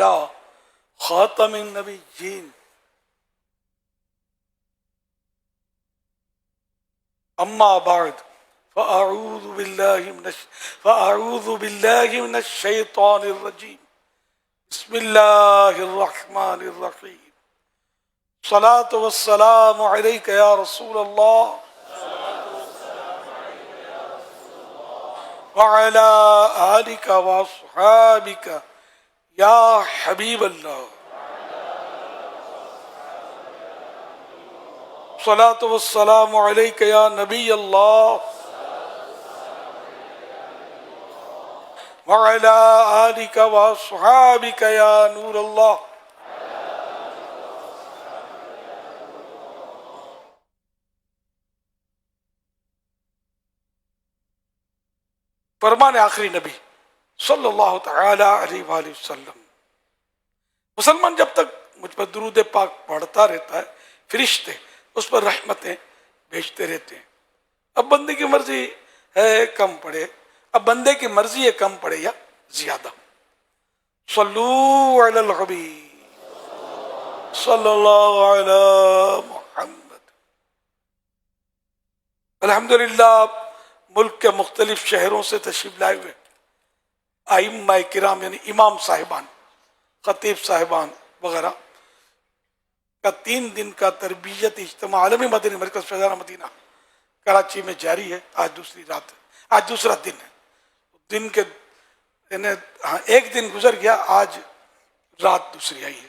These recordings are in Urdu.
لا خاتم النبیین اما بعد فاعوذ باللہ من الشیطان الرجیم بسم اللہ الرحمن الرحیم الصلاة والسلام علیک یا رسول اللہ وعلى آلك وأصحابك یا حبیب اللہ الصلاة والسلام علیک یا نبی اللہ وعلى آلك وأصحابك یا نور اللہ. فرمان آخری نبی صلی اللہ تعالی علیہ وآلہ وسلم. مسلمان جب تک مجھ پر درود پاک پڑھتا رہتا ہے فرشتے اس پر رحمتیں بھیجتے رہتے ہیں. اب بندے کی مرضی ہے کم پڑھے، اب بندے کی مرضی ہے کم پڑھے یا زیادہ. صلو علی الحبیب صلی اللہ علی محمد. الحمدللہ ملک کے مختلف شہروں سے تشریف لائے ہوئے ائمہ کرام یعنی امام صاحبان، خطیب صاحبان وغیرہ کا 3 دن کا تربیت اجتماع عالمی مدنی مرکز فیضان مدینہ کراچی میں جاری ہے. آج دوسری رات ہے، آج دوسرا دن ہے. دن کے یعنی ایک دن گزر گیا، آج رات دوسری آئی ہے.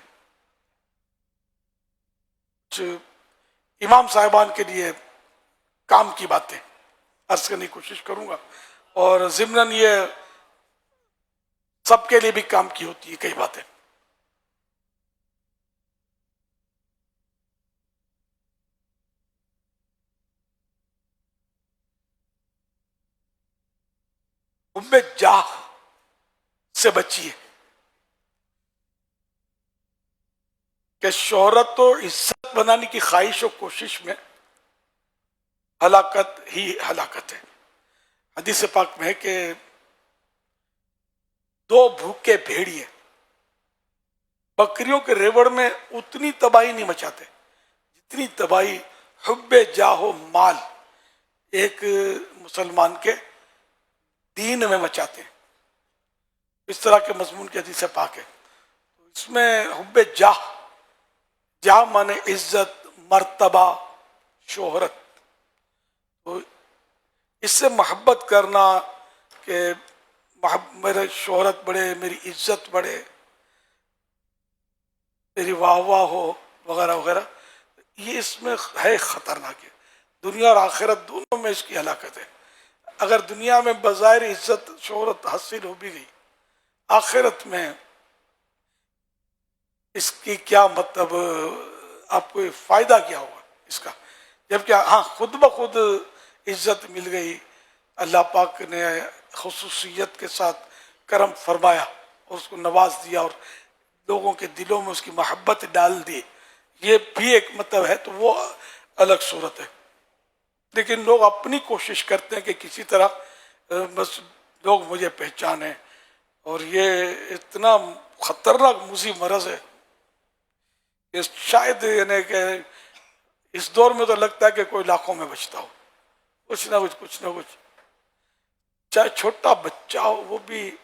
امام صاحبان کے لیے کام کی باتیں عرض کرنے کی کوشش کروں گا، اور ضمناً یہ سب کے لیے بھی کام کی ہوتی ہے کئی باتیں. حب جاہ سے بچیے کہ شہرت و عزت بنانے کی خواہش و کوشش میں ہلاکت ہی ہلاکت ہے. حدیث پاک میں ہے کہ 2 بھوکے بھیڑیے بکریوں کے ریوڑ میں اتنی تباہی نہیں مچاتے جتنی تباہی حب جاہ و مال ایک مسلمان کے دین میں مچاتے ہیں. اس طرح کے مضمون کی حدیث پاک ہے. اس میں حب جاہ، جاہ مانے عزت، مرتبہ، شہرت. تو اس سے محبت کرنا کہ میرے شہرت بڑھے، میری عزت بڑھے، میری واہ واہ ہو وغیرہ وغیرہ، یہ اس میں ہے خطرناک ہے. دنیا اور آخرت دونوں میں اس کی ہلاکت ہے. اگر دنیا میں بظاہر عزت شہرت حاصل ہو بھی گئی، آخرت میں اس کی کیا مطلب، آپ کو فائدہ کیا ہوگا اس کا؟ جبکہ ہاں خود بخود عزت مل گئی، اللہ پاک نے خصوصیت کے ساتھ کرم فرمایا اور اس کو نواز دیا اور لوگوں کے دلوں میں اس کی محبت ڈال دی، یہ بھی ایک مطلب ہے، تو وہ الگ صورت ہے. لیکن لوگ اپنی کوشش کرتے ہیں کہ کسی طرح بس لوگ مجھے پہچانیں، اور یہ اتنا خطرناک مصیب مرض ہے کہ شاید یعنی کہ اس دور میں تو لگتا ہے کہ کوئی لاکھوں میں بچتا ہو، کچھ نہ کچھ چاہے چھوٹا بچہ ہو وہ بھی.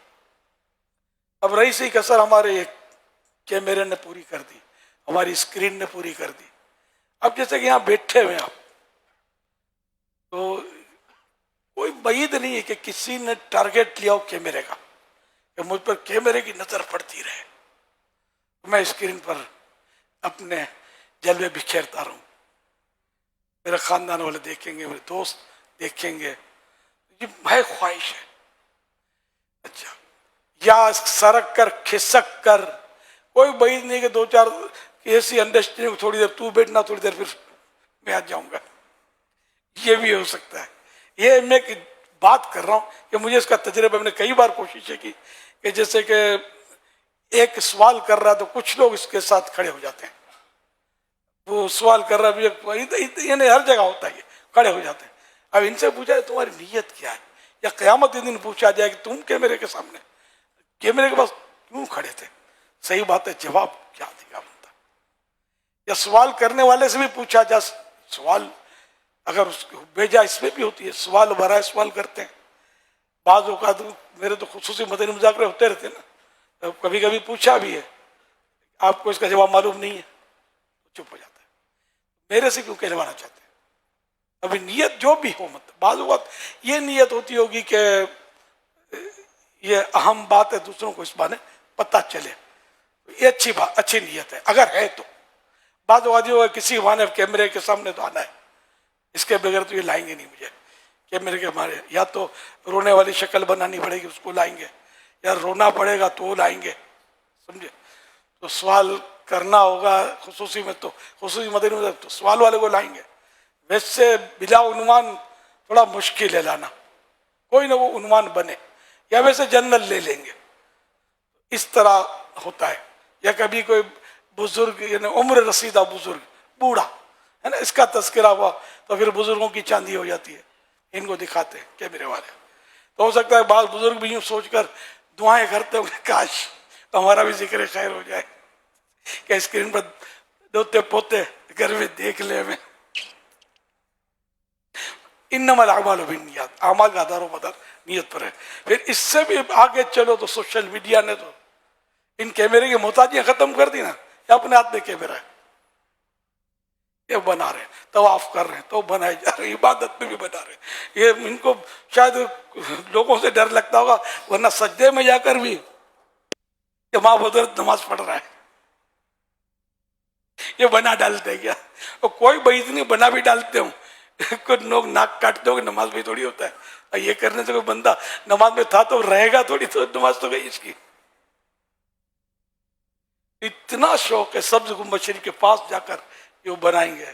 اب رئیسی کسر ہمارے کیمرے نے پوری کر دی، ہماری اسکرین نے پوری کر دی. اب جیسے کہ یہاں بیٹھے ہوئے آپ، تو کوئی بعید نہیں ہے کہ کسی نے ٹارگیٹ لیا ہو کیمرے کا کہ مجھ پر کیمرے کی نظر پڑتی رہے، میں اسکرین پر اپنے جلوے بکھیرتا رہوں، میرے خاندان والے دیکھیں گے، میرے دوست دیکھیں گے. یہ ہے خواہش ہے. اچھا، یا سرک کر کھسک کر، کوئی بعید نہیں کہ 2-4 ایسی انڈرسٹینڈنگ، تھوڑی دیر تو بیٹھنا، تھوڑی دیر پھر میں آ جاؤں گا، یہ بھی ہو سکتا ہے. یہ میں بات کر رہا ہوں کہ مجھے اس کا تجربہ، میں نے کئی بار کوششیں کی کہ جیسے کہ ایک سوال کر رہا ہے تو کچھ لوگ اس کے ساتھ کھڑے ہو جاتے ہیں، وہ سوال کر رہا ہے یعنی ہر جگہ ہوتا ہے، کھڑے ہو جاتے ہیں. اب ان سے پوچھا ہے تمہاری نیت کیا ہے، یا قیامت کے دن پوچھا جائے کہ تم کیمرے کے سامنے، کیمرے کے پاس کیوں کھڑے تھے، صحیح بات ہے، جواب کیا دے گا بندہ؟ یا سوال کرنے والے سے بھی پوچھا جا، سوال اگر اس کو بھیجا، اس میں بھی ہوتی ہے سوال برائے سوال کرتے ہیں بعض اوقات. میرے تو خصوصی مدنی مذاکرے ہوتے رہتے ہیں نا، کبھی کبھی پوچھا بھی ہے آپ کو اس کا جواب معلوم نہیں ہے، چپ ہو جاتا ہے. میرے سے کیوں کہلوانا چاہتے ہیں؟ ابھی نیت جو بھی ہو، مطلب بعض اوقات یہ نیت ہوتی ہوگی کہ یہ اہم بات ہے، دوسروں کو اس بارے پتہ چلے، یہ اچھی بات، اچھی نیت ہے اگر ہے تو. بعض اوقات جو کسی بہانے کیمرے کے سامنے تو آنا ہے، اس کے بغیر تو یہ لائیں گے نہیں مجھے. کیمرے کے ہمارے یا تو رونے والی شکل بنانی پڑے گی، اس کو لائیں گے، یا رونا پڑے گا تو وہ لائیں گے، سمجھے. تو سوال کرنا ہوگا خصوصی میں، تو خصوصی مدنی میں تو سوال والے کو لائیں گے. ویسے بلا عنوان تھوڑا مشکل ہے لانا، کوئی نہ وہ عنوان بنے، یا ویسے جنرل لے لیں گے، اس طرح ہوتا ہے. یا کبھی کوئی بزرگ، یعنی عمر رسیدہ بزرگ، بوڑھا ہے نا، اس کا تذکرہ ہوا تو پھر بزرگوں کی چاندی ہو جاتی ہے، ان کو دکھاتے ہیں کیمرے والے. تو ہو سکتا ہے بعض بزرگ بھی یوں سوچ کر دعائیں کرتے ہوں کہ کاش ہمارا بھی ذکر خیر ہو جائے، کہ اسکرین پر دوتے پوتے گھر میں دیکھ لے ہمیں. انما الاعمال بالنیات، اعمال کا دار و مدار نیت پر ہے. پھر اس سے بھی آگے چلو تو سوشل میڈیا نے تو ان کیمرے کی محتاجیاں ختم کر دی نا. یہ اپنے ہاتھ میں کیمرہ ہے، یہ بنا رہے ہیں، طواف کر رہے ہیں تو بنائے جا رہے ہیں، عبادت میں بھی بنا رہے ہیں. یہ ان کو شاید لوگوں سے ڈر لگتا ہوگا، ورنہ سجدے میں جا کر بھی کہ ماں بدرت نماز پڑھ رہا ہے، یہ بنا ڈالتے کیا؟ اور کوئی بعید نہیں، بنا بھی ڈالتے ہوں. کچھ لوگ ناک کاٹتے ہو کہ نماز بھی تھوڑی ہوتا ہے. یہ کرنے سے کوئی بندہ نماز میں تھا تو رہے گا تھوڑی، تو نماز تو گئی اس کی. اتنا شوق ہے سبز گنبد شریف کے پاس جا کر یہ بنائیں گے،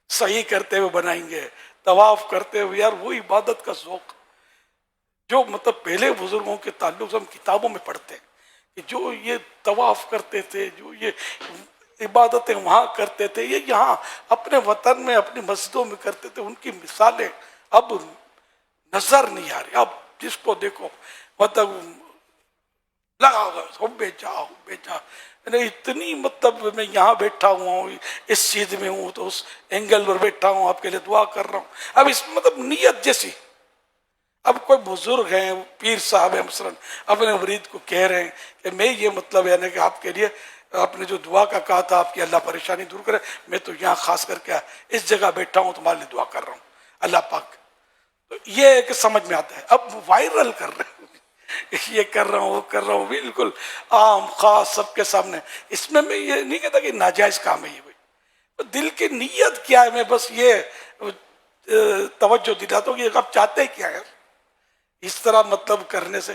صحیح کرتے ہوئے بنائیں گے، طواف کرتے ہوئے. یار وہ عبادت کا ذوق جو مطلب پہلے بزرگوں کے تعلق سے ہم کتابوں میں پڑھتے ہیں کہ جو یہ طواف کرتے تھے، جو یہ عبادتیں وہاں کرتے تھے، یہ یہاں اپنے وطن میں اپنی مسجدوں میں کرتے تھے، ان کی مثالیں اب نظر نہیں آ رہی. اب جس کو دیکھو مطلب لگا ہوگا ہوبے جا. اتنی مطلب میں یہاں بیٹھا ہوا ہوں، اس چیز میں ہوں تو اس اینگل پر بیٹھا ہوں، آپ کے لیے دعا کر رہا ہوں. اب اس مطلب نیت جیسی، اب کوئی بزرگ ہیں، پیر صاحب ہیں مثلاً، اپنے مرید کو کہہ رہے ہیں کہ میں یہ مطلب یعنی کہ آپ کے لیے آپ نے جو دعا کا کہا تھا، آپ کی اللہ پریشانی دور کرے، میں تو یہاں خاص کر کے اس جگہ بیٹھا ہوں، تمہارے لیے دعا کر رہا ہوں اللہ پاک. تو یہ ایک سمجھ میں آتا ہے. اب وائرل کر رہے ہیں، یہ کر رہا ہوں، وہ کر رہا ہوں، بالکل عام خاص سب کے سامنے. اس میں یہ نہیں کہتا کہ ناجائز کام ہے یہ کوئی، دل کی نیت کیا ہے. میں بس یہ توجہ دلاتا ہوں کہ آپ چاہتے کیا ہے اس طرح مطلب کرنے سے.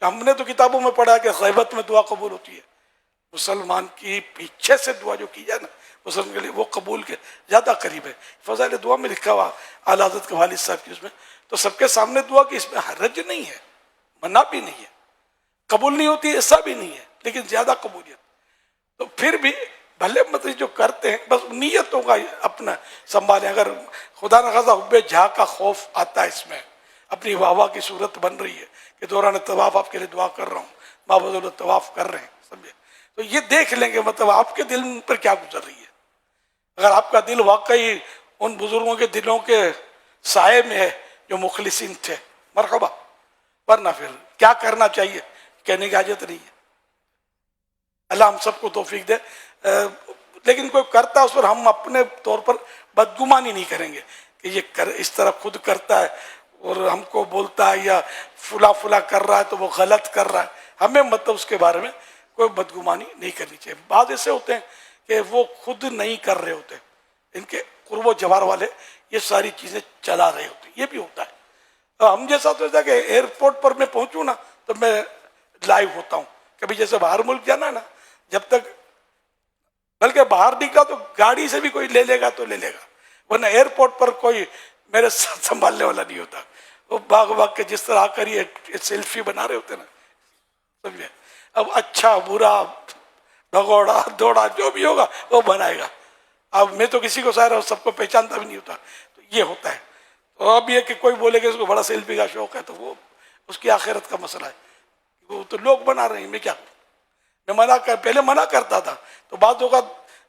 ہم نے تو کتابوں میں پڑھا کہ غیبت میں دعا قبول ہوتی ہے. مسلمان کی پیچھے سے دعا جو کی جائے نا مسلمان کے لیے، وہ قبول کے زیادہ قریب ہے. فضائل دعا میں لکھا ہوا اعلیٰ حضرت کے والد صاحب کی، اس میں تو سب کے سامنے دعا کی، اس میں حرج نہیں ہے، منع بھی نہیں ہے، قبول نہیں ہوتی ایسا بھی نہیں ہے، لیکن زیادہ قبولیت. تو پھر بھی بھلے مطلب جو کرتے ہیں بس نیتوں کا اپنا سنبھالیں. اگر خدا نخواستہ حب جہاں کا خوف آتا ہے، اس میں اپنی واہ کی صورت بن رہی ہے کہ دوران طواف آپ کے لیے دعا کر رہا ہوں، ماں بدولت طواف کر رہے ہیں، سمجھے، تو یہ دیکھ لیں گے مطلب آپ کے دل پر کیا گزر رہی ہے. اگر آپ کا دل واقعی ان بزرگوں کے دلوں کے سائے میں ہے جو مخلصین تھے، مرحبا. ورنہ پھر کیا کرنا چاہیے کہنے کی حاجت نہیں ہے. اللہ ہم سب کو توفیق دے. لیکن کوئی کرتا ہے اس پر ہم اپنے طور پر بدگمانی نہیں کریں گے کہ یہ اس طرح خود کرتا ہے اور ہم کو بولتا ہے یا فلا فلا کر رہا ہے تو وہ غلط کر رہا ہے. ہمیں مطلب اس کے بارے میں کوئی بدگمانی نہیں کرنی چاہیے. بعض ایسے ہوتے ہیں کہ وہ خود نہیں کر رہے ہوتے، ان کے قرب و جوار والے یہ ساری چیزیں چلا رہے ہوتے ہیں، یہ بھی ہوتا ہے. ہم جیسا تو ایسا کہ ایئرپورٹ پر میں پہنچوں نا تو میں لائیو ہوتا ہوں. کبھی جیسے باہر ملک جانا نا، جب تک بلکہ باہر نکلا تو گاڑی سے بھی کوئی لے لے گا تو لے لے گا، ورنہ ایئرپورٹ پر کوئی میرے ساتھ سنبھالنے والا نہیں ہوتا. وہ باغ باغ کے جس طرح آ کر یہ سیلفی بنا رہے ہوتے نا، سمجھے. اب اچھا برا بھگوڑا دوڑا جو بھی ہوگا وہ بنائے گا. اب میں تو کسی کو ظاہر سب کو پہچانتا بھی نہیں ہوتا، تو یہ ہوتا ہے. تو اب یہ کہ کوئی بولے کہ اس کو بڑا سیلفی کا شوق ہے تو وہ اس کی آخرت کا مسئلہ ہے. وہ تو لوگ بنا رہے ہیں، میں کیا کروں. پہلے منع کرتا تھا، تو بعض اوقات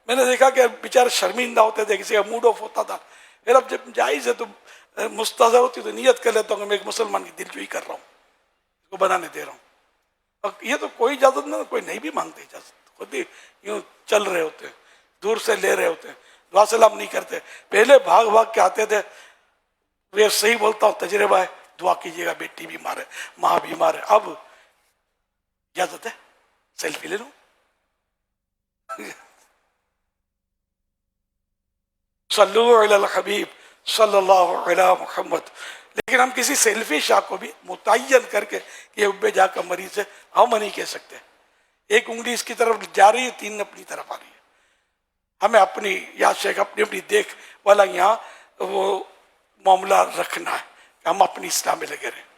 میں نے دیکھا کہ بیچارے شرمندہ ہوتے تھے، کسی کا موڈ آف ہوتا تھا، پھر اب جب جائز ہے تو مستحضر ہوتی تو نیت کر لیتا ہوں کہ میں ایک مسلمان کی دلجوئی کر رہا ہوں، اس کو بنانے دے رہا ہوں. اور یہ تو کوئی اجازت نہیں، کوئی نہیں بھی مانگتے اجازت، خود ہی یوں چل رہے ہوتے ہیں، دور سے لے رہے ہوتے ہیں، دعا سلام نہیں کرتے. پہلے بھاگ بھاگ کے آتے تھے. یہ صحیح بولتا ہوں، تجربہ ہے، دعا کیجیے گا، بیٹی بیمار ہے، ماں بیمار ہے، اب اجازت ہے سیلفی لے لوں. صلو علی الحبیب صلی اللہ علی محمد. لیکن ہم کسی سیلفی شاہ کو بھی متعین کر کے کہ ابے جا کا مریض ہے ہم نہیں کہہ سکتے. ایک انگلی اس کی طرف جا رہی ہے، تین اپنی طرف آ رہی ہے. ہمیں اپنی یا شیخ اپنی دیکھ والا یہاں وہ معاملہ رکھنا ہے کہ ہم اپنی اصلاح میں لگے رہیں.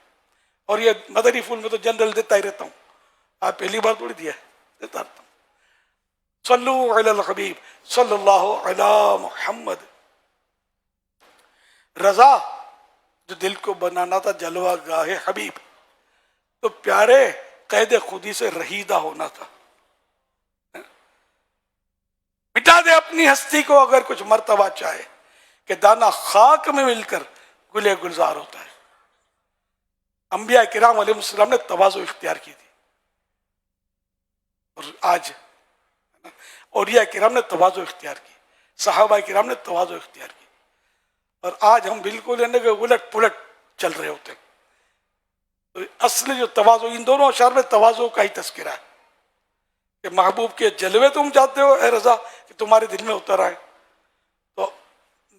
اور یہ مدنی پھول میں تو جنرل دیتا ہی رہتا ہوں، آپ پہلی بار تھوڑی دیا ہے، دیتا رہتا ہوں. صلو علی الحبیب صلی اللہ علی محمد. رضا جو دل کو بنانا تھا جلوہ گاہ حبیب، تو پیارے قید خودی سے رہیدہ ہونا تھا. مٹا دے اپنی ہستی کو اگر کچھ مرتبہ چاہے، کہ دانا خاک میں مل کر گلے گلزار ہوتا ہے. انبیاء کرام علیہ السلام نے تواضع اختیار کی تھی، اور آج اولیاء کرام نے تواضع اختیار کی، صحابہ کرام نے تواضع اختیار کی. اور آج ہم بالکل الٹ پلٹ چل رہے ہوتے ہیں. تو اصل جو تواضع، ان دونوں اشعار میں تواضع کا ہی تذکرہ ہے کہ محبوب کے جلوے تم چاہتے ہو اے رضا کہ تمہارے دل میں اتر آئے، تو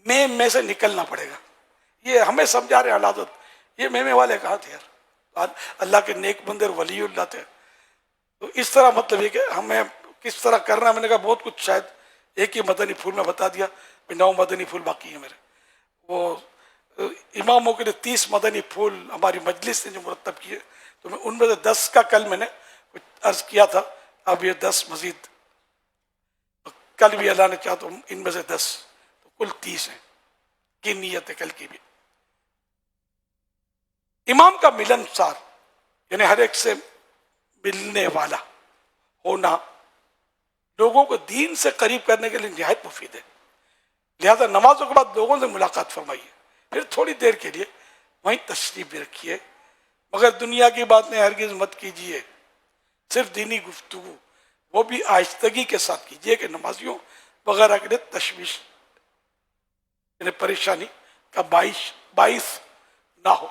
میں سے نکلنا پڑے گا. یہ ہمیں سمجھا رہے حالات، یہ میں والے کہاں تھے یار، اللہ کے نیک بندے ولی اللہ تھے. تو اس طرح مطلب یہ کہ ہمیں کس طرح کرنا، میں نے کہا بہت کچھ شاید ایک ہی مدنی پھول میں بتا دیا، 9 مدنی پھول باقی ہیں میرے. وہ اماموں کے لیے 30 مدنی پھول ہماری مجلس نے جو مرتب کیے، تو میں ان میں سے 10 کا کل میں نے کچھ عرض کیا تھا، اب یہ 10 مزید کل بھی اللہ نے چاہا تو ان میں سے 10، تو کل 30 ہیں کی نیت ہے کل کی بھی. امام کا ملن سار یعنی ہر ایک سے ملنے والا ہونا لوگوں کو دین سے قریب کرنے کے لیے نہایت مفید ہے. لہذا نمازوں کے بعد لوگوں سے ملاقات فرمائیے، پھر تھوڑی دیر کے لیے وہیں تشریف بھی رکھیے، مگر دنیا کی باتیں ہرگز مت کیجیے. صرف دینی گفتگو وہ بھی آہستگی کے ساتھ کیجیے کہ نمازیوں وغیرہ کے لیے تشویش یعنی پریشانی کا باعث نہ ہو.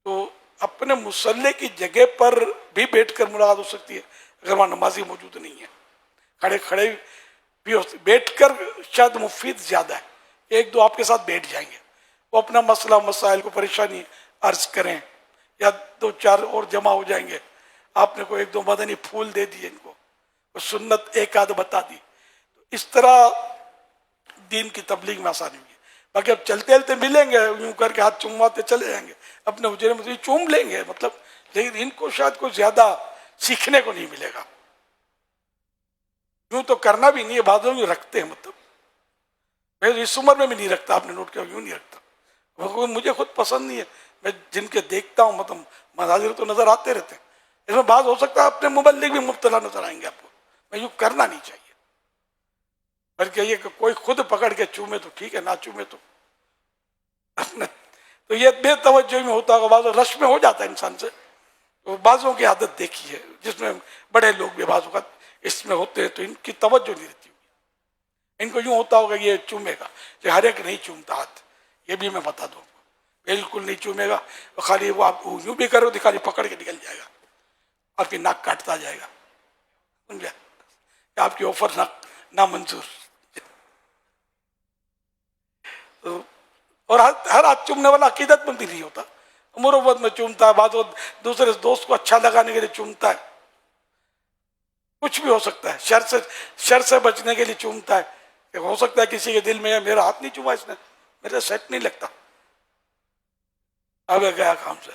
تو اپنے مصلی کی جگہ پر بھی بیٹھ کر ملاقات ہو سکتی ہے اگر وہاں نمازی موجود نہیں ہے. کھڑے کھڑے بھی بیٹھ کر شاید مفید زیادہ ہے. ایک دو آپ کے ساتھ بیٹھ جائیں گے، وہ اپنا مسئلہ مسائل کو پریشانی عرض کریں، یا 2-4 اور جمع ہو جائیں گے. آپ نے کوئی 1-2 مدنی پھول دے دیے ان کو، سنت ایک آدھ بتا دی، تو اس طرح دین کی تبلیغ میں آسانی ہوگی. باقی اب چلتے چلتے ملیں گے، یوں کر کے ہاتھ چومواتے چلے جائیں گے، اپنے حجرے میں چوم لیں گے مطلب، لیکن ان کو شاید کوئی زیادہ سیکھنے کو نہیں ملے گا. یوں تو کرنا بھی نہیں ہے، بعض لوگ رکھتے ہیں، مطلب میں اس عمر میں بھی نہیں رکھتا، آپ نے نوٹ کیا، یوں نہیں رکھتا، وہ مجھے خود پسند نہیں ہے. میں جن کے دیکھتا ہوں مطلب مناظر تو نظر آتے رہتے ہیں، اس میں بعض ہو سکتا ہے اپنے مبلغ بھی مبتلا نظر آئیں گے آپ کو. میں یوں کرنا نہیں چاہیے، بلکہ یہ کہ کوئی خود پکڑ کے چومے تو ٹھیک ہے، نہ چومے تو تو یہ بے توجہ میں ہوتا ہوگا، بعض رش میں ہو جاتا ہے انسان سے. تو بعضوں کی عادت دیکھی ہے جس میں بڑے لوگ بھی بعض اوقات اس میں ہوتے ہیں، تو ان کی توجہ نہیں رہتی ہوگی. ان کو یوں ہوتا ہوگا یہ چومے گا، کہ ہر ایک نہیں چومتا ہاتھ، یہ بھی میں بتا دوں، بالکل نہیں چومے گا. خالی وہ آپ یوں بھی کرو تو خالی پکڑ کے نکل جائے گا، آپ کی ناک کاٹتا جائے گا، سمجھا، آپ کی آفر نہ منظور. اور ہر ہاتھ چومنے والا عقیدت مند نہیں ہوتا، مروت میں چومتا ہے، بعض دوسرے دوست کو اچھا لگانے کے لیے چومتا ہے، کچھ بھی ہو سکتا ہے، شر سے بچنے کے لیے چومتا ہے. کہ ہو سکتا ہے کسی کے دل میں میرا ہاتھ نہیں چوما اس نے، میرا سیٹ نہیں لگتا، اب گیا کام سے،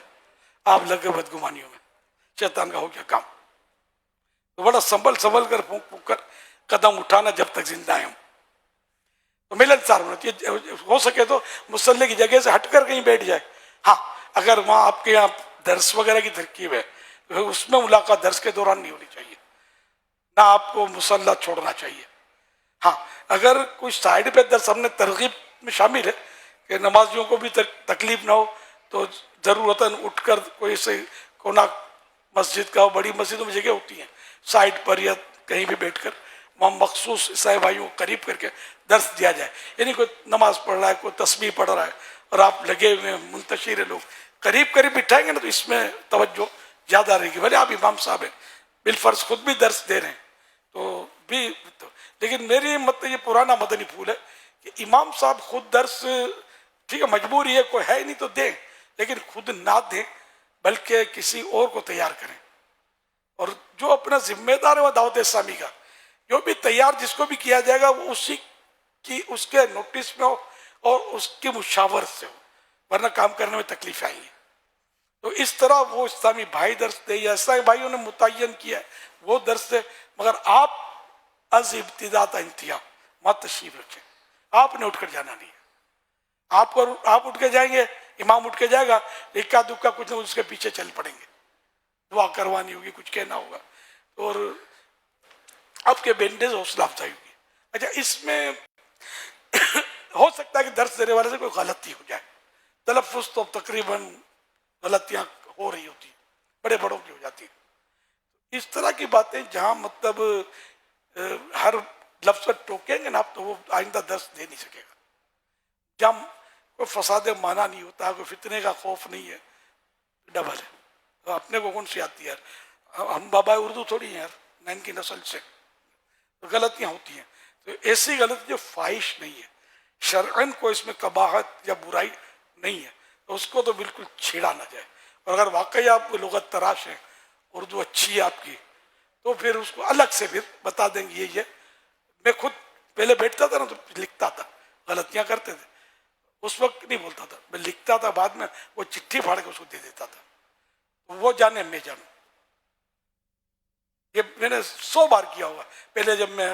آپ لگے بدگمانیوں میں، شیطان کا ہو گیا کام. تو بڑا سنبھل کر پھونک پھونک کر قدم اٹھانا جب تک زندہ ہیں. تو ملنسار ہونا چاہیے، ہو سکے تو مصلی کی جگہ سے ہٹ کر کہیں بیٹھ جائے. ہاں اگر وہاں آپ کے یہاں درس وغیرہ کی ترکیب ہے تو اس میں ملاقات درس کے دوران نہیں ہونی چاہیے، نہ آپ کو مصلح چھوڑنا چاہیے. ہاں اگر کوئی سائڈ پہ درس ہم نے ترغیب میں شامل ہے کہ نمازیوں کو بھی تکلیف نہ ہو تو ضرورتاً اٹھ کر کوئی سے کونا مسجد کا بڑی مسجدوں میں جگہ ہوتی ہیں سائڈ پر یا کہیں بھی بیٹھ کر وہاں مخصوص عیسائی بھائیوں کو قریب کر کے درس دیا جائے. یعنی کوئی نماز پڑھ رہا ہے کوئی تسبیح پڑھ رہا ہے اور آپ لگے ہوئے ہیں منتشر لوگ قریب قریب بٹھائیں گے نا تو اس میں توجہ زیادہ رہے گی. بھلے آپ امام صاحب ہیں بالفرض خود بھی درس دے رہے ہیں تو بھی لیکن میری مطلب یہ پرانا مدنی پھول ہے کہ امام صاحب خود درس ٹھیک ہے مجبوری ہے کوئی ہے نہیں تو دیں لیکن خود نہ دیں بلکہ کسی اور کو تیار کریں. اور جو اپنا ذمہ دار ہے وہ دعوت اسلامی کا جو بھی تیار جس کو بھی کیا جائے گا وہ اسی کی اس کے نوٹس میں ہو اور اس کی مشاورت سے ہو ورنہ کام کرنے میں تکلیف آئیں گی. تو اس طرح وہ اسلامی بھائی درس دے یا اسلامی بھائیوں نے متعین کیا ہے وہ درس دے مگر آپ از ابتدا تا انتہا وہاں تشریف رکھیں. آپ نے اٹھ کر جانا نہیں ہے. آپ اٹھ کے جائیں گے امام اٹھ کے جائے گا اکا دکا کچھ نہ اس کے پیچھے چل پڑیں گے دعا کروانی ہوگی کچھ کہنا ہوگا اور آپ کے بینڈیز حوصلہ افزائی ہوگی. اچھا اس میں ہو سکتا ہے کہ درس دینے والے سے کوئی غلطی ہو جائے تلفظ تو تقریباً غلطیاں ہو رہی ہوتی ہیں بڑے بڑوں کی ہو جاتی ہیں. اس طرح کی باتیں جہاں مطلب ہر لفظ پر ٹوکیں گے نا آپ تو وہ آئندہ درس دے نہیں سکے گا. جہاں کوئی فساد معنی نہیں ہوتا کوئی فتنے کا خوف نہیں ہے ڈبل ہے. اپنے کو کون سی آتی ہے یار ہم بابا اردو تھوڑی ہیں یار 9 کی نسل سے غلطیاں ہوتی ہیں. تو ایسی غلطی جو فاحش نہیں ہے شرعن کو اس میں قباحت یا برائی نہیں ہے تو اس کو تو بالکل چھیڑا نہ جائے. اور اگر واقعی آپ کو لغت تراش ہے اردو اچھی ہے آپ کی تو پھر اس کو الگ سے پھر بتا دیں گے. یہ میں خود پہلے بیٹھتا تھا نا تو لکھتا تھا غلطیاں کرتے تھے اس وقت نہیں بولتا تھا میں لکھتا تھا بعد میں وہ چٹھی پھاڑ کے اس کو دے دیتا تھا وہ جانے میں جانوں. یہ میں نے 100 بار کیا ہوا پہلے جب میں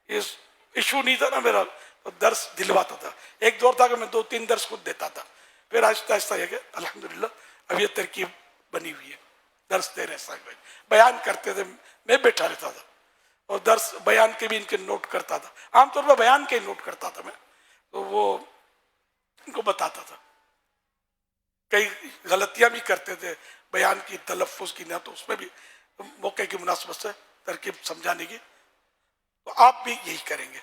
اس ایشو نہیں تھا نا میرا تو درس دلواتا تھا. ایک دور تھا کہ میں 2-3 درس خود دیتا تھا پھر آہستہ آہستہ یہ کہ الحمدللہ اب یہ ترکیب بنی ہوئی ہے درس دے رہے صاحب بیان کرتے تھے میں بیٹھا رہتا تھا اور درس بیان کے بھی ان کے نوٹ کرتا تھا. عام طور پر بیان کے نوٹ کرتا تھا میں تو وہ ان کو بتاتا تھا. کئی غلطیاں بھی کرتے تھے بیان کی تلفظ کی نہ تو اس میں بھی موقع کی مناسبت سے ترکیب سمجھانے کی. تو آپ بھی یہی کریں گے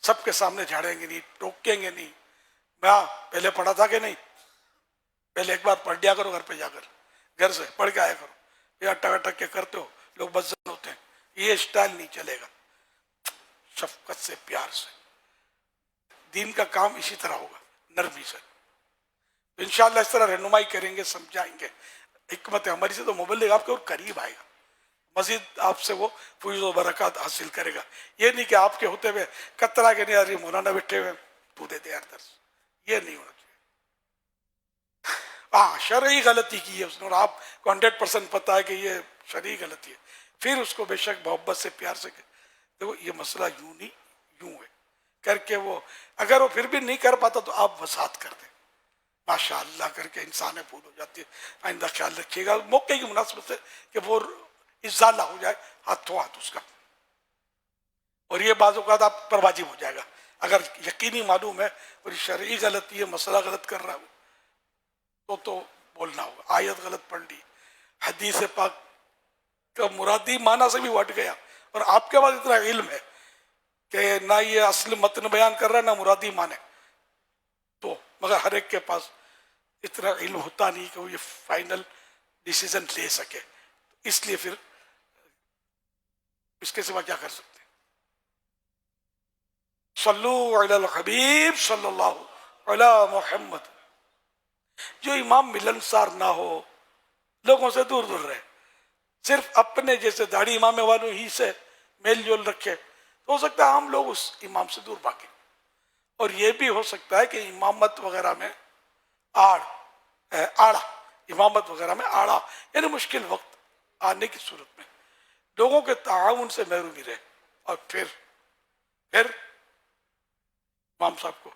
سب کے سامنے جھاڑیں گے نہیں ٹوکیں گے نہیں. میں پہلے پڑھا تھا کہ نہیں پہلے ایک بار پڑھ لیا کرو گھر پہ جا کر گھر سے پڑھ کے آیا کرو. یہ اٹک اٹک کے کرتے ہو لوگ بدزن ہوتے ہیں یہ اسٹائل نہیں چلے گا. شفقت سے پیار سے دین کا کام اسی طرح ہوگا نرمی سے. انشاءاللہ اس طرح رہنمائی کریں گے سمجھائیں گے. حکمت ہماری سے تو مبلغ آپ کے اور قریب آئے گا مزید آپ سے وہ فیض و برکات حاصل کرے گا. یہ نہیں کہ آپ کے ہوتے ہوئے کترا کے نہیں آ رہی مولانا بیٹھے ہوئے تو دے دے یار درس. یہ نہیں ہونا چاہیے. ہاں شرعی غلطی کی ہے اس نے اور آپ کو 100% پتا ہے کہ یہ شرعی غلطی ہے پھر اس کو بے شک محبت سے پیار سے دیکھو یہ مسئلہ یوں نہیں یوں ہے کر کے وہ اگر وہ پھر بھی نہیں کر پاتا تو آپ وضاحت کر دیں ماشاء اللہ کر کے انسان پھول ہو جاتی ہے. آئندہ خیال رکھیے گا موقع کی مناسبت سے کہ وہ ازالہ ہو جائے ہاتھوں ہاتھ اس کا. اور یہ بعض اوقات آپ پر واجب ہو جائے گا اگر یقینی معلوم ہے اور شرعی غلطی ہے مسئلہ غلط کر رہا ہے تو بولنا ہوگا. آیت غلط پڑھ لی حدیث پاک کا مرادی معنی سے بھی وٹ گیا اور آپ کے پاس اتنا علم ہے کہ نہ یہ اصل متن بیان کر رہا ہے نہ مرادی معنی تو مگر ہر ایک کے پاس اتنا علم ہوتا نہیں کہ وہ یہ فائنل ڈیسیزن لے سکے. اس لیے پھر اس کے سوا کیا کر سکتے ہیں. صلو علی الحبیب صلی اللہ علی محمد. جو امام ملنسار نہ ہو لوگوں سے دور دور رہے صرف اپنے جیسے داڑھی امام والوں ہی سے میل جول رکھے تو ہو سکتا ہے عام لوگ اس امام سے دور بھاگیں. اور یہ بھی ہو سکتا ہے کہ امامت وغیرہ میں آڑا امامت وغیرہ میں آڑا یعنی مشکل وقت آنے کی صورت میں لوگوں کے تعاون سے محرومی رہے اور پھر امام صاحب کو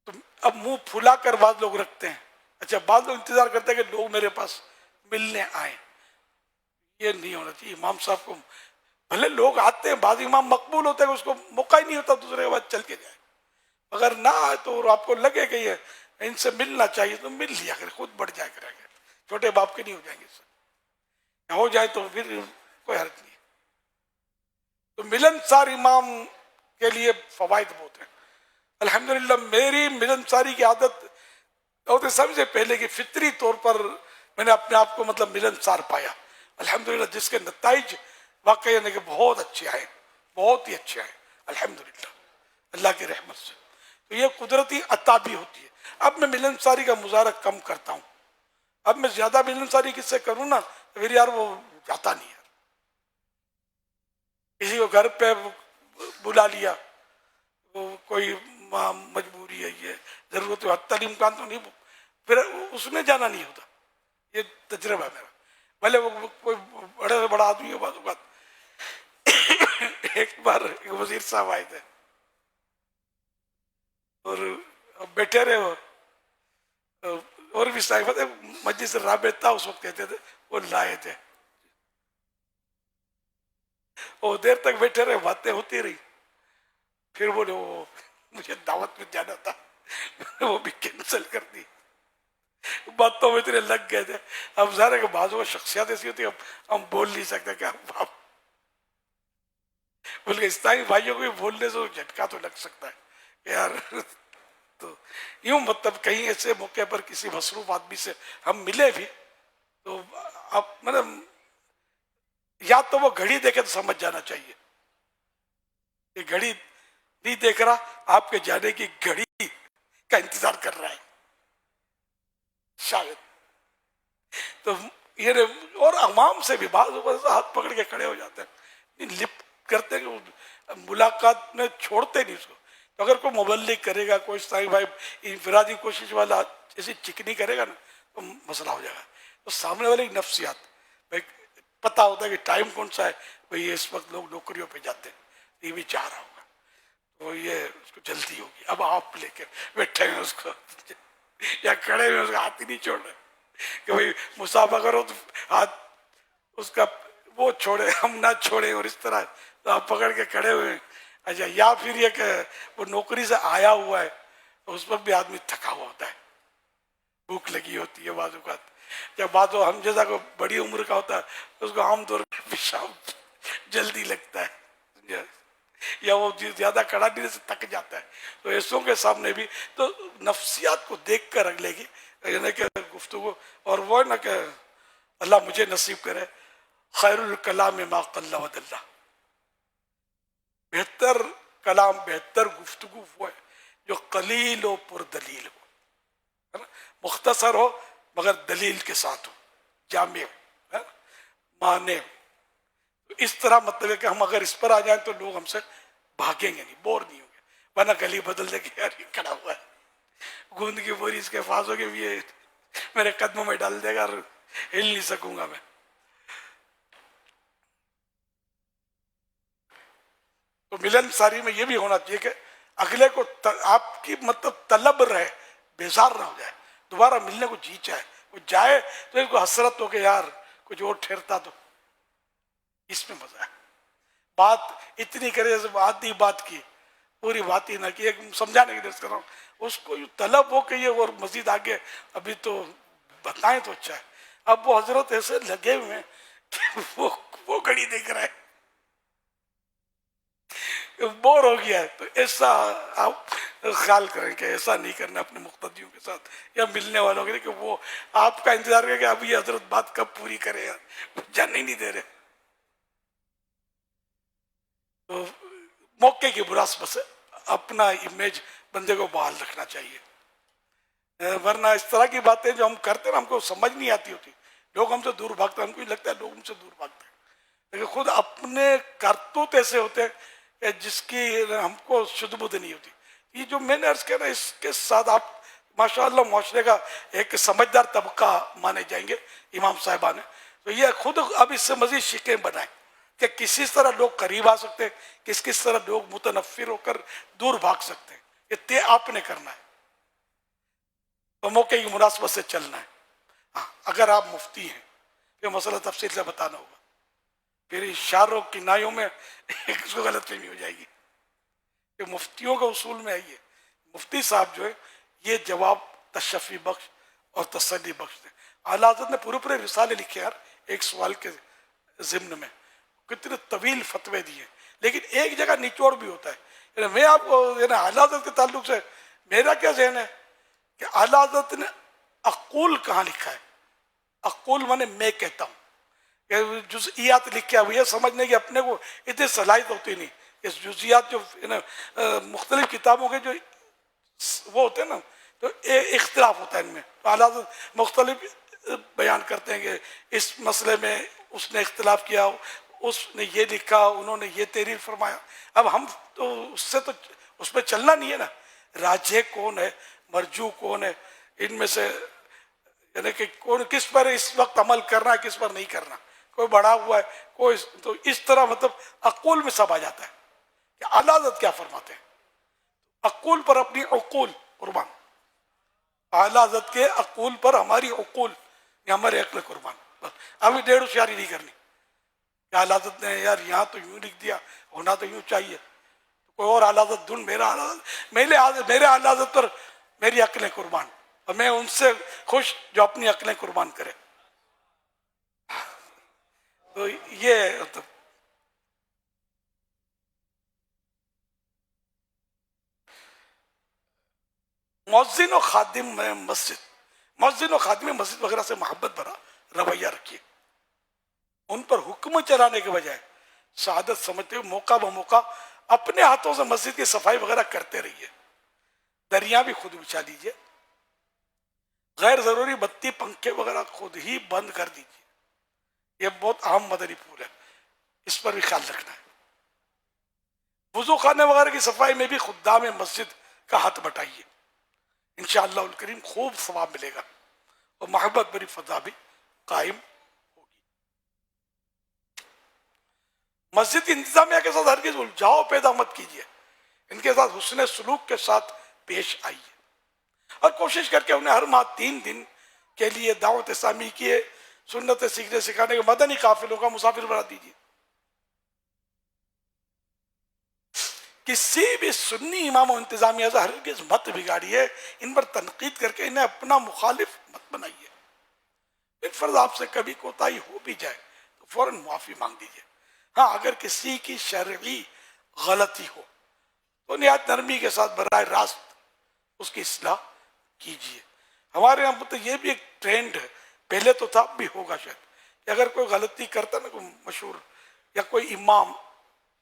تو اب منہ پھلا کر بعض لوگ رکھتے ہیں. اچھا بعض لوگ انتظار کرتے ہیں کہ لوگ میرے پاس ملنے آئیں. یہ نہیں ہونا چاہیے. امام صاحب کو بھلے لوگ آتے ہیں، بعض امام مقبول ہوتے ہیں، اس کو موقع ہی نہیں ہوتا دوسرے کے بعد چل کے جائے. اگر نہ آئے تو آپ کو لگے کہ یہ ان سے ملنا چاہیے تو مل لیا کرے، خود بڑھ جائے کرے گا. چھوٹے باپ کے نہیں ہو جائیں گے، ہو جائے تو پھر کوئی حرج نہیں. تو ملنسار امام کے لیے فوائد بہت ہیں. الحمدللہ میری ملنساری کی عادت ہوتے سب سے پہلے کہ فطری طور پر میں نے اپنے آپ کو مطلب ملنسار پایا الحمدللہ، جس کے نتائج واقعی یعنی کہ بہت اچھے آئے، بہت ہی اچھے آئے الحمدللہ اللہ کی رحمت سے. تو یہ قدرتی عطا بھی ہوتی ہے. اب میں ملنساری کا مظاہرہ کم کرتا ہوں. اب میں زیادہ ملنساری کس سے کروں نا تو پھر یار وہ جاتا نہیں ہے. کسی کو گھر پہ بلا لیا، وہ کوئی مجبوری ہے، یہ ضرورت ہے، حتی الامکان تو نہیں، پھر اس میں جانا نہیں ہوتا. یہ تجربہ ہے میرا. بھلے وہ کوئی بڑے سے بڑا آدمی ہو، بعض اوقات ایک بار ایک وزیر صاحب آئے تھے اور بیٹھے رہے ہو، اور بھی صاحب مجلس رابطہ اس وقت کہتے تھے، وہ لائے تھے، اور دیر تک بیٹھے رہے، باتیں ہوتی رہی. پھر بولے وہ مجھے دعوت میں جانا تھا، وہ بھی کینسل کر دی. باتوں میں اتنے لگ گئے تھے. اب ظاہر ہے کہ بعضوں کی شخصیت ایسی ہوتی ہے ہم بول نہیں سکتے کہ آپ بلکہ اسلامی بھائیوں کو بھی بولنے سے جھٹکا تو لگ سکتا ہے یار. تو یوں مطلب کہیں ایسے موقع پر کسی مصروف آدمی سے ہم ملے بھی تو اب مطلب یا تو وہ گھڑی دیکھے تو سمجھ جانا چاہیے کہ گھڑی نہیں دیکھ رہا، آپ کے جانے کی گھڑی کا انتظار کر رہا ہے شاید. تو یہ اور عوام سے بھی بعض اوقات ہاتھ پکڑ کے کھڑے ہو جاتے ہیں، لپ کرتے ہیں، ملاقات میں چھوڑتے نہیں اس کو. تو اگر کوئی مبلغ کرے گا، کوئی صاحب بھائی انفرادی کوشش والا ایسی چکنی کرے گا نا تو مسئلہ ہو جائے گا. تو سامنے والے کی نفسیات بھائی پتہ ہوتا ہے کہ ٹائم کون سا ہے، بھائی اس وقت لوگ نوکریوں پہ جاتے ہیں، یہ بھی چاہ رہا ہوگا تو یہ اس کو جلدی ہوگی. اب آپ لے کے بیٹھے ہیں اس کو یا کھڑے ہوئے اس کا ہاتھ ہی نہیں چھوڑ رہے کہ بھائی مسافہ کرو تو ہاتھ اس کا وہ چھوڑے ہم نہ چھوڑیں، اور اس طرح تو آپ پکڑ کے کھڑے ہوئے ہیں. اچھا یا پھر یہ کہ وہ نوکری سے آیا ہوا ہے تو اس وقت بھی آدمی تھکا ہوا ہوتا ہے، بھوک لگی ہوتی ہے بعض اوقات. جب بات ہم جیسا کو بڑی عمر کا ہوتا ہے اس کو عام طور پہ پیشاب جلدی لگتا ہے یا وہ زیادہ کڑا دینے سے تھک جاتا ہے. تو ایسوں کے سامنے بھی تو نفسیات کو دیکھ کر اگلے کی یعنی کہ گفتگو، اور وہ نہ کہ اللہ مجھے نصیب کرے خیر الکلام ما قل و دل، بہتر کلام بہتر گفتگو وہ ہے جو قلیل و پر دلیل ہو، مختصر ہو مگر دلیل کے ساتھ ہو، جامع ہو، مانے. اس طرح مطلب ہے کہ ہم اگر اس پر آ جائیں تو لوگ ہم سے بھاگیں گے نہیں، بور نہیں ہوں گے. ورنہ گلی بدل دے کہ یار یہ کھڑا ہوا ہے گوند کی بوری اس کے پاس ہوگی، یہ میرے قدموں میں ڈال دے گا اور ہل نہیں سکوں گا میں. تو ملن ساری میں یہ بھی ہونا چاہیے کہ اگلے کو آپ کی مطلب طلب رہے، بیزار نہ ہو جائے، دوبارہ ملنے کو جی چاہے، وہ جائے تو اس کو حسرت ہو کہ یار کچھ اور ٹھہرتا تو. اس میں مزہ ہے. بات اتنی کرے جیسے آدھی بات کی، پوری بات ہی نہ کی. ایک سمجھانے کی درس کر رہا ہوں، اس کو طلب ہو کہ یہ اور مزید آگے ابھی تو بتائیں تو اچھا ہے. اب وہ حضرت ایسے لگے ہوئے ہیں کہ وہ گھڑی دیکھ رہا ہے، بور ہو گیا ہے. تو ایسا آپ خیال کریں کہ ایسا نہیں کرنا اپنے مقتدیوں کے ساتھ یا ملنے والوں کے لیے کہ وہ آپ کا انتظار کریں کہ اب یہ حضرت بات کب پوری کرے، یار جانے ہی نہیں دے رہے. تو موقع کی مناسبت سے اپنا امیج بندے کو بحال رکھنا چاہیے. ورنہ اس طرح کی باتیں جو ہم کرتے ہیں ہم کو سمجھ نہیں آتی ہوتی، لوگ ہم سے دور بھاگتے ہیں، ہم کو لگتا ہے لوگ ہم سے دور بھاگتے ہیں، لیکن خود اپنے کرتوت ایسے ہوتے ہیں کہ جس کی ہم کو شد بدھ نہیں ہوتی. یہ جو میں نے عرض کیا نا، اس کے ساتھ آپ ماشاءاللہ معاشرے کا ایک سمجھدار طبقہ مانے جائیں گے امام صاحبان. تو یہ خود اب اس سے مزید شکیں بنائیں کہ کس طرح لوگ قریب آ سکتے ہیں، کس طرح لوگ متنفر ہو کر دور بھاگ سکتے ہیں. یہ طے آپ نے کرنا ہے، تو موقع کی مناسبت سے چلنا ہے. ہاں اگر آپ مفتی ہیں یہ مسئلہ تفصیل سے بتانا ہوگا. پھر اشاروں کنایوں میں اس کو غلط فہمی ہو جائے گی کہ مفتیوں کا اصول میں ہے یہ. مفتی صاحب جو ہے یہ جواب تشفی بخش اور تسلی بخش ہے. اعلیٰ حضرت نے پورے پورے رسالے لکھے یار ایک سوال کے ضمن میں, کتنے طویل فتوے دیے, لیکن ایک جگہ نچوڑ بھی ہوتا ہے. یعنی میں آپ کو اعلیٰ حضرت کے تعلق سے میرا کیا ذہن ہے کہ اعلیٰ حضرت نے اقول کہاں لکھا ہے؟ اقول مانے میں کہتا ہوں. جزئیات لکھے ہوئے سمجھنے کی اپنے کو اتنی صلاحیت ہوتی نہیں. اس جزئیات جو مختلف کتابوں کے جو وہ ہوتے ہیں نا تو اختلاف ہوتا ہے ان میں. تو اعلیٰ حضرت مختلف بیان کرتے ہیں کہ اس مسئلے میں اس نے اختلاف کیا, اس نے یہ لکھا, انہوں نے یہ تحریر فرمایا. اب ہم تو اس پہ چلنا نہیں ہے نا. راجح کون ہے, مرجو کون ہے, ان میں سے یعنی کہ کون کس پر اس وقت عمل کرنا ہے کس پر نہیں کرنا, کوئی بڑا ہوا ہے کوئی, تو اس طرح مطلب عقول میں سب آ جاتا ہے کہ اعلیٰ حضرت کیا فرماتے ہیں. عقول پر اپنی عقول قربان, اعلیٰ حضرت کے عقول پر ہماری عقول یا ہمارے عقل قربان. ابھی 1.5 ہوشیاری نہیں کرنی کہ اعلیٰ حضرت نے یار یہاں تو یوں لکھ دیا, ہونا تو یوں چاہیے, کوئی اور اعلیٰ حضرت دھن میرا اعلیٰ حضرت, میرے اعلیٰ حضرت پر میری عقلیں قربان, اور میں ان سے خوش جو اپنی عقلیں قربان کرے. تو یہ مؤذن و خادم میں مسجد, مؤذن و خادم مسجد وغیرہ سے محبت بھرا رویہ رکھیے. ان پر حکم چلانے کے بجائے سعادت سمجھتے ہوئے موقع بموقع اپنے ہاتھوں سے مسجد کی صفائی وغیرہ کرتے رہیے. دریا بھی خود بچھا لیجیے. غیر ضروری بتی پنکھے وغیرہ خود ہی بند کر دیجیے. یہ بہت اہم مدنی پھول ہے, اس پر بھی خیال رکھنا ہے. وضو خانے وغیرہ کی صفائی میں بھی خدام مسجد کا ہاتھ بٹائیے. انشاءاللہ الکریم خوب ثواب ملے گا اور محبت بری فضا بھی قائم ہوگی. مسجد کی انتظامیہ کے ساتھ ہرگز الجھاؤ پیدا مت کیجیے. ان کے ساتھ حسن سلوک کے ساتھ پیش آئیے اور کوشش کر کے انہیں ہر ماہ 3 دن کے لیے دعوت اسلامی کی سنت سیکھنے سکھانے کے مدنی قافلوں کا مسافر بنا دیجیے. کسی بھی سنی امام و انتظامیہ سے ہرگز مت بگاڑیے. ان پر تنقید کر کے انہیں اپنا مخالف مت بنائیے. فرض آپ سے کبھی کوتاہی ہو بھی جائے تو فوراً معافی مانگ دیجیے. ہاں اگر کسی کی شرعی غلطی ہو تو نہایت نرمی کے ساتھ براہ راست اس کی اصلاح کیجیے. ہمارے یہاں تو یہ بھی ایک ٹرینڈ ہے, پہلے تو تھا اب بھی ہوگا شاید, کہ اگر کوئی غلطی کرتا نا کوئی مشہور یا کوئی امام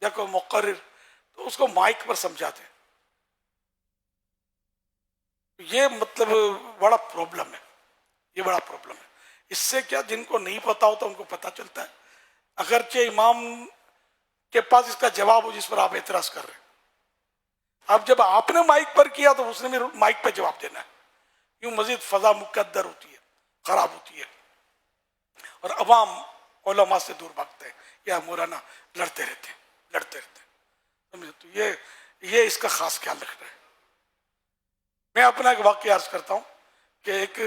یا کوئی مقرر تو اس کو مائک پر سمجھاتے. یہ مطلب بڑا پرابلم ہے, یہ بڑا پرابلم ہے. اس سے کیا جن کو نہیں پتا ہوتا ان کو پتا چلتا ہے, اگرچہ امام کے پاس اس کا جواب ہو جس پر آپ اعتراض کر رہے ہیں. اب جب آپ نے مائک پر کیا تو اس نے بھی مائک پہ جواب دینا ہے. یوں مزید فضا مقدر ہوتی ہے, خراب ہوتی ہے, اور عوام علماء سے دور بھاگتے ہیں یا مولانا لڑتے رہتے ہیں. تو یہ اس کا خاص خیال رکھنا ہے. میں اپنا ایک واقعہ عرض کرتا ہوں کہ ایک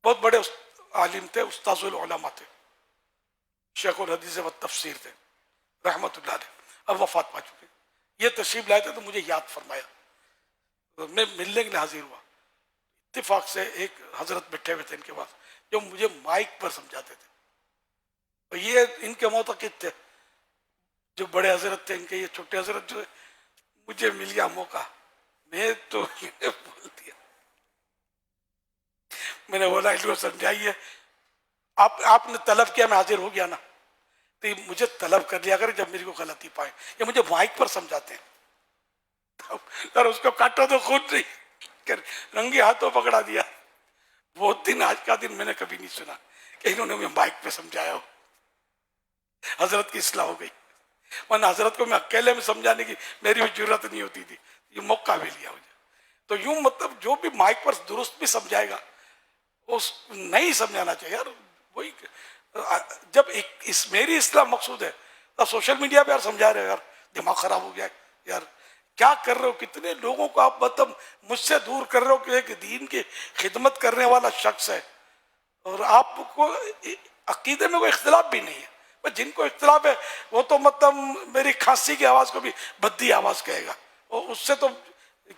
بہت بڑے عالم تھے, استاذ العلماء تھے, شیخ الحدیث و تفسیر تھے رحمت اللہ علیہ, اب وفات پا چکے. یہ تشریف لائے تھے تو مجھے یاد فرمایا, میں ملنے کے لیے حاضر ہوا. اتفاق سے ایک حضرت بیٹھے ہوئے تھے ان کے پاس جو مجھے مائک پر سمجھاتے تھے, اور یہ ان کے معتقد تھے. جو بڑے حضرت تھے ان کے, یہ چھوٹے حضرت جو مجھے مل گیا موقع, میں تو بول دیا. میں نے بولا ان کو سمجھائیے, آپ نے طلب کیا میں حاضر ہو گیا نا, تو مجھے طلب کر لیا کر جب میری کو غلطی پائے. یہ مجھے مائک پر سمجھاتے ہیں اور اس کو کاٹو تو خود نہیں, رنگے ہاتھوں پکڑا دیا. وہ دن آج کا دن میں نے کبھی نہیں سنا کہ انہوں نے مجھے مائک پہ سمجھایا ہو. حضرت کی اصلاح ہو گئی, ورنہ حضرت کو میں اکیلے میں سمجھانے کی میری بھی ضرورت نہیں ہوتی تھی. یہ موقع بھی لیا مجھے. تو یوں مطلب جو بھی مائک پر درست بھی سمجھائے گا اس نہیں سمجھانا چاہیے یار. وہی جب میری اصلاح مقصود ہے, اب سوشل میڈیا پہ یار سمجھا رہے ہو, یار دماغ خراب ہو گیا یار, کیا کر رہے ہو. کتنے لوگوں کو آپ مطلب مجھ سے دور کر رہے ہو کہ ایک دین کی خدمت کرنے والا شخص ہے, اور آپ کو عقیدے میں کوئی اختلاف بھی نہیں ہے. بس جن کو اختلاف ہے وہ تو مطلب میری کھانسی کی آواز کو بھی بدی آواز کہے گا, اور اس سے تو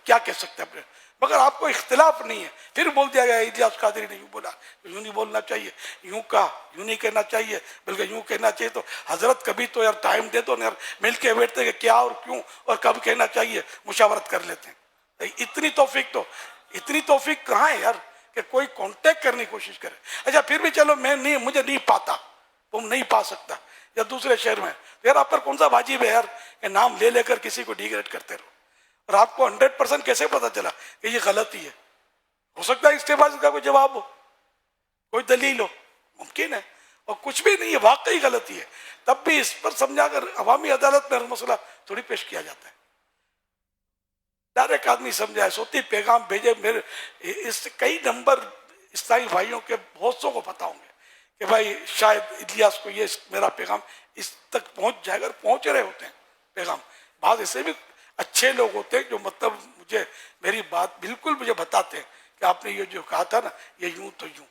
کیا کہہ سکتے ہیں اپنے. مگر آپ کو اختلاف نہیں ہے, پھر بول دیا گیا الیاس قادری نے یوں بولا, یوں نہیں بولنا چاہیے, یوں کہا, یوں نہیں کہنا چاہیے, بلکہ یوں کہنا چاہیے. تو حضرت کبھی تو یار ٹائم دے دو نا یار, مل کے بیٹھتے کہ کیا اور کیوں اور کب کہنا چاہیے, مشاورت کر لیتے ہیں. اتنی توفیق کہاں ہے یار کہ کوئی کانٹیکٹ کرنے کی کوشش کرے. اچھا پھر بھی چلو میں نہیں, مجھے نہیں پاتا, تم نہیں پا سکتا, یا دوسرے شہر میں, یار آپ پر کون سا واجب ہے یار کہ نام لے لے کر کسی کو ڈیگریڈ کرتے رہو. اور آپ کو 100% کیسے پتا چلا کہ یہ غلطی ہے؟ ہو سکتا ہے اس کے بعد اس کا کوئی جواب ہو, کوئی دلیل ہو, ممکن ہے. اور کچھ بھی نہیں ہے, واقعی غلطی ہے, تب بھی اس پر سمجھا کر عوامی عدالت میں مسئلہ تھوڑی پیش کیا جاتا ہے. ڈائریکٹ آدمی سمجھائے, سوتی پیغام بھیجے. میرے اس کئی نمبر اسلامی بھائیوں کے بہت سو کو پتا ہوں گے کہ بھائی شاید الیاس کو یہ میرا پیغام اس تک پہنچ جائے گا, اور پہنچ رہے ہوتے ہیں پیغام. بعض ایسے بھی اچھے لوگ ہوتے ہیں جو مطلب مجھے میری بات بالکل مجھے بتاتے ہیں کہ آپ نے یہ جو کہا تھا نا یہ یوں تو یوں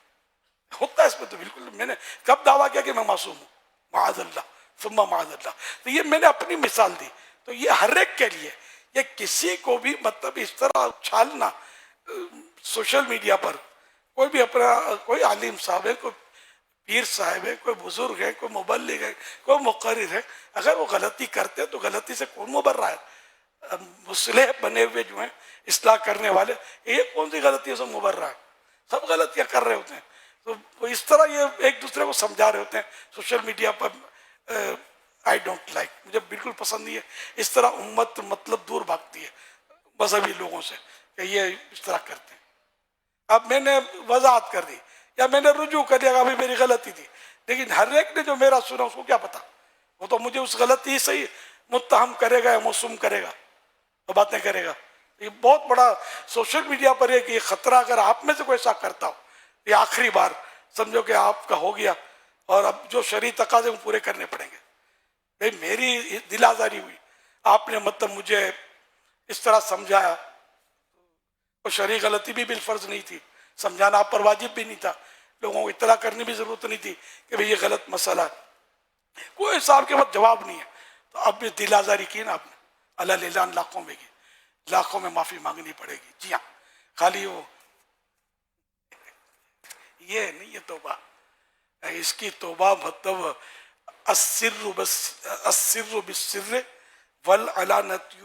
ہوتا ہے. اس میں تو بالکل میں نے کب دعویٰ کیا کہ میں معصوم ہوں؟ معاذ اللہ ثم معاذ اللہ. تو یہ میں نے اپنی مثال دی. تو یہ ہر ایک کے لیے, یہ کسی کو بھی مطلب اس طرح اچھالنا سوشل میڈیا پر, کوئی بھی اپنا کوئی عالم صاحب ہے, کوئی پیر صاحب ہے, کوئی بزرگ ہے, کوئی مبلغ ہے, کوئی مقرر ہے, اگر وہ غلطی کرتے تو غلطی سے کون مبرہ ہے؟ مصلح بنے ہوئے جو ہیں اصلاح کرنے والے, یہ کون سی غلطی سے مبرہ ہے؟ سب غلطیاں کر رہے ہوتے ہیں. تو اس طرح یہ ایک دوسرے کو سمجھا رہے ہوتے ہیں social media per. I don't like, مجھے بالکل پسند نہیں ہے اس طرح. امت مطلب دور بھاگتی ہے مذہبی لوگوں سے کہ یہ اس طرح کرتے ہیں. اب میں نے وضاحت کر دی یا میں نے رجوع کر دیا کہ ابھی میری غلطی تھی, لیکن ہر ایک نے جو میرا سنا اس کو کیا پتا, وہ تو مجھے اس غلطی سے ہی متہم کرے گا یا موسوم کرے گا, تو باتیں کرے گا. یہ بہت بڑا سوشل میڈیا پر ہے کہ یہ خطرہ اگر آپ میں سے کوئی ایسا کرتا ہو, یہ آخری بار سمجھو کہ آپ کا ہو گیا, اور اب جو شرعی تقاضے وہ پورے کرنے پڑیں گے. بھائی میری دل آزاری ہوئی, آپ نے مطلب مجھے اس طرح سمجھایا, اور شرعی غلطی بھی بالفرض نہیں تھی, سمجھانا آپ پر واجب بھی نہیں تھا, لوگوں کو اطلاع کرنے بھی ضرورت نہیں تھی کہ بھئی یہ غلط مسئلہ ہے, کوئی صاحب کے پاس جواب نہیں ہے. تو اب بھی دل آزاری کی نا آپ نے, اللہ لیلان لاکھوں میں کی, لاکھوں میں معافی مانگنی پڑے گی. جی ہاں, خالی وہ یہ نہیں ہے توبہ, اس کی توبہ مطلب السر بالسر والعلانیہ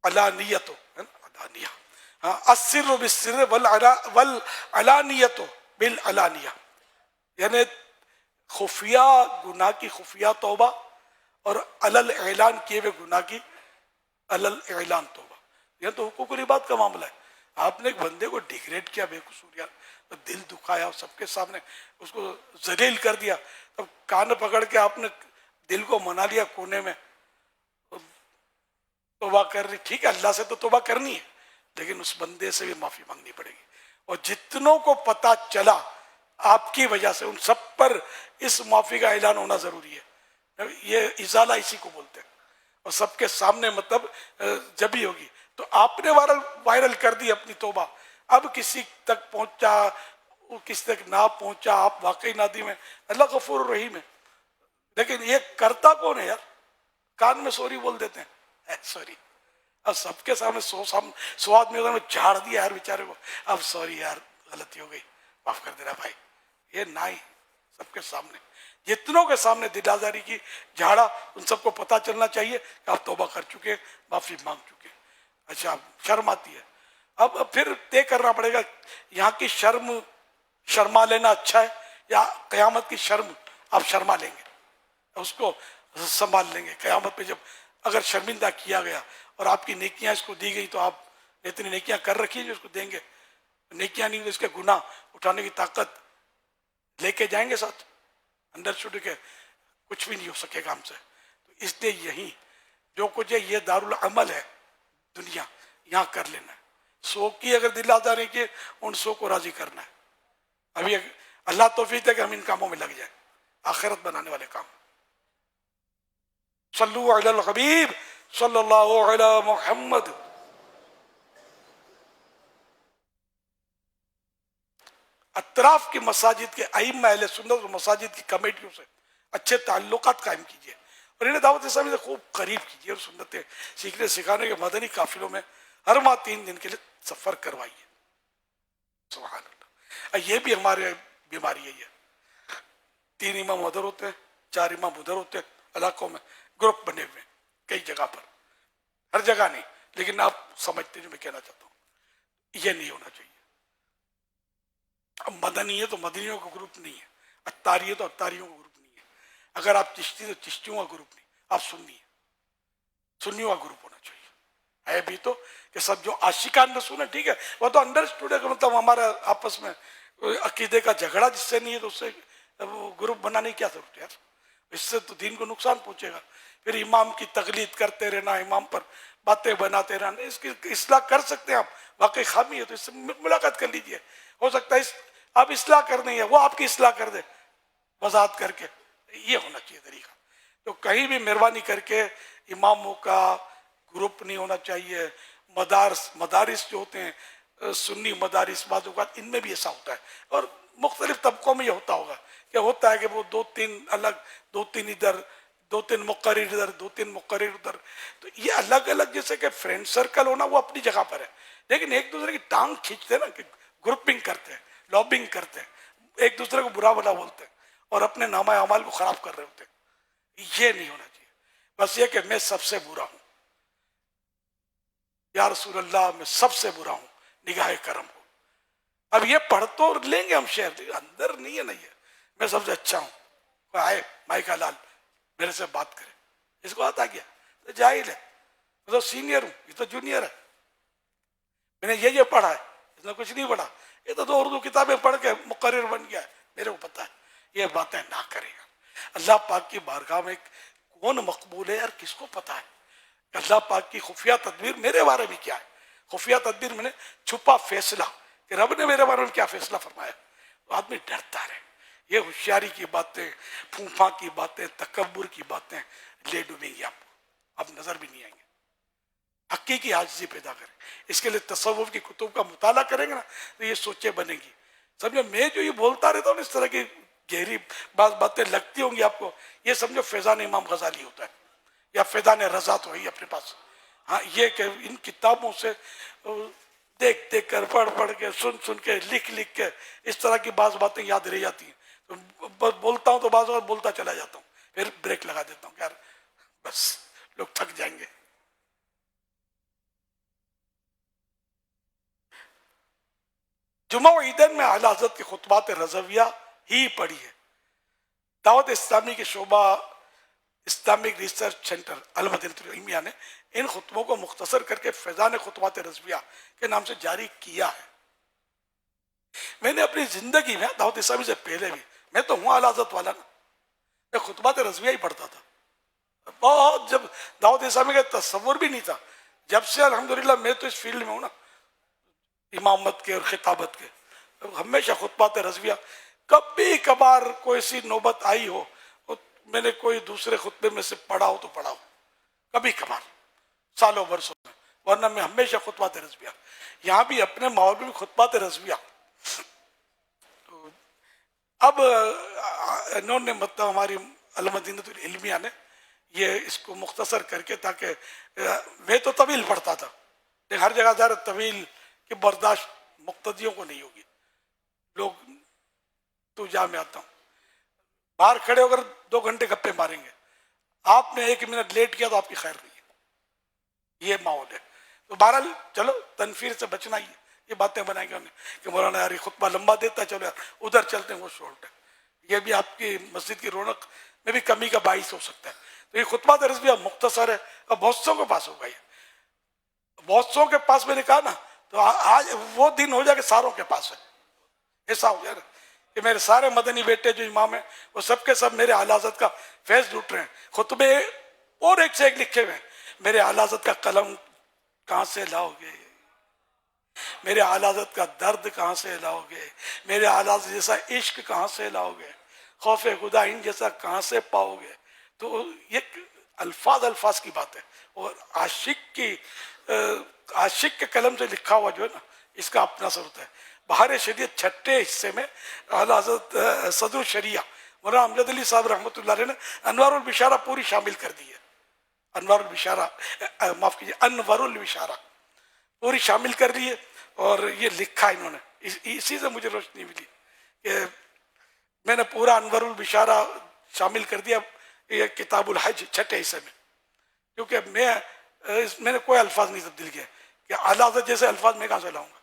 علانیتو, السر بالسر والعلانیتو بالعلانیہ, یعنی خفیہ گناہ کی خفیہ توبہ, اور علل اعلان کیے ہوئے گناہ کی علل اعلان توبہ. یہ تو حقوق العباد کا معاملہ ہے. آپ نے ایک بندے کو ڈیگریڈ کیا بے قصور, یار دل دکھایا, اور سب کے سامنے اس کو ذلیل کر دیا, تب کان پکڑ کے آپ نے دل کو منا لیا کونے میں, توبہ کر رہی. ٹھیک ہے, اللہ سے تو توبہ کرنی ہے, لیکن اس بندے سے بھی معافی مانگنی پڑے گی. اور جتنوں کو پتا چلا آپ کی وجہ سے, ان سب پر اس معافی کا اعلان ہونا ضروری ہے. یہ ازالہ اسی کو بولتے ہیں. اور سب کے سامنے مطلب جب ہی ہوگی. تو آپ نے وائرل کر دی اپنی توبہ, اب کسی تک پہنچا, کسی تک نہ پہنچا, آپ واقعی نادم ہیں, اللہ غفور الرحیم ہے. لیکن یہ کرتا کون ہے یار؟ کان میں سوری بول دیتے ہیں, سوری. اب سب کے سامنے سو آدمی میں جھاڑ دیا یار بیچارے کو, اب سوری یار غلطی ہو گئی, معاف کر دینا بھائی. یہ نہ ہی سب کے سامنے, جتنوں کے سامنے دل آزاری کی جھاڑا, ان سب کو پتا چلنا چاہیے کہ آپ توبہ کر چکے, معافی مانگ چکے. اچھا شرم آتی ہے, اب پھر طے کرنا پڑے گا یہاں کی شرما لینا اچھا ہے, یا قیامت کی شرم آپ شرما لیں گے, اس کو سنبھال لیں گے. قیامت پہ جب اگر شرمندہ کیا گیا اور آپ کی نیکیاں اس کو دی گئی, تو آپ اتنی نیکیاں کر رکھی ہیں جو اس کو دیں گے, نیکیاں نہیں, اس کے گناہ اٹھانے کی طاقت لے کے جائیں گے ساتھ, اندر چھوٹ کے کچھ بھی نہیں ہو سکے گا ہم سے. تو اس لیے یہی جو کچھ ہے یہ دارالعمل ہے دنیا, یہاں کر لینا ہے. 100 کی اگر دل آزاری کی, ان 100 کو راضی کرنا ہے. ابھی اللہ توفیق ہے کہ ہم ان کاموں میں لگ جائیں, آخرت بنانے والے کام. صلو علی الحبیب صلی اللہ علی محمد. اطراف کی مساجد کے ائمہ اہل سنت اور مساجد کی کمیٹیوں سے اچھے تعلقات قائم کیجیے اور انہیں دعوت اسلامی سے خوب قریب کیجیے اور سنتیں سیکھنے سکھانے کے مدنی قافلوں میں ہر ماہ 3 دن کے لیے سفر کروائیے. سبحان اللہ. یہ بھی ہمارے بیماری ہے. 3 امام ادھر ہوتے ہیں، 4 امام ادھر ہوتے ہیں، علاقوں میں گروپ بنے ہوئے کئی جگہ پر، ہر جگہ نہیں لیکن آپ سمجھتے جو میں کہنا چاہتا ہوں. یہ نہیں ہونا چاہیے. اب مدنی ہے تو مدنیوں کا گروپ نہیں ہے، اتاری ہے تو اتاریوں کا گروپ نہیں ہے، اگر آپ چشتی تو چشتیوں کا گروپ نہیں، آپ سنی ہے، سنیوں کا گروپ ہونا چاہیے. ہے بھی تو کہ سب جو عاشقان رسول ہے ٹھیک ہے، وہ تو انڈرسٹوڈ ہے کہ مطلب ہمارا آپس میں عقیدے کا جھگڑا جس سے نہیں ہے تو اس سے گروپ بنانے کی کیا ضرورت ہے یار؟ اس سے تو دین کو نقصان پہنچے گا. پھر امام کی تقلید کرتے رہنا، امام پر باتیں بناتے رہنا، اس کی اصلاح کر سکتے ہیں آپ. واقعی خامی ہے تو اس سے ملاقات کر لیجئے، ہو سکتا ہے آپ اصلاح کر دیں یا وہ آپ کی اصلاح کر دے وضاحت کر کے. یہ ہونا چاہیے طریقہ. تو کہیں بھی مہربانی کر کے اماموں کا گروپ نہیں ہونا چاہیے. مدارس جو ہوتے ہیں سنی مدارس بعض اوقات ان میں بھی ایسا ہوتا ہے اور مختلف طبقوں میں یہ ہوتا ہوگا کہ ہوتا ہے کہ وہ 2-3 الگ، 2-3 ادھر، 2-3 مقرر ادھر، 2-3 مقرر ادھر. تو یہ الگ الگ جیسے کہ فرینڈ سرکل ہونا وہ اپنی جگہ پر ہے، لیکن ایک دوسرے کی ٹانگ کھینچتے ہیں نا، کہ گروپنگ کرتے ہیں، لابنگ کرتے ہیں، ایک دوسرے کو برا بلا بولتے ہیں اور اپنے نامہ اعمال کو خراب کر رہے ہوتے ہیں. یہ نہیں ہونا چاہیے. بس یہ کہ میں سب سے برا ہوں، یا رسول اللہ میں سب سے برا ہوں، نگاہ کرم ہو. اب یہ پڑھ تو لیں گے ہم شہر، اندر نہیں ہے. نہیں ہے میں سب سے اچھا ہوں. کوئی آئے مائی کا لال میرے سے بات کرے، اس کو آتا کیا؟ تو جاہل ہے. میں تو سینئر ہوں، یہ تو جونیئر ہے. میں نے یہ پڑھا ہے، اس نے کچھ نہیں پڑھا. یہ تو 2 اردو کتابیں پڑھ کے مقرر بن گیا ہے، میرے کو پتا ہے. یہ باتیں نہ کرے گا. اللہ پاک کی بارگاہ میں کون مقبول ہے یار، کس کو پتا ہے؟ اللہ پاک کی خفیہ تدبیر میرے بارے میں کیا ہے. خفیہ تدبیر میں نے چھپا فیصلہ کہ رب نے میرے بارے میں کیا فیصلہ فرمایا. تو آدمی ڈرتا رہے. یہ ہوشیاری کی باتیں، پھوپھا کی باتیں، تکبر کی باتیں لے ڈوبیں گی آپ کو، آپ نظر بھی نہیں آئیں گے. حقیقی عاجزی پیدا کریں. اس کے لیے تصوف کی کتب کا مطالعہ کریں گے نا تو یہ سوچیں بنے گی. سمجھو میں جو یہ بولتا رہتا ہوں اس طرح کی گہری بعض باتیں لگتی ہوں گی آپ کو، یہ سمجھو فیضان امام غزالی ہوتا ہے یا فیضان رضا تو ہے اپنے پاس. ہاں یہ کہ ان کتابوں سے دیکھ دیکھ کر، پڑھ پڑھ کے، سن کے، لکھ کے اس طرح کی بعض باتیں یاد رہ جاتی ہیں. تو بولتا ہوں تو بعض بار بولتا چلا جاتا ہوں، پھر بریک لگا دیتا ہوں کہ یار بس لوگ تھک جائیں گے. جمعہ و عیدین میں اعلیٰ حضرت کے خطبات رضویہ ہی پڑھی ہے. دعوت اسلامی کے شعبہ اسلامک ریسرچ سینٹر المدینہ العلمیہ نے ان خطبوں کو مختصر کر کے فیضان خطبات رضویہ کے نام سے جاری کیا ہے. میں نے اپنی زندگی میں دعوت اسلامی سے پہلے بھی، میں تو ہوں اعلیٰ حضرت والا نا، میں خطبات رضویہ ہی پڑھتا تھا. بہت جب دعوت اسلامی کا تصور بھی نہیں تھا، جب سے الحمدللہ میں تو اس فیلڈ میں ہوں نا، امامت کے اور خطابت کے، ہمیشہ خطبات رضویہ. کبھی کبھار کوئی سی نوبت آئی ہو، میں نے کوئی دوسرے خطبے میں سے پڑھا ہو تو پڑھا ہو، کبھی کبھار سالوں برسوں میں، ورنہ میں ہمیشہ خطبات رضویہ. یہاں بھی اپنے ماحول میں خطبات رضویہ. اب انہوں نے مطلب ہماری المدینہ العلمیہ نے یہ اس کو مختصر کر کے، تاکہ میں تو طویل پڑھتا تھا لیکن ہر جگہ ظاہر طویل کی برداشت مقتدیوں کو نہیں ہوگی. لوگ تو جا میں آتا ہوں، باہر کھڑے ہو کر 2 گھنٹے گپے ماریں گے، آپ نے 1 منٹ لیٹ کیا تو آپ کی خیر نہیں ہے. یہ ماحول ہے. تو بہرحال چلو تنفیر سے بچنا ہی ہے. یہ باتیں بنائیں گے انہیں کہ مولانا یار یہ خطبہ لمبا دیتا ہے، چلو یار ادھر چلتے ہیں وہ شورٹ ہے. یہ بھی آپ کی مسجد کی رونق میں بھی کمی کا باعث ہو سکتا ہے. تو یہ خطبہ رضویہ مختصر ہے اور بہت سو کے پاس ہوگا. یہ بہت سو کے پاس میں نے کہا نا، تو آج وہ دن ہو جائے کہ ساروں کے پاس ہے. ایسا ہو جائے نا کہ میرے سارے مدنی بیٹے جو امام ہیں وہ سب کے سب میرے اعلیٰ حضرت کا فیض لوٹ رہے ہیں. خطبے اور ایک سے ایک لکھے ہوئے ہیں. میرے اعلیٰ حضرت کا قلم کہاں سے لاؤ گے، میرے اعلیٰ حضرت کا درد کہاں سے لاؤ گے، میرے اعلیٰ حضرت جیسا عشق کہاں سے لاؤ گے، خوف خدا ان جیسا کہاں سے پاؤ گے. تو یہ الفاظ کی بات ہے. اور عاشق کے قلم سے لکھا ہوا جو ہے نا، اس کا اپنا اثر ہوتا ہے. بہار شریعت چھٹے حصے میں اعلیٰ حضرت صدر الشریعہ مولانا امجد علی صاحب رحمۃ اللہ علیہ نے انوار البشارہ پوری شامل کر دی ہے. انوار البشارہ معاف کیجیے انور البشارہ پوری شامل کر لی ہے. اور یہ لکھا انہوں نے, اسی سے مجھے روشنی ملی کہ میں نے پورا انور البشارہ شامل کر دیا یہ کتاب الحج چھٹے حصے میں, کیونکہ میں نے کوئی الفاظ نہیں تبدیل کیا کہ اعلیٰ حضرت جیسے الفاظ میں کہاں سے لاؤں گا,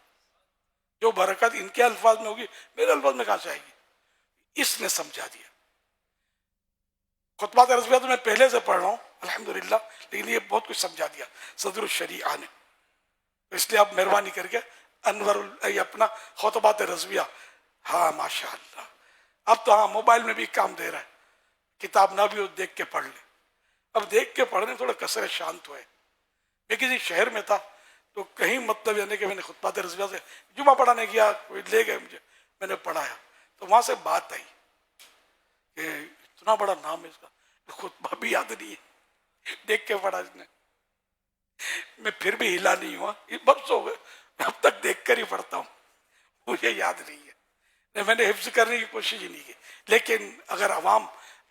جو برکت ان کے الفاظ میں ہوگی میرے الفاظ میں کہاں سے آئے گی. اس نے سمجھا دیا. خطبات رضویہ تو میں پہلے سے پڑھ رہا ہوں الحمدللہ, لیکن یہ بہت کچھ سمجھا دیا صدر الشریعہ نے. اس لیے آپ مہربانی کر کے انور اپنا خطبات رضویہ, ہاں ماشاء اللہ اب تو ہاں موبائل میں بھی کام دے رہا ہے, کتاب نہ بھی ہو دیکھ کے پڑھ لے. اب دیکھ کے پڑھنے تھوڑا کثر شانت ہوئے. میں کسی شہر میں تھا تو کہیں مطلب یعنی کہ میں نے خطبات رضویہ سے جمعہ پڑھانے گیا, کوئی لے گئے مجھے, میں نے پڑھایا تو وہاں سے بات آئی کہ اتنا بڑا نام ہے اس کا, خطبہ بھی یاد نہیں ہے, دیکھ کے پڑھا اس نے. میں پھر بھی ہلا نہیں ہوا, یہ برس ہو گئے اب تک دیکھ کر ہی پڑھتا ہوں, مجھے یاد نہیں ہے. میں نے حفظ کرنے کی کوشش ہی نہیں کی. لیکن اگر عوام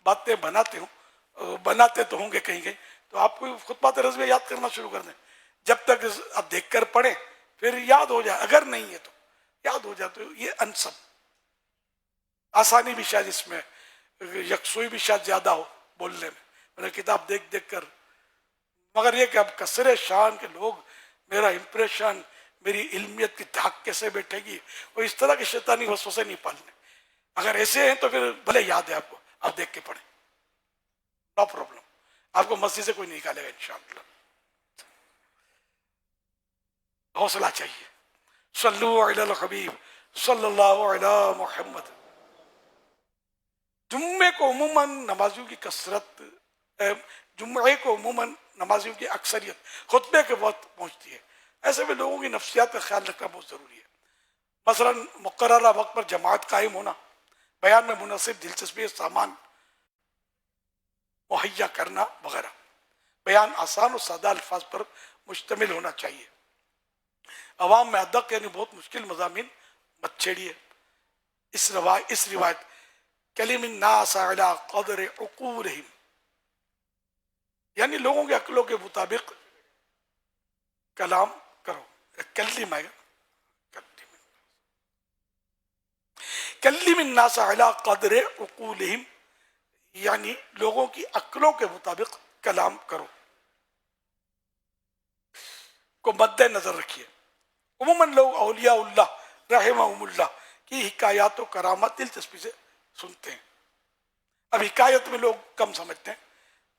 باتیں بناتے تو ہوں گے کہیں کہیں, تو آپ کو خطبات رضویہ یاد کرنا شروع کر دیں. جب تک آپ دیکھ کر پڑھیں پھر یاد ہو جائے, اگر نہیں ہے تو یاد ہو جائے. تو یہ انسب آسانی بھی شاید اس میں, یکسوئی بھی شاید زیادہ ہو بولنے میں. میں نے کتاب دیکھ دیکھ کر, مگر یہ کہ اب کثر شان کے لوگ میرا امپریشن میری علمیت کی دھاک کیسے بیٹھے گی, وہ اس طرح کے شیطانی وسوسے نہیں پالنے. اگر ایسے ہیں تو پھر بھلے یاد ہے آپ کو, آپ دیکھ کے پڑھیں, نو پرابلم. آپ کو مسجد سے کوئی نہیں نکالے گا انشاءاللہ. حوصلہ چاہیے. صلو علی الحبیب صلی اللہ علی محمد. جمعے کو عموماً نمازیوں کی کثرت, جمعے کو عموماً نمازیوں کی اکثریت خطبے کے وقت پہنچتی ہے. ایسے میں لوگوں کی نفسیات کا خیال رکھنا بہت ضروری ہے. مثلا مقررہ وقت پر جماعت قائم ہونا, بیان میں مناسب دلچسپی سامان مہیا کرنا وغیرہ. بیان آسان اور سادہ الفاظ پر مشتمل ہونا چاہیے. عوام میں ادق یعنی بہت مشکل مضامین مت چھیڑیے. اس روایت کلم الناس علی قدر عقولہم, یعنی لوگوں کے عقلوں کے مطابق کلام کرو. کلم آئے گا, کلم الناس علی قدر عقولہم, یعنی لوگوں کی عقلوں کے مطابق کلام کرو کو مد نظر رکھیے. عموماً لوگ اولیاء اللہ رحمہم اللہ کی حکایات و کرامات دلچسپی سے سنتے ہیں. اب حکایت میں لوگ کم سمجھتے ہیں,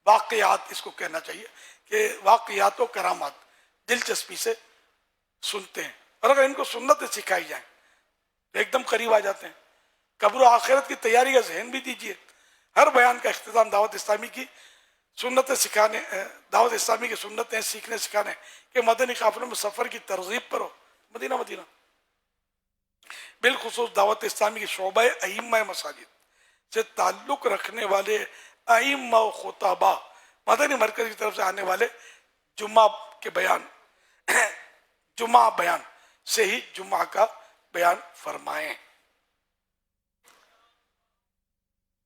واقعات اس کو کہنا چاہیے کہ واقعات و کرامات دلچسپی سے سنتے ہیں. اور اگر ان کو سنتیں سکھائی جائیں تو ایک دم قریب آ جاتے ہیں. قبر و آخرت کی تیاری کا ذہن بھی دیجیے. ہر بیان کا اختتام دعوت اسلامی کی سنتیں سکھانے, دعوت اسلامی کی سنتیں سیکھنے سکھانے کہ مدنی قافلوں میں سفر کی ترغیب پر ہو. مدینہ بالخصوص دعوت اسلامی کی شعبہ ائمہ مساجد سے تعلق رکھنے والے ائمہ و خطباء مدنی مرکز کی طرف سے آنے والے جمعہ بیان سے ہی جمعہ کا بیان فرمائیں.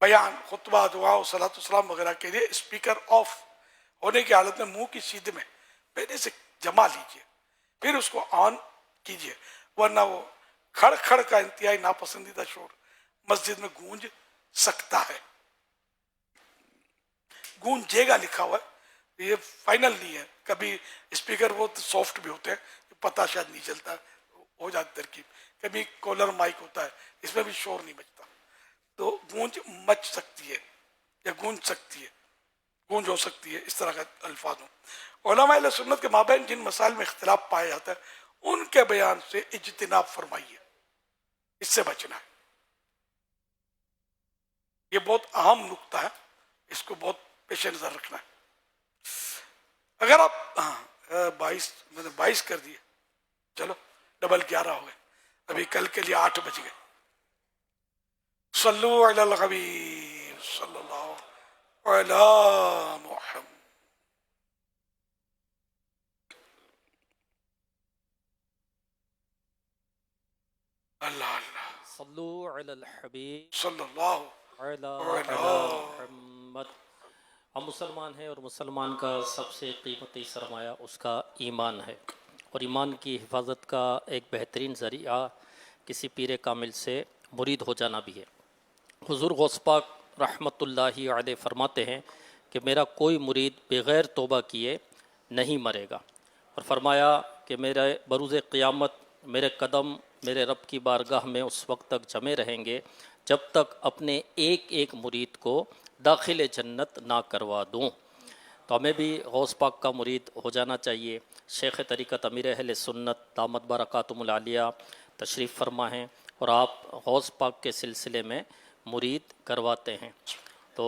بیان, خطبہ, دعا و صلاۃ السلام وغیرہ کے لیے اسپیکر آف ہونے کی حالت میں منہ کی سیدھ میں پہلے سے جما لیجیے, پھر اس کو آن کیجیے, ورنہ وہ کھڑ کھڑ کا انتہائی ناپسندیدہ شور مسجد میں گونج سکتا ہے. گونجے گا لکھا ہوا ہے, یہ فائنل نہیں ہے. کبھی اسپیکر بہت سافٹ بھی ہوتے ہیں, پتہ شاید نہیں چلتا, ہو جاتی ترکیب. کبھی کولر مائک ہوتا ہے, اس میں بھی شور نہیں بجتا, تو گونج مچ سکتی ہے یا گونج سکتی ہے, گونج ہو سکتی ہے, اس طرح کا الفاظ ہوں. علماء اہل سنت کے مابین جن مسائل میں اختلاف پایا جاتا ہے ان کے بیان سے اجتناب فرمائیے, اس سے بچنا ہے. یہ بہت اہم نقطہ ہے, اس کو بہت پیش نظر رکھنا ہے. اگر آپ 22 کر دیے, چلو ڈبل 11 ہو گئے, ابھی کل کے لیے 8 بج گئے. صلو علی الحبیب صلی اللہ علی محمد. اللہ اللہ صلو علی الحبیب صلی اللہ علی محمد. ہم مسلمان ہیں اور مسلمان کا سب سے قیمتی سرمایہ اس کا ایمان ہے، اور ایمان کی حفاظت کا ایک بہترین ذریعہ کسی پیر کامل سے مرید ہو جانا بھی ہے. حضور غوث پاک رحمۃ اللہ علیہ فرماتے ہیں کہ میرا کوئی مرید بغیر توبہ کیے نہیں مرے گا، اور فرمایا کہ میرے بروز قیامت میرے قدم میرے رب کی بارگاہ میں اس وقت تک جمے رہیں گے جب تک اپنے ایک ایک مرید کو داخل جنت نہ کروا دوں. تو ہمیں بھی غوث پاک کا مرید ہو جانا چاہیے. شیخ طریقت امیر اہل سنت دامت برکاتہم العالیہ تشریف فرما ہیں، اور آپ غوث پاک کے سلسلے میں مرید کرواتے ہیں. تو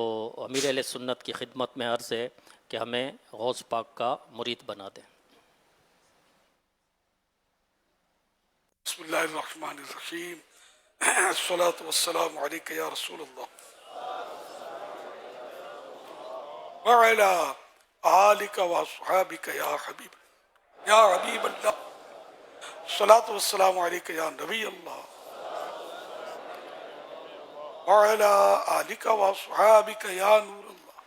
امیر اہل سنت کی خدمت میں عرض ہے کہ ہمیں غوث پاک کا مرید بنا دیں. بسم اللہ الرحمن الرحیم. الصلاة والسلام علیک یا رسول اللہ وعلی آلک واصحابک یا حبیب اللہ. الصلاة والسلام علیک یا نبی اللہ وعلی آلک واصحابک یا نور اللہ.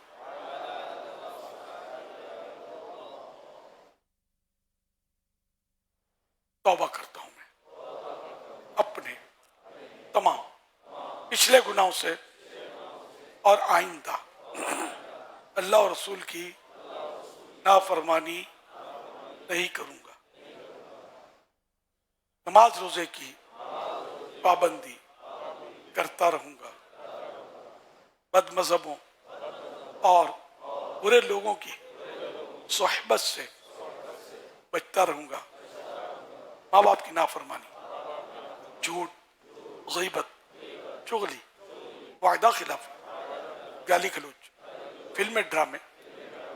توبہ کرتا ہوں میں اپنے تمام پچھلے گناہوں سے اور آئندہ اللہ اور رسول کی نافرمانی نہیں کروں گا. نماز روزے کی پابندی کرتا رہوں گا. بد مذہبوں اور برے لوگوں کی صحبت سے بچتا رہوں گا. ماں باپ کی نافرمانی، جھوٹ، غیبت، چغلی، وعدہ خلاف، گالی گلوچ، فلمیں ڈرامے،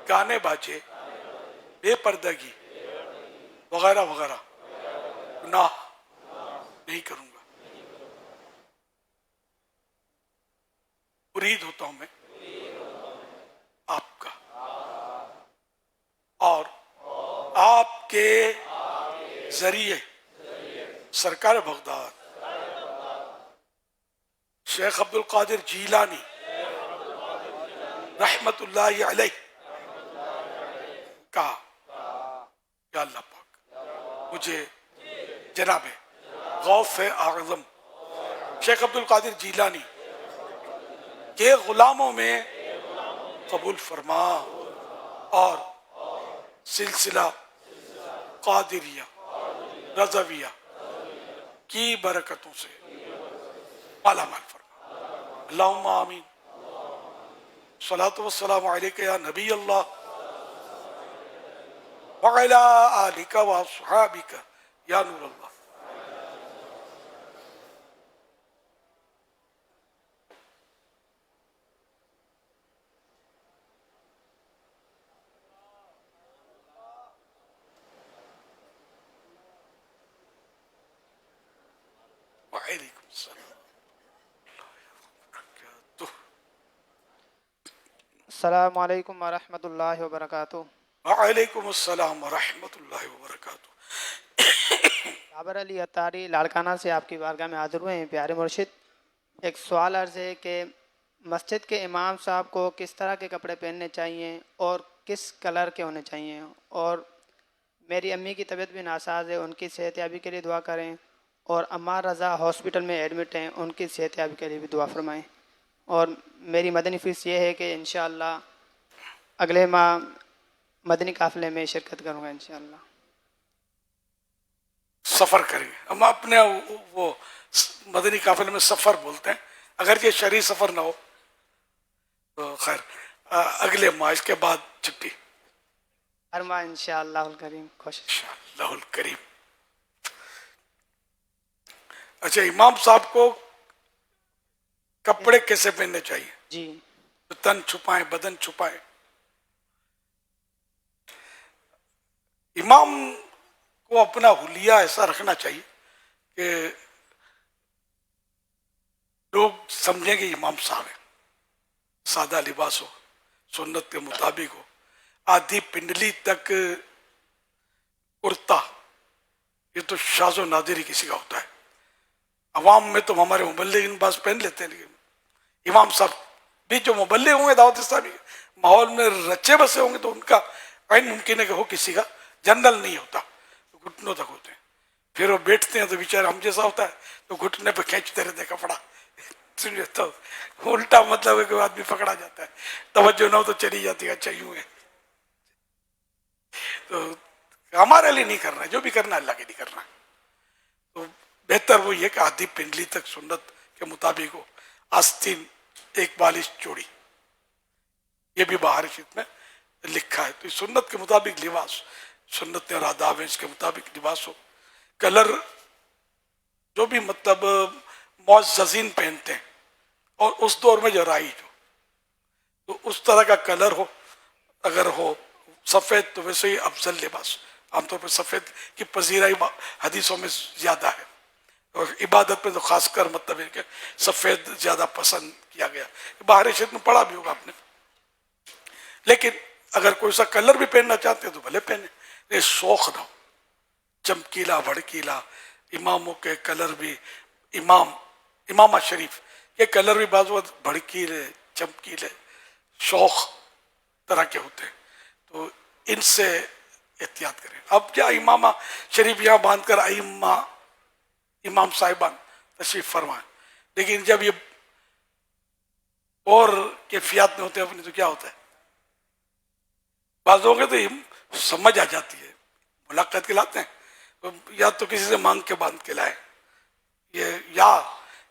گانے باجے، بے پردگی وغیرہ وغیرہ گناہ نہیں کروں گا. مرید ہوتا ہوں میں آپ کا اور آپ کے ذریعے سرکار بغداد شیخ عبد القادر جیلانی رحمت اللہ علیہ کا یا اللہ پاک مجھے جناب غوث اعظم شیخ عبد القادر جیلانی کے غلاموں میں قبول فرما اور سلسلہ قادریہ رضویہ کی برکتوں سے مالا مال فرما. اللہم آمین. صلاۃ والسلام علیک یا نبی اللہ وعلی آلک واصحابک یا نور اللہ. وعلیکم السلام. السلام علیکم ورحمۃ اللہ وبرکاتہ. وعلیکم السلام ورحمۃ اللہ وبرکاتہ. بابر علی اتاری لاڑکانہ سے آپ کی بارگاہ میں حاضر ہوئے ہیں. پیارے مرشد، ایک سوال عرض ہے کہ مسجد کے امام صاحب کو کس طرح کے کپڑے پہننے چاہیے اور کس کلر کے ہونے چاہیے، اور میری امی کی طبیعت بھی ناساز ہے، ان کی صحت یابی کے لیے دعا کریں، اور عمار رضا ہاسپٹل میں ایڈمٹ ہیں، ان کی صحت یابی کے لیے بھی دعا فرمائیں. اور میری مدنی فیس یہ ہے کہ انشاءاللہ اگلے ماہ مدنی قافلے میں شرکت کروں گا انشاءاللہ. سفر کریں گے ہم اپنے وہ مدنی قافلے میں سفر بولتے ہیں، اگر یہ شرعی سفر نہ ہو تو خیر اگلے ماہ اس کے بعد چھٹی ہر ماہ انشاءاللہ الکریم کوشش. انشاءاللہ الکریم. اچھا، امام صاحب کو کپڑے کیسے پہننے چاہیے؟ جی تن چھپائیں، بدن چھپائیں. امام کو اپنا حلیہ ایسا رکھنا چاہیے کہ لوگ سمجھیں گے امام صاحب ہیں. سادہ لباس ہو، سنت کے مطابق ہو، آدھی پنڈلی تک کرتا، یہ تو شاذ و نادر ہی کسی کا ہوتا ہے. عوام میں تو ہمارے مبلغین بعض پہن لیتے ہیں، لیکن امام صاحب بھی جو مبلغ ہوں گے دعوت اسلامی کے ماحول میں رچے بسے ہوں گے تو ان کا عین ممکن ہے کہ ہو کسی کا جنرل نہیں ہوتا، گھٹنوں تک ہوتے ہیں. پھر وہ بیٹھتے ہیں تو بیچارے ہم جیسا ہوتا ہے تو گھٹنے پہ کھینچتے رہتے کپڑا، سمجھے؟ تو الٹا مطلب ہے کہ وہ آدمی پکڑا جاتا ہے، توجہ نہ ہو تو چلی جاتی ہے، اچھا یوں ہے. تو ہمارے لیے نہیں کرنا ہے، جو بھی کرنا ہے اللہ کے لیے کرنا ہے. تو بہتر وہ یہ کہ آدھی پنڈلی تک سنت کے مطابق ہو، آستین ایک بالش چوڑی، یہ بھی باہر شریف میں لکھا ہے. تو سنت کے مطابق لباس، سنت اور آداب ہیں اس کے مطابق لباس ہو. کلر جو بھی مطلب معززین پہنتے ہیں اور اس دور میں جو رائج ہو تو اس طرح کا کلر ہو، اگر ہو سفید تو ویسے ہی افضل لباس. عام طور پر سفید کی پذیرائی حدیثوں میں زیادہ ہے، اور عبادت میں تو خاص کر مطلب ہے کہ سفید زیادہ پسند کیا گیا. باہر شریف میں پڑھا بھی ہوگا آپ نے. لیکن اگر کوئی سا کلر بھی پہننا چاہتے ہیں تو بھلے پہنے، یہ شوق نہ ہو چمکیلا بھڑکیلا. اماموں کے کلر بھی، امامہ شریف یہ کلر بھی بعض وقت بھڑکیلے چمکیلے شوق طرح کے ہوتے ہیں، تو ان سے احتیاط کریں. اب کیا امامہ شریف یہاں باندھ کر امام صاحبان تشریف فرمائیں، لیکن جب یہ اور کیفیات میں ہوتے ہیں اپنی تو کیا ہوتا ہے، بعضوں کے تو سمجھ آ جاتی ہے، ملاقات کے لاتے ہیں یا تو کسی سے مانگ کے باندھ کے لائے، یہ یا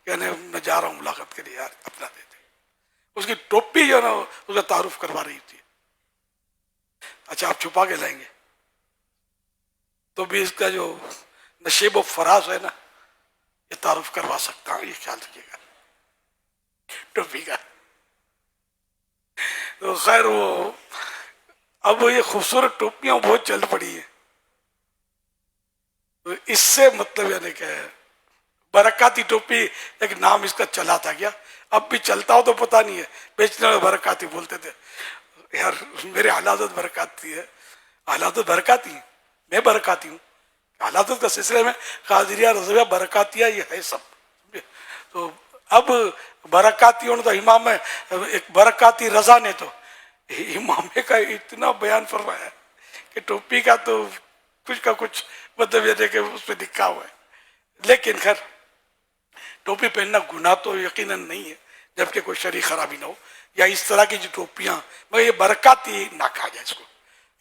یعنی میں جا رہا ہوں ملاقات کے لیے، یار اپنا دیتے. اس کی ٹوپی جو ہے نا اس کا تعارف کروا رہی ہوتی ہے. اچھا آپ چھپا کے لائیں گے تو بھی اس کا جو نشیب و فراز ہے نا یہ تعارف کروا سکتا ہوں، یہ خیال رکھیے گا ٹوپی کا. تو خیر وہ اب یہ خوبصورت ٹوپیاں بہت چل پڑی ہیں، تو اس سے مطلب یعنی کہ برکاتی ٹوپی ایک نام اس کا چلا تھا، کیا اب بھی چلتا ہو تو پتہ نہیں ہے. بیچنے والے برکاتی بولتے تھے، یار میرے حالات برکاتی ہے، حالات برکاتی ہیں، میں برکاتی ہوں. حالات کا سلسلے میں قادریہ رضویہ برکاتیہ یہ ہے سب. تو اب برکاتی ہونا تو امام ہے، ایک برکاتی رضا نے تو امام کا اتنا بیان فرمایا کہ ٹوپی کا تو کچھ کا کچھ مطلب یہ کہ اس پہ لکھا ہوا ہے. لیکن خیر ٹوپی پہننا گناہ تو یقیناً نہیں ہے جبکہ کوئی شرعی خرابی نہ ہو، یا اس طرح کی جو ٹوپیاں مگر یہ برکاتی نہ کہا جائے اس کو،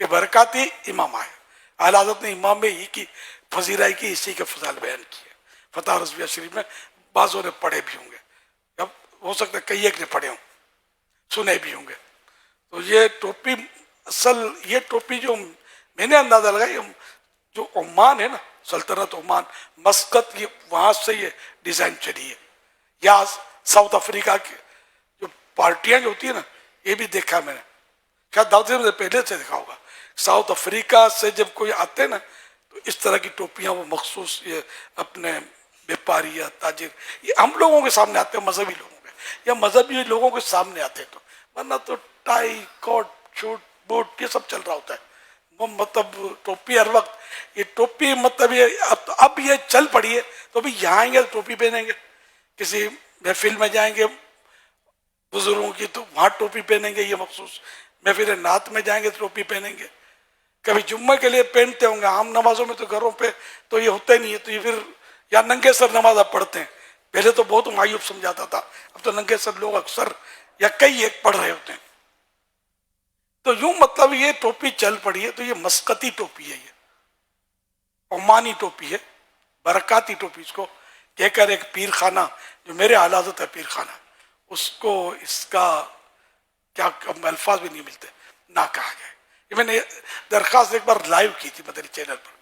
یہ برکاتی امام ہے. اعلی حضرت نے امام میں ہی کی فضیلائی کی، اسی کے فضائل بیان کیے. فتح رضویہ شریف میں بعضوں نے پڑھے بھی ہوں گے، اب ہو سکتا ہے کئی ایک نے پڑھے ہوں، سنے بھی ہوں گے. تو یہ ٹوپی اصل یہ ٹوپی جو میں نے اندازہ لگائی جو عمان ہے نا، سلطنت عمان مسقط کی وہاں سے یہ ڈیزائن چلی ہے، یا ساؤتھ افریقہ کی جو پارٹیاں جو ہوتی ہیں نا یہ بھی دیکھا میں نے، شاید دعوت سے پہلے سے دیکھا ہوگا. ساؤتھ افریقہ سے جب کوئی آتے نا تو اس طرح کی ٹوپیاں وہ مخصوص یہ اپنے بیپاری یا تاجر یہ ہم لوگوں کے سامنے آتے ہیں، مذہبی لوگوں کے یا مذہبی لوگوں کے سامنے آتے ہیں، تو ورنہ تو ٹائی کوٹ شوٹ بوٹ یہ سب چل رہا ہوتا ہے. وہ مطلب ٹوپی ہر وقت یہ ٹوپی مطلب یہ اب یہ چل پڑی ہے تو بھی یہاں آئیں گے تو ٹوپی پہنیں گے، کسی محفل میں جائیں گے بزرگوں کی تو وہاں ٹوپی پہنیں گے، یہ مخصوص محفل نعت میں جائیں گے تو ٹوپی پہنیں گے. کبھی جمعہ کے لیے پہنتے ہوں گے، عام نمازوں میں تو گھروں پہ تو یہ ہوتا ہی نہیں ہے، تو یہ پھر یا ننگے سر نماز آپ پڑھتے ہیں. پہلے تو بہت معیوب سمجھاتا تھا، اب تو ننگے سر لوگ اکثر یا کئی ایک پڑھ رہے ہوتے ہیں. تو یوں مطلب یہ ٹوپی چل پڑی ہے، تو یہ مسقطی ٹوپی ہے، یہ عمانی ٹوپی ہے، برکاتی ٹوپی اس کو کہہ کر ایک پیر خانہ جو میرے حالات ہے پیر خانہ اس کو اس کا کیا الفاظ بھی نہیں ملتے نہ کہا گیا. یہ میں نے درخواست ایک بار لائیو کی تھی مدنی چینل پر،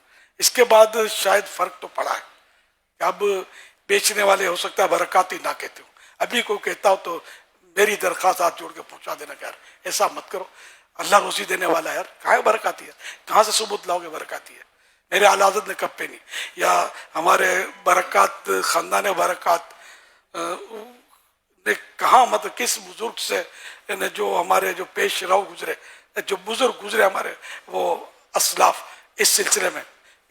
اس کے بعد شاید فرق تو پڑا ہے کہ اب بیچنے والے ہو سکتا ہے برکاتی نہ کہتے ہوں. ابھی کوئی کہتا ہو تو میری درخواست ہاتھ جوڑ کے پہنچا دینا کہ یار ایسا مت کرو، اللہ روزی دینے والا ہے یار، کہاں ہے برکاتی ہے، کہاں سے ثبوت لاؤ گے برکاتی ہے. میرے اعلی حضرت نے کب پہنی، یا ہمارے برکات خاندان برکات نے کہاں مطلب کس بزرگ سے جو ہمارے جو پیش رو گزرے جو بزرگ گزرے ہمارے وہ اسلاف اس سلسلے میں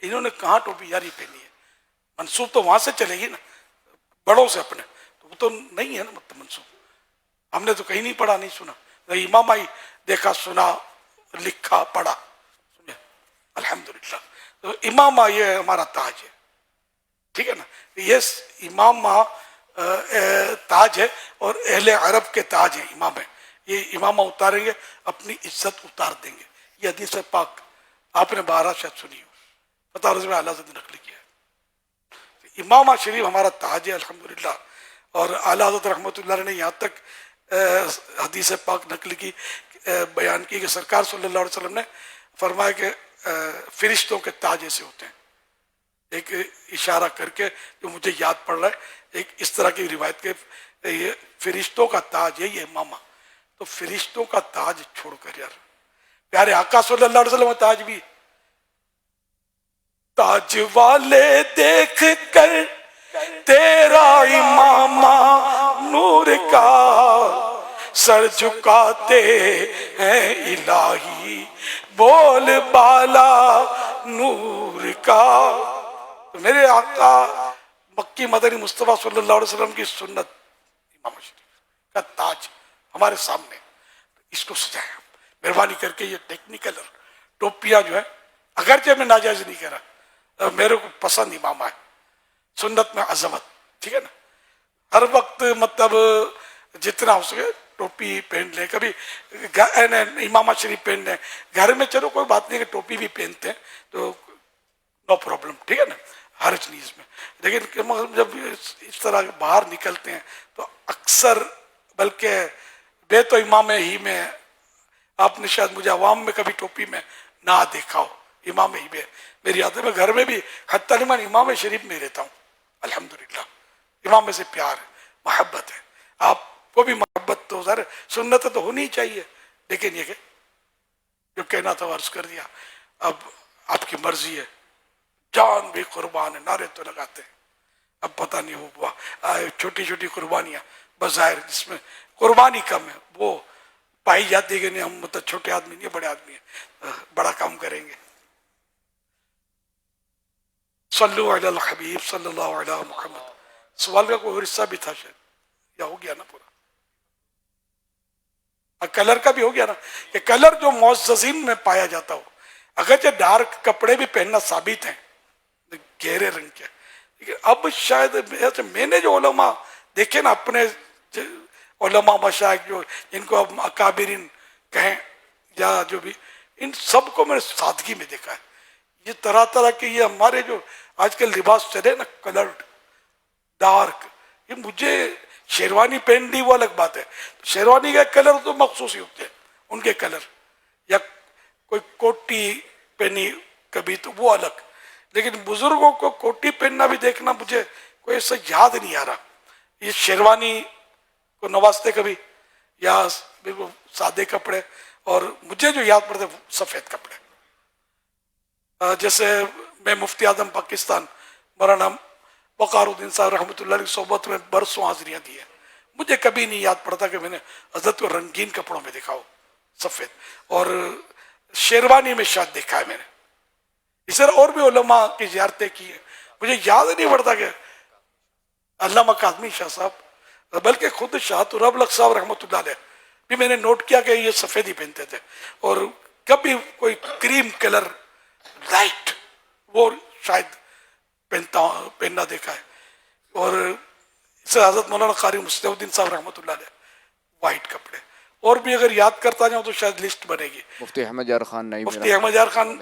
انہوں نے کہاں ٹوپی یاری پہنی ہے. منسوب تو وہاں سے چلے گی نا، بڑوں سے اپنے، تو وہ تو نہیں ہے نا مطلب منسوخ. ہم نے تو کہیں نہیں پڑھا نہیں سنا، امام آئی دیکھا سنا لکھا پڑھا سنے الحمدللہ. تو امامہ یہ ہمارا تاج ہے، ٹھیک ہے نا. یہ امامہ تاج ہے، اور اہل عرب کے تاج ہیں امام ہے. یہ امامہ اتاریں گے اپنی عزت اتار دیں گے. یہ حدیث پاک آپ نے 12 شاید سنی ہو، فتح رضوی اعلیٰ حضرت نے نقل کیا ہے. امامہ شریف ہمارا تاج ہے الحمدللہ. اور اعلیٰ حضرت رحمۃ اللہ نے یہاں تک حدیث پاک نقل کی، بیان کی کہ سرکار صلی اللہ علیہ وسلم نے فرمایا کہ فرشتوں کے تاج ایسے ہوتے ہیں. ایک اشارہ کر کے جو مجھے یاد پڑ رہا ہے، ایک اس طرح کی روایت کے یہ فرشتوں کا تاج ہے یہ امامہ. تو فرشتوں کا تاج چھوڑ کر یار پیارے آقا صلی اللہ علیہ وسلم کا تاج بھی، تاج والے دیکھ کر تیرا امامہ نور کا سر جھکاتے ہیں الہی بول بالا نور کا. تو میرے آقا مکی مدنی مصطفیٰ صلی اللہ علیہ وسلم کی سنت امام شریف کا تاج ہمارے سامنے، اس کو سجایا. مہربانی کر کے یہ ٹیکنیکل ٹوپیاں جو ہے، اگرچہ میں ناجائز نہیں کہہ رہا، میرے کو پسند امامہ ہے، سنت میں عظمت، ٹھیک ہے نا. ہر وقت مطلب جتنا ہو سکے ٹوپی پہن لیں، کبھی امامہ شریف پہن لیں گھر میں، چلو کوئی بات نہیں کہ ٹوپی بھی پہنتے ہیں تو نو پرابلم، ٹھیک ہے نا، ہر چیز میں. لیکن جب اس طرح باہر نکلتے ہیں تو اکثر، بلکہ بے تو امام ہی میں آپ نے شاید مجھے عوام میں کبھی ٹوپی میں نہ دیکھا ہو، امام ہی میں میری عادت ہے. گھر میں بھی حتیٰ میں امام شریف میں رہتا ہوں الحمدللہ. امام سے پیار ہے، محبت ہے. آپ کو بھی محبت تو ظاہر سنت تو ہونی چاہیے، لیکن یہ کہ جو کہنا تھا عرض کر دیا. اب آپ کی مرضی ہے، جان بھی قربان ہے، نعرے تو لگاتے ہیں. اب پتہ نہیں ہوا چھوٹی چھوٹی قربانیاں بظاہر جس میں قربانی کم ہے وہ پائی جاتی ہے کہ نہیں ہم مطلب چھوٹے آدمی نہیں بڑے آدمی ہیں، بڑا کام کریں گے. صلو علی الحبیب صلی اللہ علیہ محمد. سوال کا کوئی حصہ بھی تھا شاید، یا ہو گیا نا پورا؟ کلر کا بھی ہو گیا نا، کہ کلر جو معززین میں پایا جاتا ہو، اگرچہ ڈارک کپڑے بھی پہننا ثابت ہیں گہرے رنگ کے، لیکن اب شاید میں نے جو علماء دیکھے نا، اپنے علماء مشائخ جو جن کو اب اکابرین کہیں یا جو بھی، ان سب کو میں نے سادگی میں دیکھا ہے. یہ طرح طرح کے یہ ہمارے جو آج کل لباس چلے نا کلرڈ ڈارک، یہ مجھے شیروانی پہننی وہ الگ بات ہے، شیروانی کا کلر تو مخصوص ہی ہوتے ہیں ان کے کلر، یا کوئی کوٹی پہنی کبھی تو وہ الگ. لیکن بزرگوں کو کوٹی پہننا بھی دیکھنا مجھے کوئی ایسا یاد نہیں آ رہا. یہ شیروانی کو نوازتے کبھی، یا بالکل سادے کپڑے، اور مجھے جو یاد پڑتے سفید کپڑے. جیسے میں مفتی اعظم پاکستان مولانا وقار الدین صاحب رحمۃ اللہ علیہ صحبت میں برسوں حاضریاں دی ہیں، مجھے کبھی نہیں یاد پڑتا کہ میں نے حضرت کو رنگین کپڑوں میں دیکھا ہو سفید، اور شیروانی میں شاید دیکھا ہے میں نے. اس طرح اور بھی علماء کی زیارتیں کی ہیں، مجھے یاد نہیں پڑتا کہ علامہ کاظمی شاہ صاحب، بلکہ خود شاہ تراب الحق صاحب رحمۃ اللہ علیہ بھی میں نے نوٹ کیا کہ یہ سفید ہی پہنتے تھے، اور کبھی کوئی کریم کلر لائٹ وہ شاید پہننا دیکھا ہے. اور اس سے حضرت مولانا قاری مسلم الدین صاحب رحمۃ اللہ علیہ وائٹ کپڑے. اور بھی اگر یاد کرتا جاؤں تو شاید لسٹ بنے گی. مفتی احمد یار خان نعیم، مفتی احمد یار خان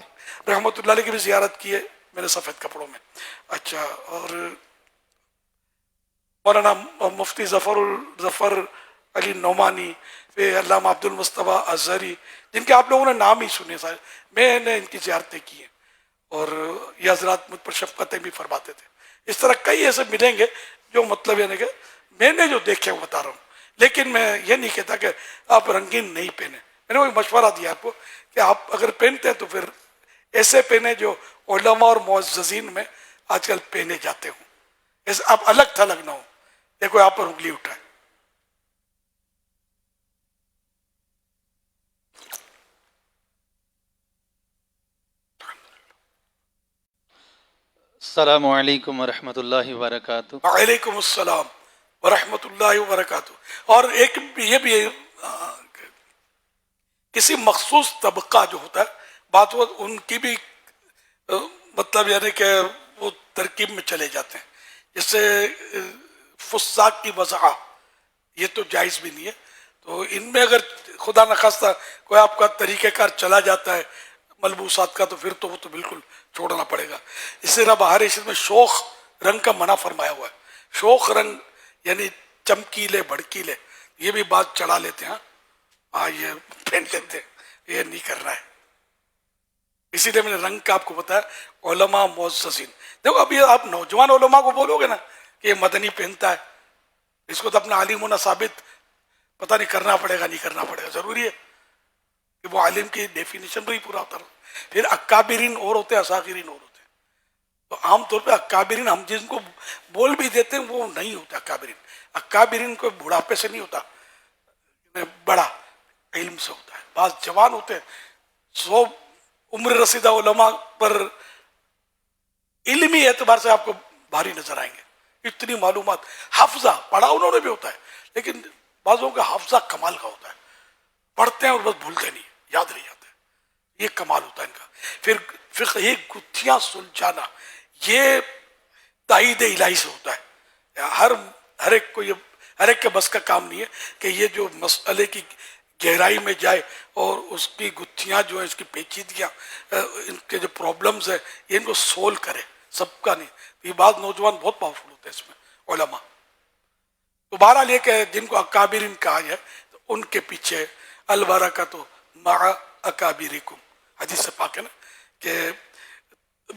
رحمۃ اللہ علیہ کی بھی زیارت کی ہے میں نے سفید کپڑوں میں. اچھا، اور مولانا مفتی ظفر علی نعمانی، پھر علامہ عبد المصطفیٰ اظہری، جن کے آپ لوگوں نے نام ہی سنے سارے، میں نے ان کی زیارتیں کی ہیں، اور یہ حضرات مجھ پر شفقتیں بھی فرماتے تھے. اس طرح کئی ایسے ملیں گے جو مطلب یعنی کہ میں نے جو دیکھے وہ بتا رہا ہوں. لیکن میں یہ نہیں کہتا کہ آپ رنگین نہیں پہنے. میں نے وہی مشورہ دیا آپ کو کہ آپ اگر پہنتے ہیں تو پھر ایسے پہنے جو علماء اور معززین میں آج کل پہنے جاتے ہوں، ایسے آپ الگ تھلگ نہ ہو یا کوئی آپ پر انگلی اٹھائے. السلام علیکم ورحمۃ اللہ وبرکاتہ۔ وعلیکم السلام ورحمۃ اللہ وبرکاتہ۔ اور ایک یہ بھی ہے، کسی مخصوص طبقہ جو ہوتا ہے بات وہ ان کی بھی مطلب یعنی کہ وہ ترکیب میں چلے جاتے ہیں، جیسے فساق کی وضع یہ تو جائز بھی نہیں ہے، تو ان میں اگر خدا نخواستہ کوئی آپ کا طریقہ کار چلا جاتا ہے ملبوسات کا تو پھر تو وہ تو بالکل چھوڑنا پڑے گا۔ اسی طرح بہار شریف میں شوخ رنگ کا منع فرمایا ہوا ہے، شوخ رنگ یعنی چمکیلے بھڑکیلے، یہ بھی بات چڑھا لیتے ہیں، ہاں یہ پہن لیتے ہیں، یہ نہیں کرنا ہے۔ اسی لیے میں نے رنگ کا آپ کو بتایا، علماء معززین، دیکھو ابھی آپ نوجوان علماء کو بولو گے نا کہ یہ مدنی پہنتا ہے، اس کو تو اپنا عالم ہونا ثابت پتہ نہیں کرنا پڑے گا، نہیں کرنا پڑے گا، ضروری ہے کہ وہ عالم کی ڈیفینیشن بھی پورا ہوتا رہا۔ پھر اکابرین اور ہوتے ہیں، اساغرین اور ہوتے ہیں، تو عام طور پہ اکابرین ہم جن کو بول بھی دیتے ہیں وہ نہیں ہوتا اکابرین۔ اکابرین کوئی بڑھاپے سے نہیں ہوتا، بڑا علم سے ہوتا ہے۔ بعض جوان ہوتے ہیں، 100 عمر رسیدہ علماء پر علمی اعتبار سے آپ کو بھاری نظر آئیں گے، اتنی معلومات، حافظہ پڑھا انہوں نے بھی ہوتا ہے، لیکن بعضوں کا حافظہ کمال کا ہوتا ہے، پڑھتے ہیں اور بس بھولتے نہیں، یاد رہ جاتے ہیں، یہ کمال ہوتا ہے ان کا۔ پھر فقہ گتھیاں سلجھانا یہ تائید الہی سے ہوتا ہے، ہر ایک کو یہ ہر ایک کے بس کا کام نہیں ہے کہ یہ جو مسئلے کی گہرائی میں جائے اور اس کی گتھیاں جو ہیں، اس کی پیچیدگیاں، ان کے جو پرابلمز ہیں یہ ان کو سولو کرے، سب کا نہیں۔ یہ بعض نوجوان بہت پاورفل ہوتے ہیں اس میں علماء، تو بہرحال یہ کہ جن کو اکابرین کہا جائے تو ان کے پیچھے البرکۃ مع اکابرکم، حدیث پاک ہے نا کہ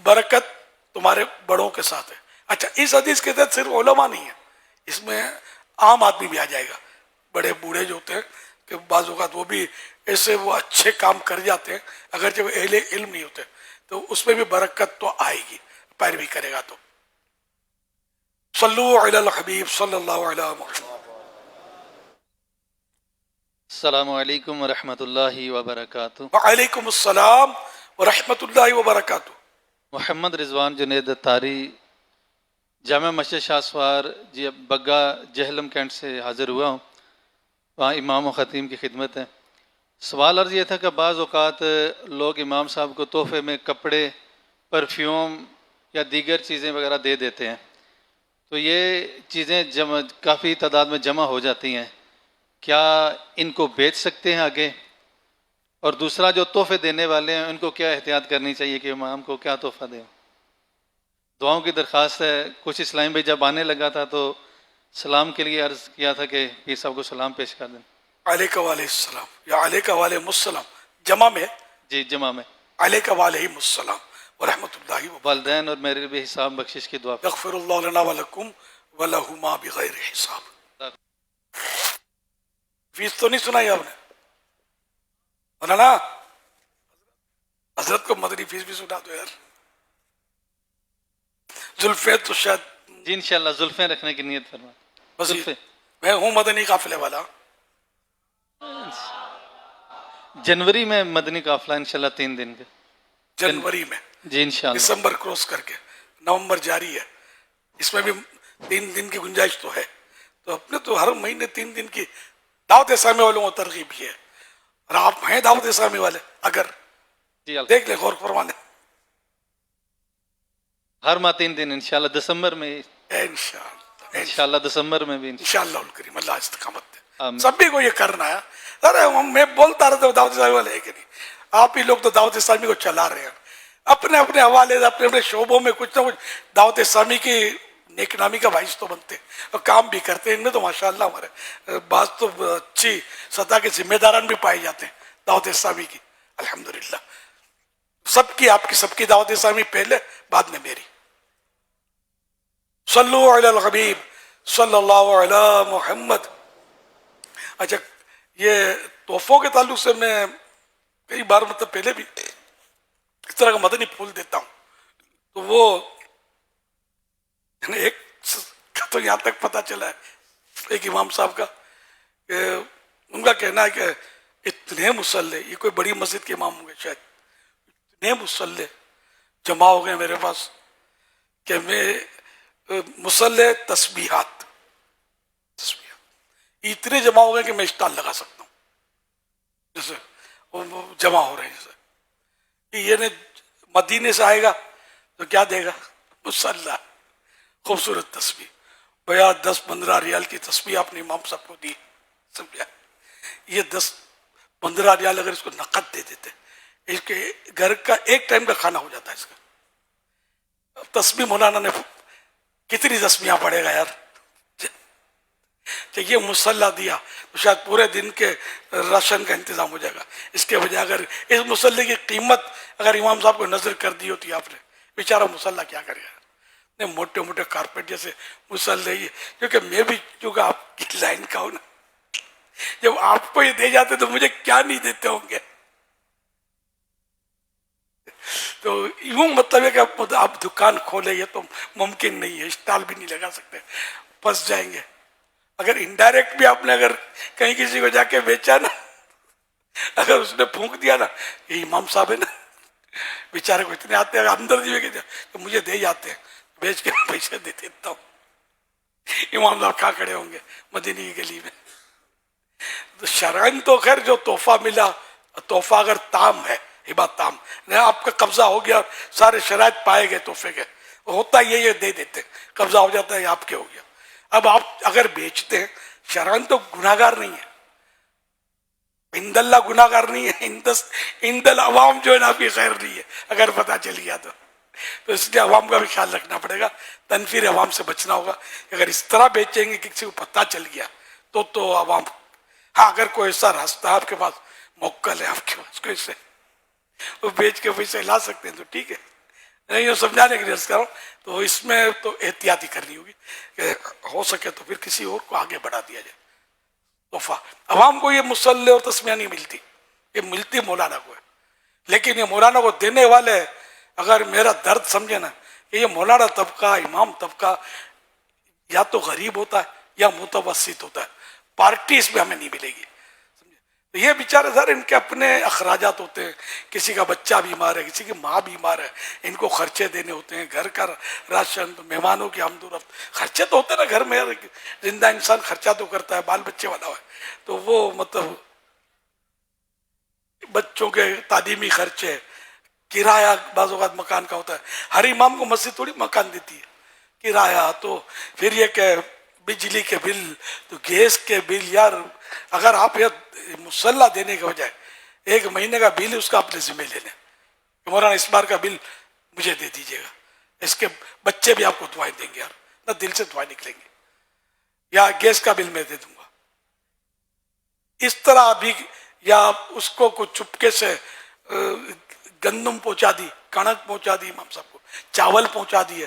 برکت تمہارے بڑوں کے ساتھ ہے۔ اچھا، اس حدیث کے تحت صرف علماء نہیں ہے، اس میں عام آدمی بھی آ جائے گا، بڑے بوڑھے جو ہوتے ہیں کہ بعض اوقات وہ بھی ایسے وہ اچھے کام کر جاتے ہیں اگرچہ وہ اہل علم نہیں ہوتے، تو اس میں بھی برکت تو آئے گی، پیروی کرے گا تو۔ صلو علی الحبیب صلی اللہ علیہ وسلم۔ السلام علیکم ورحمۃ اللہ وبرکاتہ۔ وعلیکم السلام ورحمۃ اللہ وبرکاتہ۔ محمد رضوان جنید اتاری، جامع مسجد شاہ سوار جی بگا جہلم کینٹ سے حاضر ہوا ہوں، وہاں امام و خطیم کی خدمت ہے۔ سوال عرض یہ تھا کہ بعض اوقات لوگ امام صاحب کو تحفے میں کپڑے، پرفیوم یا دیگر چیزیں وغیرہ دے دیتے ہیں، تو یہ چیزیں کافی تعداد میں جمع ہو جاتی ہیں، کیا ان کو بیچ سکتے ہیں آگے؟ اور دوسرا جو تحفے دینے والے ہیں ان کو کیا احتیاط کرنی چاہیے کہ امام کو کیا تحفہ دیں؟ دعاؤں کی درخواست ہے۔ کچھ اسلام بھائی جب آنے لگا تھا تو سلام کے لیے عرض کیا تھا کہ پیر صاحب کو سلام پیش کر دیں۔ علیکہ وعلیہ السلام یا علیکہ وعلیہ السلام، جمع میں جی جمع میں۔ علیکہ وعلیہ السلام ورحمۃ اللہ وبرکاتہ۔ والدین اور میرے بھی حساب بخشش کی دعا۔ یغفر اللہ لنا ولکم ولہما بغیر حساب۔ فیس تو نہیں سنائی آپ نے؟ مولانا حضرت کو مدنی فیس بھی سنا دو یار، زلفے تو شاید جی انشاءاللہ زلفیں رکھنے کی نیت فرما۔ بس زلفیں میں ہوں مدنی قافلے والا۔ جنوری میں مدنی قافلہ انشاءاللہ 3 دن کا۔ جنوری میں، جی انشاءاللہ۔ دسمبر کراس کر کے نومبر جاری ہے، اس میں بھی 3 دن کی گنجائش تو ہے، تو اپنے تو ہر مہینے 3 دن کی دعوت اسلامی والوں کو ترغیب بھی ہے، اور آپ ہیں دعوت اسلامی والے اگر جی اللہ دیکھ لیں، غور فرمانے ہر ماہ 3 دن انشاءاللہ دسمبر میں، انشاءاللہ دسمبر میں بھی انشاءاللہ الکریم، اللہ استقامت دے آمین۔ سبھی کو یہ کرنا ہے۔ ارے میں بولتا رہتا ہوں دعوت اسلامی والے ہے کہ نہیں، آپ ہی لوگ تو دعوت اسلامی کو چلا رہے ہیں، اپنے اپنے حوالے سے اپنے اپنے شعبوں میں کچھ نہ کچھ دعوت اسلامی کی نیک نامی کا باعث تو بنتے ہیں اور کام بھی کرتے ہیں۔ ان میں تو ماشاءاللہ ہمارے بعض تو اچھی سطح کے ذمہ داران بھی پائے جاتے ہیں دعوت اسلامی کی، الحمدللہ۔ سب کی، آپ کی سب کی دعوت اسلامی پہلے، بعد میں میری۔ صلو علی الحبیب صلی اللہ علی محمد۔ اچھا، یہ تحفوں کے تعلق سے میں کئی بار مطلب پہلے بھی اس طرح کا مدنی پھول دیتا ہوں، تو وہ ایک کا تو یہاں تک پتہ چلا ہے ایک امام صاحب کا کہ ان کا کہنا ہے کہ اتنے مصلے، یہ کوئی بڑی مسجد کے امام ہوں گے شاید، اتنے مصلے جمع ہو گئے میرے پاس کہ میں مصلی تسبیحات اتنے جمع ہو گئے کہ میں اسٹال لگا سکتا ہوں، جیسے وہ جمع ہو رہے ہیں، جیسے کہ یہ مدینے سے آئے گا تو کیا دے گا؟ مصلی خوبصورت تسبیح، بیا 10-15 ریال کی تسبیح آپ نے امام صاحب کو دی، سمجھا؟ یہ 10-15 ریال اگر اس کو نقد دے دیتے، اس کے گھر کا ایک ٹائم کا کھانا ہو جاتا ہے اس کا۔ تسبیح مولانا نے کتنی تسبیحاں پڑھے گا یار؟ یہ مصلی دیا تو شاید پورے دن کے راشن کا انتظام ہو جائے گا۔ اس کے بجائے اگر اس مصلی کی قیمت اگر امام صاحب کو نظر کر دی ہوتی آپ نے، بیچارہ مصلی کیا کرے گا؟ نہیں، موٹے موٹے کارپیٹ جیسے مصلی، کیونکہ میں بھی چونکہ آپ کی لائن کا ہوں نا، جب آپ کو یہ دے جاتے تو مجھے کیا نہیں دیتے ہوں گے؟ تو یوں مطلب ہے کہ آپ دکان کھولے، یہ تو ممکن نہیں ہے، اسٹال بھی نہیں لگا سکتے، پھنس جائیں گے۔ اگر انڈائریکٹ بھی آپ نے اگر کہیں کسی کو جا کے بیچا نا، اگر اس نے پھونک دیا نا، یہ امام صاحب ہے نا، بیچارے کو اتنے آتے ہیں ہمدردی میں کہ تو مجھے دے جاتے ہیں، بیچ کے پیسے دے دیتا ہوں۔ امام صاحب کہاں کھڑے ہوں گے مدینہ کی گلی میں؟ تو شرعاً تو خیر جو تحفہ ملا، تحفہ اگر تام ہے، ہبہ تام، آپ کا قبضہ ہو گیا، سارے شرائط پائے گئے تحفے کے، ہوتا یہ دے دیتے، قبضہ ہو جاتا ہے، آپ کے ہو گیا۔ اب آپ اگر بیچتے ہیں، شرعاً تو گناہگار نہیں ہے، عند اللہ گناہگار نہیں ہے، عند العوام جو ہے نا آپ کی خیر نہیں ہے اگر پتہ چل گیا تو اس لیے عوام کا بھی خیال رکھنا پڑے گا، تنفیر عوام سے بچنا ہوگا۔ اگر اس طرح بیچیں گے کہ کسی کو پتہ چل گیا تو عوام، ہاں اگر کوئی ایسا راستہ آپ کے پاس موکل ہے، آپ کے پاس کوئی سے وہ بیچ کے پیسے لا سکتے ہیں تو ٹھیک ہے، نہیں وہ سمجھانے کے لیے عرض کر رہا ہوں۔ تو اس میں تو احتیاطی کرنی ہوگی کہ ہو سکے تو پھر کسی اور کو آگے بڑھا دیا جائے تحفہ۔ عوام کو یہ مصلی اور تسمیہ نہیں ملتی، یہ ملتی مولانا کو ہے، لیکن یہ مولانا کو دینے والے اگر میرا درد سمجھے نا کہ یہ مولانا طبقہ، امام طبقہ یا تو غریب ہوتا ہے یا متوسط ہوتا ہے، پارٹی اس میں ہمیں نہیں ملے گی۔ یہ بیچارے سر ان کے اپنے اخراجات ہوتے ہیں، کسی کا بچہ بیمار ہے، کسی کی ماں بیمار ہے، ان کو خرچے دینے ہوتے ہیں، گھر کا راشن، مہمانوں کی آمد و رفت، خرچے تو ہوتے ہیں نا گھر میں، زندہ انسان خرچہ تو کرتا ہے، بال بچے والا ہے تو وہ مطلب بچوں کے تعلیمی خرچے، کرایہ بعض اوقات مکان کا ہوتا ہے، ہر امام کو مسجد تھوڑی مکان دیتی ہے، کرایہ، تو پھر یہ کہ بجلی کے بل، تو گیس کے بل، یار اگر آپ یہ مصلی دینے کے بجائے ایک مہینے کا بل اس کا اپنے ذمہ لے لیں کہ مولانا اس بار کا بل مجھے دے دیجیے گا، اس کے بچے بھی آپ کو دعائیں دیں گے، یار نہ دل سے دعائیں نکلیں گے، یا گیس کا بل میں دے دوں گا، اس طرح بھی، یا اس کو کچھ چپکے سے گندم پہنچا دی، کنک پہنچا دی امام صاحب کو، چاول پہنچا دیے،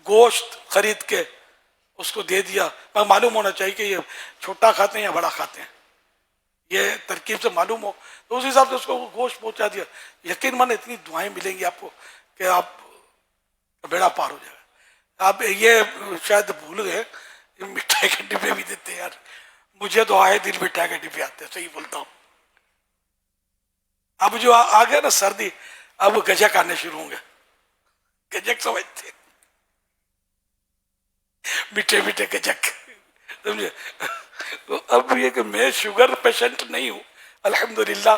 گوشت خرید کے اس کو دے دیا، معلوم ہونا چاہیے کہ یہ چھوٹا کھاتے ہیں یا بڑا کھاتے ہیں، یہ ترکیب سے معلوم ہو تو اس حساب سے اس کو گوشت پہنچا دیا، یقین مانے اتنی دعائیں ملیں گی آپ کو کہ آپ بیڑا پار ہو جائے گا۔ آپ یہ شاید بھول گئے، مٹھائی کے ڈبے بھی دیتے ہیں یار، مجھے تو آئے دن مٹھائی کے ڈبے آتے ہیں، صحیح بولتا ہوں۔ اب جو آ گیا نا سردی، اب گجک آنے شروع ہوں گے، گجک سمجھتے ہیں، میٹھے میٹھے گجک، سمجھے؟ اب یہ کہ میں شوگر پیشنٹ نہیں ہوں الحمدللہ،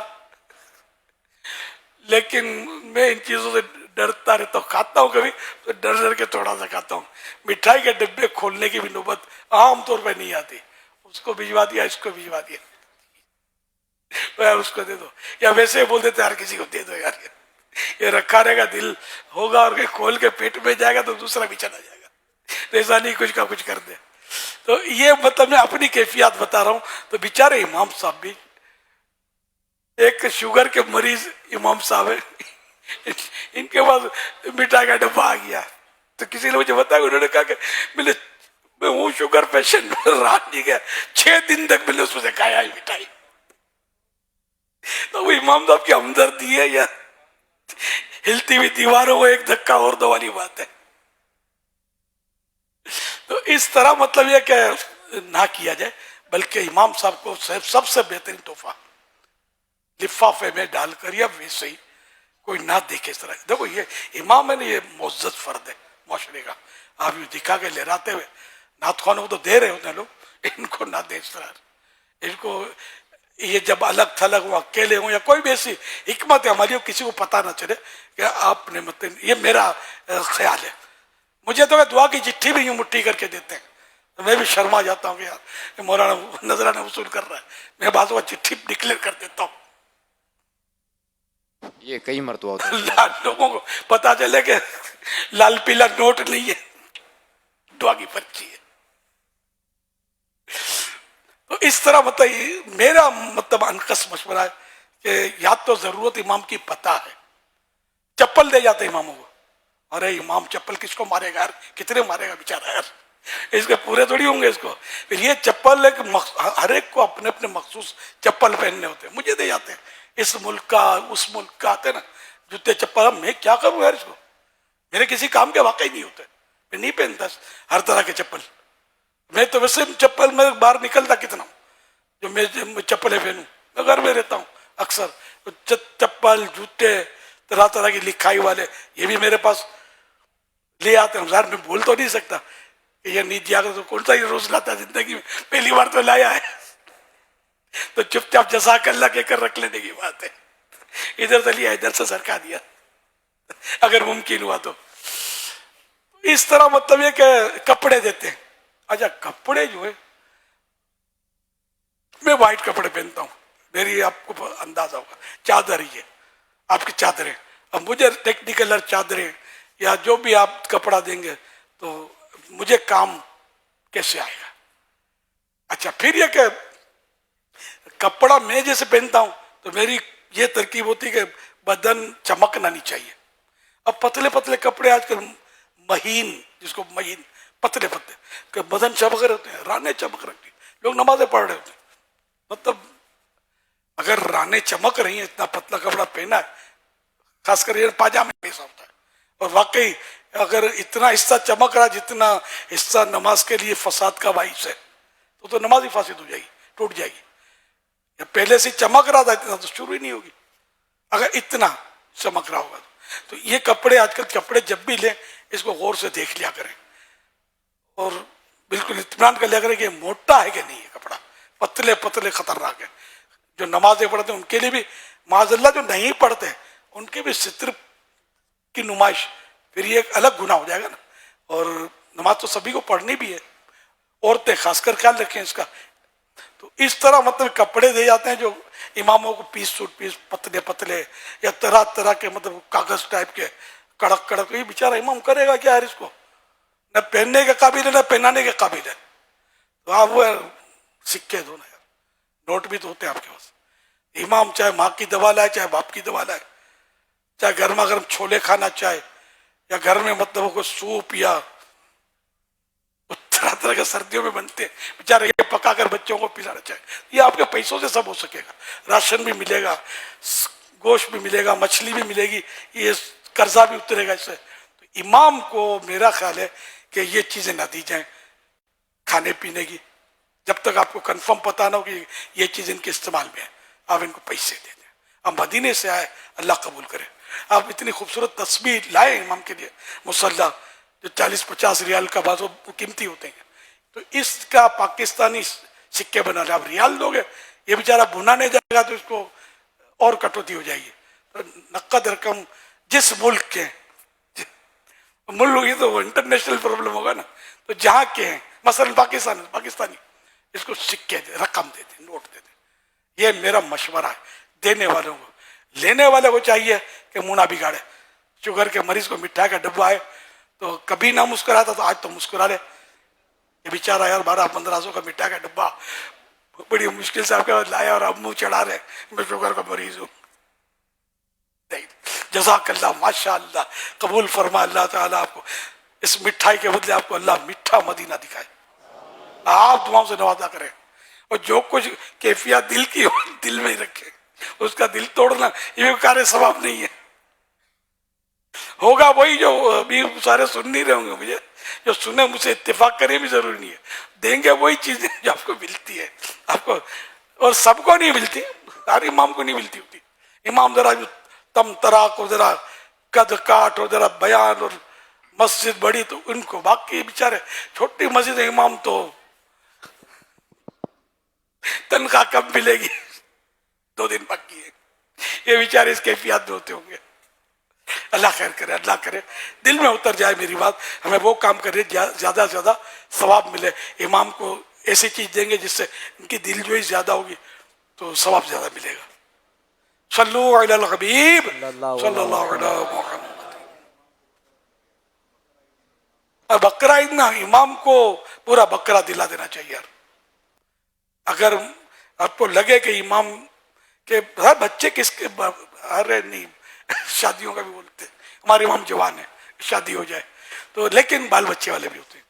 لیکن میں ان چیزوں سے ڈرتا رہتا ہوں، کھاتا ہوں کبھی تو ڈر کے تھوڑا سا کھاتا ہوں۔ مٹھائی کے ڈبے کھولنے کی بھی نوبت عام طور پہ نہیں آتی، اس کو بھجوا دیا، اس کو بھجوا دیا، اس کو دے دو، یا ویسے بول دیتے یار کسی کو دے دو یار، یہ رکھا رہے گا، دل ہوگا اور کھول کے پیٹ میں جائے گا تو دوسرا بھی چلا جائے گا، ایسا نہیں کچھ کا کچھ کر دے۔ تو یہ مطلب میں اپنی کیفیات بتا رہا ہوں۔ تو بیچارے امام صاحب بھی، ایک شوگر کے مریض امام صاحب ہے، ان کے پاس مٹھائی کا ڈبہ آ گیا، تو کسی نے مجھے بتایا، انہوں نے کہا کہ میں ہوں شوگر پیشنٹ، رات نہیں گیا، 6 دن تک میں نے اس میں سے کھایا مٹھائی۔ تو وہ امام صاحب کی ہمدردی ہے یا ہلتی ہوئی دیواروں کو ایک دھکا اور دو والی بات ہے؟ تو اس طرح مطلب یہ کہ نہ کیا جائے، بلکہ امام صاحب کو سب سے بہترین تحفہ لفافے میں ڈال کر یا ویسے ہی کوئی نہ دیکھے اس طرح۔ دیکھو یہ امام ہے نا، یہ معزز فرد ہے، معاشرے کا. آپ یہ دکھا کے لہراتے ہوئے نعت خوانوں کو تو دے رہے ہوتے ہیں لوگ, ان کو نہ دیں اس طرح. ان کو یہ جب الگ تھلگ ہو, اکیلے ہوں, یا کوئی بھی ایسی حکمت عملی ہو, کسی کو پتہ نہ چلے کہ آپ نے مطلب, یہ میرا خیال ہے. مجھے تو دعا کی چٹھی بھی یوں مٹھی کر کے دیتے ہیں, میں بھی شرما جاتا ہوں کہ یار مولانا نذرانہ وصول کر رہا ہے, میں بعض وقت چٹھی ڈکلیئر کر دیتا ہوں. یہ کئی مرتبہ ہوتا ہے. لوگوں کو پتا چلے کہ لال پیلا نوٹ نہیں ہے, دعا کی پرچی ہے. تو اس طرح مطلب میرا مطلب انکس مشورہ ہے کہ یا تو ضرورت امام کی پتہ ہے, چپل دے جاتے اماموں کو, ارے امام چپل کس کو مارے گا یار, کتنے مارے گا بیچارہ یار, اس کے پورے تھوڑی ہوں گے اس کو. پھر یہ چپل ایک ہر ایک کو اپنے اپنے مخصوص چپل پہننے ہوتے ہیں, مجھے دے جاتے ہیں اس ملک کا اس ملک کا, آتے نا جوتے چپل. میں کیا کروں یار اس کو, میرے کسی کام کے واقعی نہیں ہوتے, میں نہیں پہنتا ہر طرح کے چپل. میں تو ویسے چپل میں باہر نکلتا کتنا ہوں, جو میں چپلیں پہنوں, میں گھر میں رہتا ہوں اکثر. چپل جوتے طرح طرح کی لکھائی والے یہ بھی میرے پاس لے آتے ہیں. ظاہر میں بول تو نہیں سکتا کہ یہ نہیں دیا کر, تو کون سا یہ روز لاتا ہے زندگی میں, پہلی بار تو لایا ہے, تو چپ چاپ جزاک اللہ کہہ کر رکھ لینے کی بات ہے. ادھر سے لیا ادھر سے سرکا دیا اگر ممکن ہوا تو. اس طرح مطلب یہ کہ کپڑے دیتے ہیں. اچھا کپڑے جو ہے, میں وائٹ کپڑے پہنتا ہوں, میری آپ کو اندازہ ہوگا چادر ہی ہے آپ کی چادریں. اب مجھے ٹیکنیکل چادریں یا جو بھی آپ کپڑا دیں گے تو مجھے کام کیسے آئے گا. اچھا پھر یہ کہ کپڑا میں جیسے پہنتا ہوں تو میری یہ ترکیب ہوتی ہے کہ بدن چمکنا نہیں چاہیے. اب پتلے پتلے کپڑے آج کل مہین, جس کو مہین پتلے پتلے کہ بدن چمک رہے ہوتے ہیں, رانیں چمک رہی ہیں, لوگ نمازیں پڑھ رہے ہوتے ہیں. مطلب اگر رانیں چمک رہی ہیں, اتنا پتلا کپڑا پہنا ہے, خاص کر یہ پاجامے میں ایسا ہوتا ہے. اور واقعی اگر اتنا حصہ چمک رہا جتنا حصہ نماز کے لیے فساد کا باعث ہے, تو نماز ہی فاسد ہو جائے گی, ٹوٹ جائے گی. یا پہلے سے چمک رہا تھا اتنا تو شروع ہی نہیں ہوگی اگر اتنا چمک رہا ہوگا. تو یہ کپڑے, آج کل کپڑے جب بھی لیں اس کو غور سے دیکھ لیا کریں اور بالکل اطمینان کر لیا کریں کہ موٹا ہے کہ نہیں ہے کپڑا. پتلے پتلے خطرناک ہے. جو نمازیں پڑھتے ہیں ان کے لیے بھی معاذ اللہ, جو نہیں پڑھتے ان کے بھی ستر کی نمائش, پھر یہ ایک الگ گناہ ہو جائے گا نا. اور نماز تو سبھی کو پڑھنی بھی ہے, عورتیں خاص کر خیال رکھیں اس کا. تو اس طرح مطلب کپڑے دے جاتے ہیں جو اماموں کو پیس سوٹ پیس پتلے پتلے یا طرح طرح کے مطلب کاغذ ٹائپ کے کڑک کڑک. یہ بیچارہ امام کرے گا کیا یار, اس کو نہ پہننے کے قابل ہے نہ پہنانے کے قابل ہے. تو آپ وہ سکے دو نا یار, نوٹ بھی تو ہوتے ہیں آپ کے پاس. امام چاہے ماں کی دوا لائے چاہے باپ کی دوا لائے, چاہے گرما گرم چھولے کھانا چاہے یا گھر میں مطلب کوئی سوپ یا طرح طرح کے سردیوں میں بنتے ہیں, بیچارے یہ پکا کر بچوں کو پلانا چاہے. یہ آپ کے پیسوں سے سب ہو سکے گا, راشن بھی ملے گا, گوشت بھی ملے گا, مچھلی بھی ملے گی, یہ قرضہ بھی اترے گا اس سے. تو امام کو میرا خیال ہے کہ یہ چیزیں نہ دی جائیں کھانے پینے کی, جب تک آپ کو کنفرم پتہ نہ ہو کہ یہ چیز ان کے استعمال میں ہے. آپ ان کو پیسے دے دیں. آپ مدینے سے آئے, اللہ قبول کرے. آپ اتنی خوبصورت تصویر لائے امام کے لیے, مصلی جو 40-50 ریال کا بازو قیمتی ہوتے ہیں, تو اس کا پاکستانی سکے بنا لے. آپ ریال دو گے, یہ بیچارہ بھنا نہیں جائے گا تو اس کو اور کٹوتی ہو جائے گی. نقد رقم جس ملک کے ملک ہوگی تو وہ انٹرنیشنل پرابلم ہوگا نا. تو جہاں کے ہیں مثلا پاکستانی اس کو سکے دے, رقم دے دیں, نوٹ دے دیں. یہ میرا مشورہ ہے دینے والوں کو. لینے والے کو چاہیے کہ منہ نہ بگاڑے. شوگر کے مریض کو مٹھائی کا ڈبہ آئے تو کبھی نہ مسکراتا, تو آج تو مسکرا لے. یہ بیچارہ یار 1200-1500 کا مٹھائی کا ڈبہ بڑی مشکل سے آپ کے پاس لایا اور اب منہ چڑھا رہے میں شوگر کا مریض ہوں. جزاک اللہ, ماشاء اللہ, قبول فرما اللہ تعالیٰ آپ کو. اس مٹھائی کے بدلے آپ کو اللہ میٹھا مدینہ دکھائے, آپ دعاؤں سے نوازا کریں. اور جو کچھ کیفیت دل کی ہو دل میں ہی رکھے. اس کا دل توڑنا یہ کار ثواب نہیں ہے. ہوگا وہی جو ابھی سارے سن نہیں رہے ہوں گے مجھے, جو سنے مجھ سے اتفاق کرے بھی ضروری نہیں ہے. دیں گے وہی چیزیں جو آپ کو ملتی ہے آپ کو, اور سب کو نہیں ملتی, ہر امام کو نہیں ملتی ہوتی. امام ذرا جو تم تراک اور ذرا قد کاٹ اور ذرا بیان اور مسجد بڑی تو ان کو، باقی بیچارے چھوٹی مسجد امام تو تنخواہ کب ملے گی، 2 دن باقی ہے، یہ بیچارے اس کیفیات میں ہوتے ہوں گے. اللہ خیر کرے، اللہ کرے دل میں اتر جائے میری بات، ہمیں وہ کام کرے زیادہ سے زیادہ ثواب ملے. امام کو ایسی چیز دیں گے جس سے ان کی دل جوئی زیادہ ہوگی تو ثواب زیادہ ملے گا. صلو علی الحبیب صلی اللہ علیہ محمد. اور بکرا عید نا امام کو پورا بکرا دلا دینا چاہیے یار. اگر آپ کو لگے کہ امام کے بچے کس کے، ارے نہیں شادیوں کا بھی بولتے ہیں ہمارے امام جوان ہیں، شادی ہو جائے تو، لیکن بال بچے والے بھی ہوتے ہیں،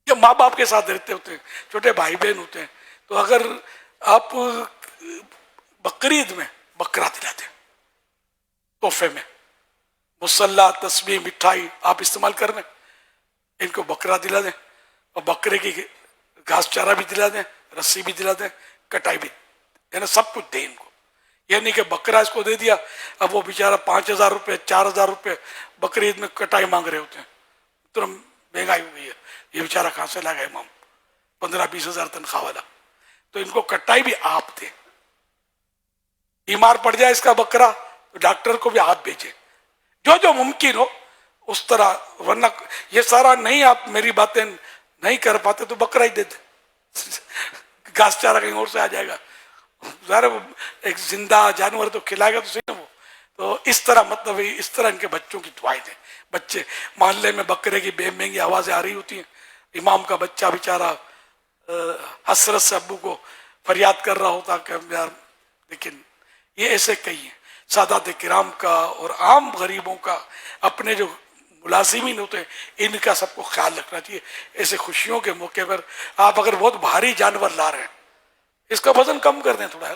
یا ماں باپ کے ساتھ رہتے ہوتے ہیں، چھوٹے بھائی بہن ہوتے ہیں. تو اگر آپ بقرعید میں بکرا دلا دیں تحفے میں، مصلی، تسبیح، مٹھائی آپ استعمال کر لیں، ان کو بکرا دلا دیں، اور بکرے کی گھاس چارہ بھی دلا دیں، رسی بھی دلا دیں، کٹائی بھی، یعنی سب کچھ دیں ان کو. یہ نہیں کہ بکرا اس کو دے دیا، اب وہ بیچارہ 5,000 روپے 4,000 روپے بقرعید میں کٹائی مانگ رہے ہوتے ہیں. تو مہنگائی ہو گئی ہے، یہ بیچارہ کہاں سے لائے گا امام 15-20 ہزار تنخواہ والا. تو ان کو کٹائی بھی آپ دیں. بیمار پڑ جائے اس کا بکرا تو ڈاکٹر کو بھی آپ بھیجیں، جو ممکن ہو اس طرح. ورنہ یہ سارا نہیں، آپ میری باتیں نہیں کر پاتے تو بکرا ہی دے دیں، گھاس چارہ کہیں اور سے آ جائے گا. ظاہر ایک زندہ جانور تو کھلائے گا تو صحیح نا وہ. تو اس طرح مطلب اس طرح ان کے بچوں کی دعائیں دیں. بچے محلے میں بکرے کی بے مہنگی آوازیں آ رہی ہوتی ہیں، امام کا بچہ بیچارہ حسرت سے ابو کو فریاد کر رہا ہوتا کہ یار. لیکن یہ ایسے کئی ہیں سادات کرام کا اور عام غریبوں کا، اپنے جو ملازمین ہوتے ہیں ان کا سب کو خیال رکھنا چاہیے. ایسے خوشیوں کے موقع پر آپ اگر بہت بھاری جانور لا رہے ہیں، اس کا وزن کم کر دیں تھوڑا یار،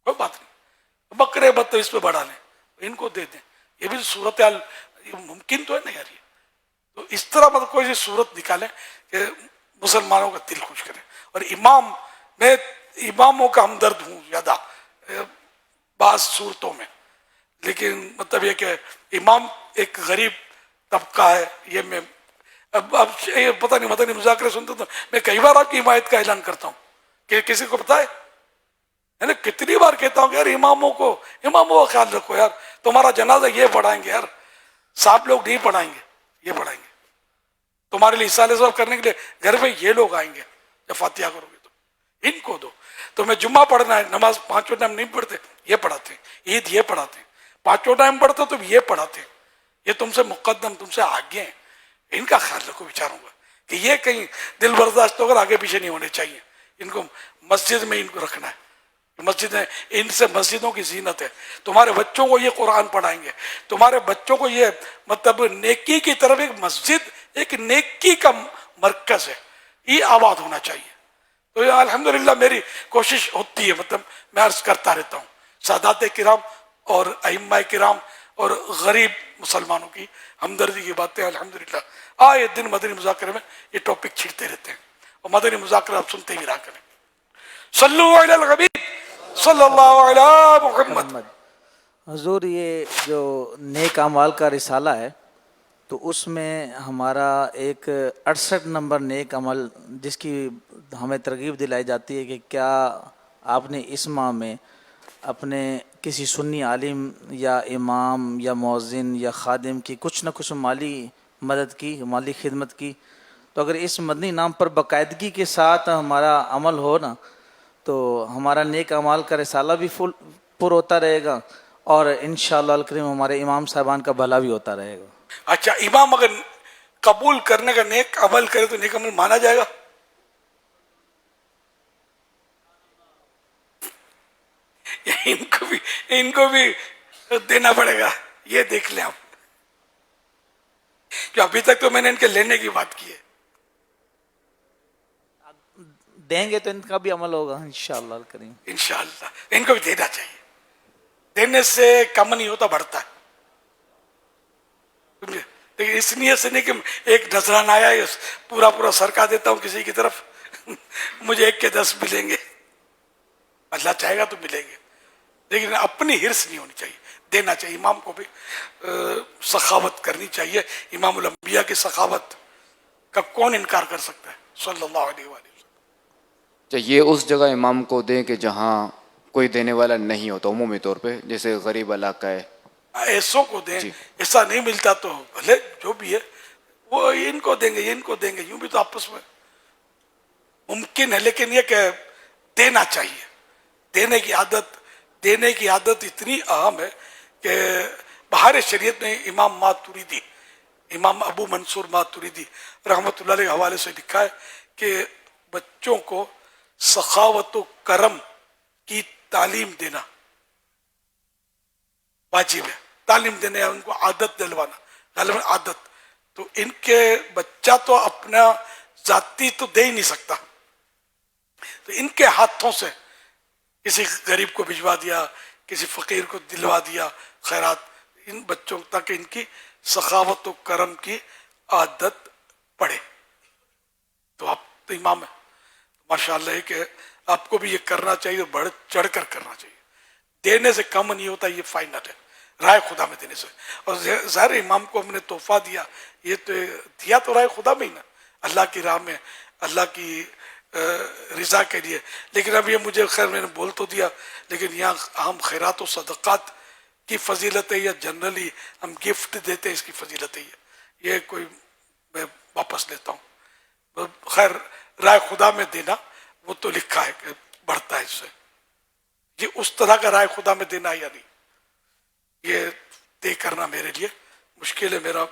کوئی بات نہیں. بکرے بت اس پہ بڑھا لیں، ان کو دے دیں. یہ بھی صورتحال ممکن تو ہے نا یار. یہ تو اس طرح مطلب کوئی سی صورت نکالیں کہ مسلمانوں کا دل خوش کرے. اور میں اماموں کا ہمدرد ہوں زیادہ بعض صورتوں میں، لیکن مطلب یہ کہ امام ایک غریب طبقہ ہے. یہ میں اب یہ پتہ نہیں مدنی مذاکرے سنتا تو میں کئی بار آپ کی حمایت کا اعلان کرتا ہوں کہ کسی کو پتہ ہے نا، کتنی بار کہتا ہوں کہ یار اماموں کا خیال رکھو یار. تمہارا جنازہ یہ پڑھائیں گے یار، صاحب لوگ نہیں پڑھائیں گے، یہ پڑھائیں گے. تمہارے لیے اصالہ ثواب کرنے کے لیے گھر میں یہ لوگ آئیں گے، جب فاتحہ کرو گے تو ان کو دو. تمہیں جمعہ پڑھنا ہے، نماز 5 ٹائم نہیں پڑھتے، یہ پڑھاتے ہیں. عید یہ پڑھاتے ہیں، 5 ٹائم پڑھتے تو یہ پڑھاتے ہیں. یہ تم سے مقدم، تم سے آگے ہیں. ان کا خیال رکھو بیچاروں کا کہ یہ کہیں دل برداشت ہو کر آگے پیچھے نہیں ہونے چاہیے. ان کو مسجد میں ان کو رکھنا ہے. مسجدیں ان سے مسجدوں کی زینت ہے. تمہارے بچوں کو یہ قرآن پڑھائیں گے، تمہارے بچوں کو یہ مطلب نیکی کی طرف، ایک مسجد ایک نیکی کا مرکز ہے، یہ آباد ہونا چاہیے. تو یہ الحمدللہ میری کوشش ہوتی ہے، مطلب میں عرض کرتا رہتا ہوں سادات کرام اور ائمہ کرام اور غریب مسلمانوں کی ہمدردی کی باتیں الحمدللہ آئے دن مدنی مذاکرے میں یہ ٹاپک چھڑتے رہتے ہیں. اور مدنی مذاکرہ آپ سنتے ہی رہا کریں. صلو علی الحبیب صلی اللہ علی محمد. حضور یہ جو نیک اعمال کا رسالہ ہے تو اس میں ہمارا ایک 68 نمبر نیک عمل جس کی ہمیں ترغیب دلائی جاتی ہے کہ کیا آپ نے اس ماہ میں اپنے کسی سنی عالم یا امام یا مؤذن یا خادم کی کچھ نہ کچھ مالی مدد کی، مالی خدمت کی. تو اگر اس مدنی نام پر باقاعدگی کے ساتھ ہمارا عمل ہو نا تو ہمارا نیک اعمال کا رسالہ بھی پر ہوتا رہے گا اور انشاءاللہ الکریم ہمارے امام صاحبان کا بھلا بھی ہوتا رہے گا. اچھا، امام اگر قبول کرنے کا نیک عمل کرے تو نیک عمل مانا جائے گا؟ ان کو بھی دینا پڑے گا. یہ دیکھ لیں آپ، جو ابھی تک تو میں نے ان کے لینے کی بات کی ہے. دیں گے تو ان کا بھی عمل ہوگا انشاءاللہ الکریم. انشاءاللہ ان کو بھی دینا چاہیے. دینے سے کم نہیں ہوتا، بڑھتا ہے. لیکن اس نیت سے نہیں کہ ایک نذرانہ آیا ہے پورا سرکا دیتا ہوں کسی کی طرف مجھے 1 کے 10 ملیں گے. اللہ چاہے گا تو ملیں گے. لیکن اپنی ہرس نہیں ہونی چاہیے، دینا چاہیے. امام کو بھی سخاوت کرنی چاہیے. امام الانبیاء کی سخاوت کا کون انکار کر سکتا ہے صلی اللہ علیہ وآلہ وسلم. یہ اس جگہ امام کو دیں کہ جہاں کوئی دینے والا نہیں ہوتا عمومی طور پہ، جیسے غریب علاقہ ہے. ایسوں کو دیں. جی. ایسا نہیں ملتا تو بھلے جو بھی ہے وہ ان کو دیں گے، ان کو دیں گے، یوں بھی تو آپس میں ممکن ہے. لیکن یہ کہ دینا چاہیے. دینے کی عادت اتنی اہم ہے کہ بہار شریعت میں امام ماتوریدی، امام ابو منصور ماتوریدی رحمۃ اللہ علیہ حوالے سے لکھا ہے کہ بچوں کو سخاوت و کرم کی تعلیم دینا واجب ہے. تعلیم دینے، ان کو عادت دلوانا، غالباً عادت. تو ان کے بچہ تو اپنا ذاتی تو دے ہی نہیں سکتا، تو ان کے ہاتھوں سے کسی غریب کو بھجوا دیا، کسی فقیر کو دلوا دیا خیرات، ان بچوں تک ان کی سخاوت و کرم کی عادت پڑے. تو آپ تو امام ہیں، ماشاء اللہ ہے کہ آپ کو بھی یہ کرنا چاہیے، بڑھ چڑھ کر کرنا چاہیے. دینے سے کم نہیں ہوتا، یہ فائنل ہے رائے خدا میں دینے سے. اور ظاہر امام کو ہم نے تحفہ دیا، یہ تو دیا تو رائے خدا میں ہی نا، اللہ کی راہ میں، اللہ کی رضا کے لیے. لیکن اب یہ مجھے خیر میں نے بول تو دیا، لیکن یہاں ہم خیرات و صدقات کی فضیلت ہے یا جنرلی ہم گفٹ دیتے ہیں اس کی فضیلت ہے، یہ کوئی میں واپس لیتا ہوں. خیر رائے خدا میں دینا وہ تو لکھا ہے کہ بڑھتا ہے اس سے. یہ اس طرح کا رائے خدا میں دینا یا نہیں، یہ طے کرنا میرے لیے مشکل ہے. میرا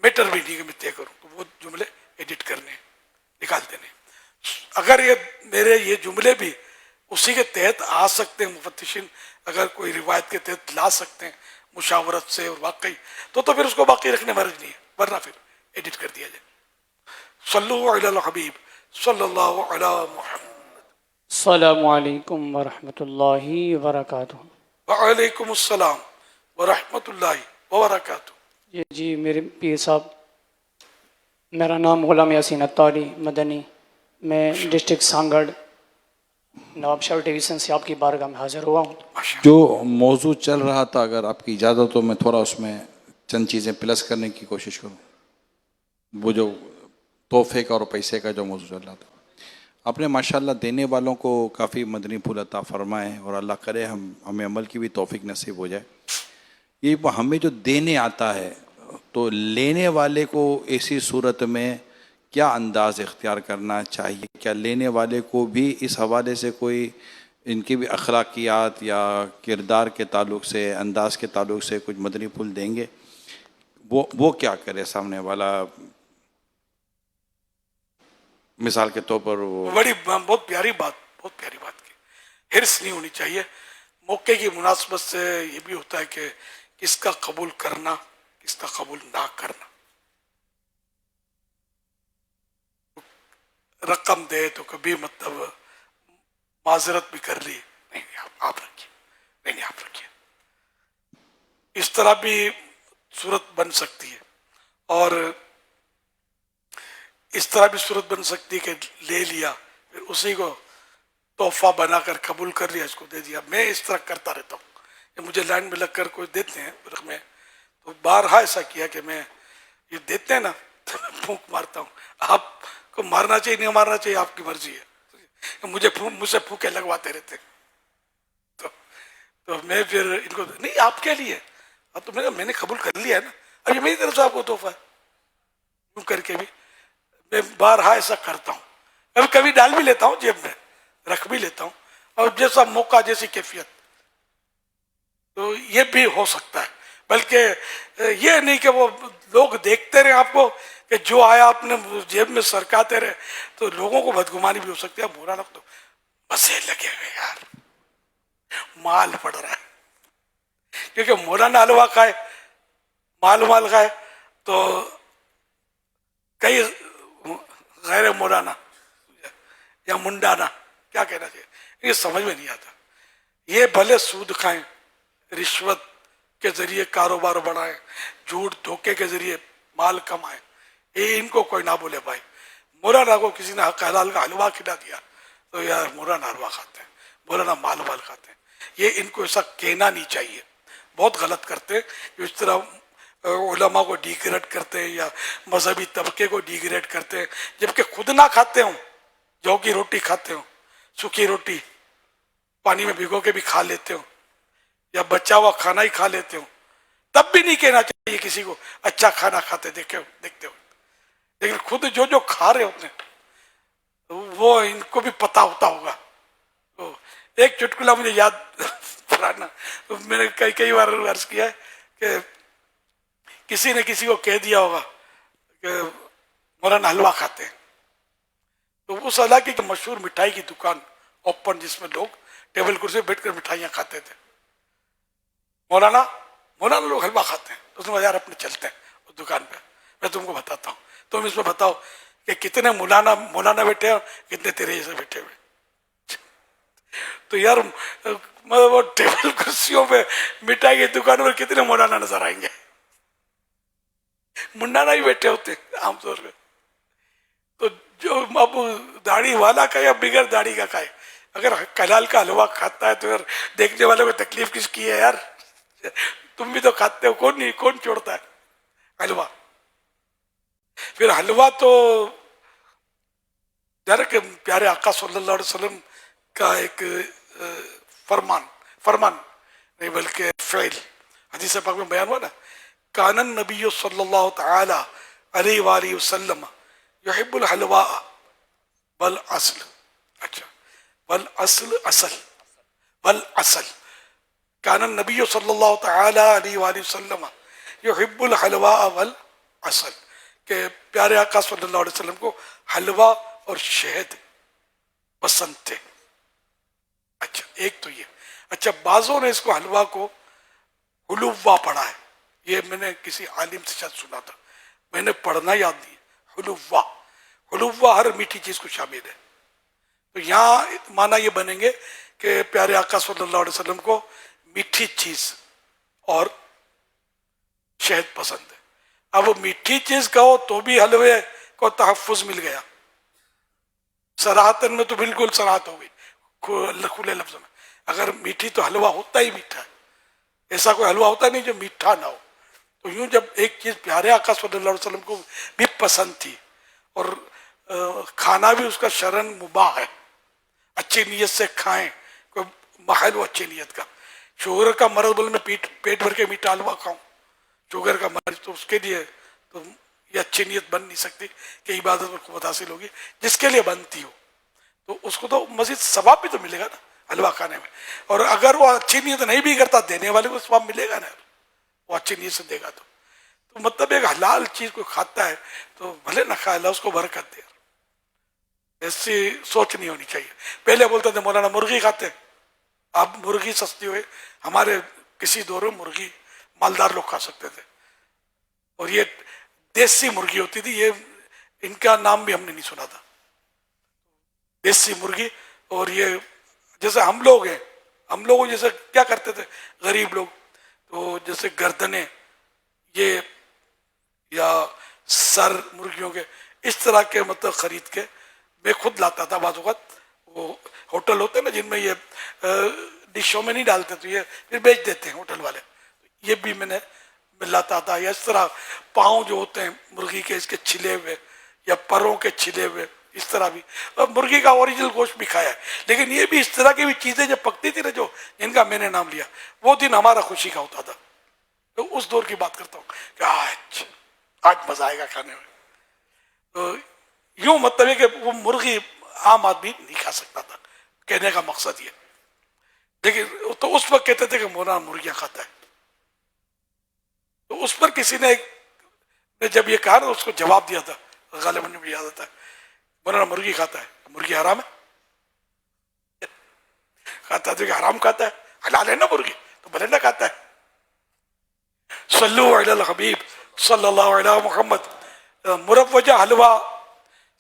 میٹر بھی نہیں کہ میں طے کروں. تو وہ جملے ایڈٹ کرنے، نکال دینے. اگر میرے یہ جملے بھی اسی کے تحت آ سکتے ہیں، مفتشین اگر کوئی روایت کے تحت لا سکتے ہیں مشاورت سے اور واقعی تو پھر اس کو باقی رکھنے مرض نہیں ہے، ورنہ پھر ایڈٹ کر دیا جائے. صلو علی الحبیب صلی اللہ علی محمد. السلام علیکم ورحمۃ اللہ وبرکاتہ. وعلیکم السلام ورحمۃ اللہ وبرکاتہ. جی میرے پیر صاحب، میرا نام غلام یاسین اتاری مدنی، میں ڈسٹرکٹ سانگڑ نواب شاہ ڈویژن سے آپ کی بارگاہ میں حاضر ہوا ہوں. جو موضوع چل رہا تھا، اگر آپ کی اجازت ہو میں تھوڑا اس میں چند چیزیں پلس کرنے کی کوشش کروں. وہ جو تحفے کا اور پیسے کا جو موضوع چل رہا تھا، آپ نے ماشاءاللہ دینے والوں کو کافی مدنی پھول عطا فرمائے، اور اللہ کرے ہمیں عمل کی بھی توفیق نصیب ہو جائے. یہ ہمیں جو دینے آتا ہے تو لینے والے کو ایسی صورت میں کیا انداز اختیار کرنا چاہیے؟ کیا لینے والے کو بھی اس حوالے سے کوئی ان کی بھی اخلاقیات یا کردار کے تعلق سے، انداز کے تعلق سے کچھ مدنی پھول دیں گے؟ وہ کیا کرے سامنے والا؟ مثال کے طور پر وہ بہت پیاری بات کی. ہرس نہیں ہونی چاہیے. موقع کی مناسبت سے یہ بھی ہوتا ہے کہ کس کا قبول کرنا، کس کا قبول نہ کرنا. رقم دے تو کبھی مطلب معذرت بھی کر لی، نہیں آپ رکھیے، نہیں آپ رکھیے. اس طرح بھی صورت بن سکتی ہے. اور اس طرح بھی صورت بن سکتی ہے کہ لے لیا پھر اسی کو تحفہ بنا کر قبول کر لیا، اس کو دے دیا. میں اس طرح کرتا رہتا ہوں. مجھے لائن میں لگ کر کوئی دیتے ہیں میں تو بارہا ایسا کیا کہ میں یہ دیتے ہیں نا تو میں پھونک مارتا ہوں. آپ کو مارنا چاہیے نہیں مارنا چاہیے آپ کی مرضی ہے، مجھ سے پھونکے لگواتے رہتے. تو میں پھر ان کو نہیں آپ کے لیے، اب تو میں نے قبول کر لیا ہے نا، اب یہ میری طرف سے آپ کو تحفہ ہے. یوں کر کے بھی میں بارہا ایسا کرتا ہوں. کبھی کبھی ڈال بھی لیتا ہوں جیب میں، رکھ بھی لیتا ہوں، اور جیسا موقع جیسی کیفیت تو یہ بھی ہو سکتا ہے. بلکہ یہ نہیں کہ وہ لوگ دیکھتے رہے آپ کو کہ جو آیا اپنے جیب میں سرکاتے رہے، تو لوگوں کو بدگمانی بھی ہو سکتی ہے. مولانا تو بسے لگے ہوئے یار، مال پڑ رہا ہے. کیونکہ مولانا حلوہ کھائے، مال کھائے تو کئی غیر مولانا یا منڈانا کیا کہنا چاہیے، یہ سمجھ میں نہیں آتا. یہ بھلے سود کھائیں، رشوت کے ذریعے کاروبار بڑھائیں، جھوٹ دھوکے کے ذریعے مال کمائیں، یہ ان کو کوئی نہ بولے بھائی. مولانا کو کسی نے حق حلال کا حلوہ کھلا دیا تو یار مولانا حلوہ کھاتے ہیں، مولانا مال وال کھاتے ہیں. یہ ان کو ایسا کہنا نہیں چاہیے, بہت غلط کرتے ہیں جو اس طرح علماء کو ڈیگریڈ کرتے ہیں یا مذہبی طبقے کو ڈیگریڈ کرتے ہیں, جبکہ خود نہ کھاتے ہوں, جو کی روٹی کھاتے ہوں, سوکھی روٹی پانی میں بھگو کے بھی کھا لیتے ہوں, یا بچا ہوا کھانا ہی کھا لیتے ہوں, تب بھی نہیں کہنا چاہیے کسی کو اچھا کھانا کھاتے دیکھتے ہو. لیکن خود جو کھا رہے ہوتے ہیں وہ ان کو بھی پتا ہوتا ہوگا. تو ایک چٹکلا مجھے یاد پرانا, میں نے کئی بار عرض کیا ہے کہ کسی نے کسی کو کہہ دیا ہوگا کہ مولانا حلوہ کھاتے ہیں, تو اس علاقے کی مشہور مٹھائی کی دکان اوپن, جس میں لوگ ٹیبل کرسی بیٹھ کر مٹھائیاں کھاتے تھے, مولانا لوگ حلوہ کھاتے ہیں. تو اس میں یار اپنے چلتے ہیں اس دکان پہ, میں تم کو بتاتا ہوں, تم اس میں بتاؤ کہ کتنے مولانا بیٹھے ہیں, کتنے تیرے جیسے بیٹھے ہوئے. تو یار وہ ٹیبل کرسیوں پہ مٹھائی کی دکان پر کتنے مولانا نظر آئیں گے, منڈانا ہی بیٹھے ہوتے ہیں عام طور پہ. تو جو اب داڑھی والا کا یا بغیر داڑھی کا کھائے, اگر کلال کا حلوہ کھاتا ہے تو یار دیکھنے والوں کو تکلیف کس کی ہے یار, تم بھی تو کھاتے ہو, کون چھوڑتا ہے حلوہ. پھر حلوہ تو یار کہ پیارے آقا صلی اللہ علیہ وسلم کا ایک فرمان نہیں بلکہ فعل, حدیث پاک میں بیان ہوا نا, کان النبی صلی اللہ تعالی علیہ وآلہ وسلم یحب الحلواء والعسل. اچھا, والعسل کان النبی صلی اللہ تعالی علیہ وآلہ وسلم یحب الحلواء والعسل, کہ پیارے آقا صلی اللہ علیہ وسلم کو حلوہ اور شہد پسند تھے. اچھا, ایک تو یہ. اچھا, بعضوں نے اس کو حلوہ کو حلوہ پڑھا ہے, یہ میں نے کسی عالم سے شاید سنا تھا, میں نے پڑھنا یاد نہیں. حلوہ ہر میٹھی چیز کو شامل ہے. تو یہاں معنی یہ بنیں گے کہ پیارے آقا صلی اللہ علیہ وسلم کو میٹھی چیز اور شہد پسند ہے. اب میٹھی چیز کہو تو بھی حلوے کو تحفظ مل گیا, صراحتاً میں تو بالکل صراحت ہو گئی کھلے لفظ میں. اگر میٹھی تو حلوہ ہوتا ہی میٹھا ہے, ایسا کوئی حلوہ ہوتا نہیں جو میٹھا نہ ہو. تو یوں جب ایک چیز پیارے آقا صلی اللہ علیہ وسلم کو بھی پسند تھی اور کھانا بھی اس کا شرعاً مباح ہے, اچھی نیت سے کھائیں, کوئی محل ہو اچھی نیت کا. شوگر کا مرض بولے میں پیٹ بھر کے میٹھا حلوہ کھاؤں, شوگر کا مرض تو اس کے لیے تو یہ اچھی نیت بن نہیں سکتی کہ عبادت میں قوت حاصل ہوگی. جس کے لیے بنتی ہو تو اس کو تو مزید ثواب بھی تو ملے گا نا حلوہ کھانے میں. اور اگر وہ اچھی نیت نہیں بھی کرتا, دینے والے کو ثواب ملے گا نا, وہ اچھی نیت سے دے گا. تو مطلب ایک حلال چیز کو کھاتا ہے تو بھلے نہ کھائے, اللہ اس کو برکت دے. ایسی سوچ نہیں ہونی چاہیے. پہلے بولتے تھے مولانا مرغی کھاتے, اب مرغی سستی ہوئے, ہمارے کسی دور میں مرغی مالدار لوگ کھا سکتے تھے, اور یہ دیسی مرغی ہوتی تھی, یہ ان کا نام بھی ہم نے نہیں سنا تھا, دیسی مرغی. اور یہ جیسے ہم لوگ ہیں, ہم لوگ جیسے کیا کرتے تھے غریب لوگ, تو جیسے گردنیں یہ یا سر مرغیوں کے اس طرح کے مطلب خرید کے میں خود لاتا تھا. بعض اوقات وہ ہوٹل ہوتے ہیں نا جن میں یہ ڈشوں میں نہیں ڈالتے تو یہ پھر بیچ دیتے ہیں ہوٹل والے, یہ بھی میں لاتا تھا. یا اس طرح پاؤں جو ہوتے ہیں مرغی کے, اس کے چھلے ہوئے یا پروں کے چھلے ہوئے, اس طرح بھی. اور مرغی کا اوریجنل گوشت بھی کھایا ہے, لیکن یہ بھی اس طرح کی بھی چیزیں جو پکتی تھی نا, جو جن کا میں نے نام لیا, وہ دن ہمارا خوشی کا ہوتا تھا. تو اس دور کی بات کرتا ہوں کہ آج مزہ آئے گا کھانے میں. تو یوں مطلب ہے کہ وہ مرغی عام آدمی نہیں کھا سکتا تھا, کہنے کا مقصد یہ. لیکن تو اس وقت کہتے تھے کہ مولانا مرغیاں کھاتا ہے. تو اس پر کسی نے جب یہ کہا نا, اس کو جواب دیا تھا, غالباً مجھے یاد آتا ہے, مولانا مرغی کھاتا ہے, مرغی حرام ہے, کھاتا ہے تو کہ حرام کھاتا ہے, حلال ہے نا مرغی تو بھلے نہ کھاتا ہے. صلو علی الحبیب صلی اللہ علیہ محمد. مروجہ حلوہ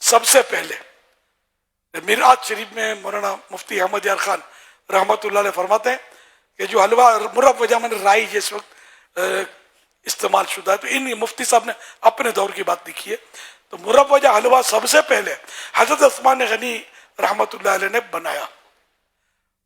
سب سے پہلے میراج شریف میں مولانا مفتی احمد یار خان رحمۃ اللہ علیہ فرماتے ہیں کہ جو حلوہ مروجہ میں رائی جس وقت استعمال شدہ ہے, تو ان مفتی صاحب نے اپنے دور کی بات لکھی ہے. تو مروجہ حلوہ سب سے پہلے حضرت عثمان غنی رحمۃ اللہ علیہ نے بنایا.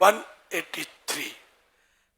183।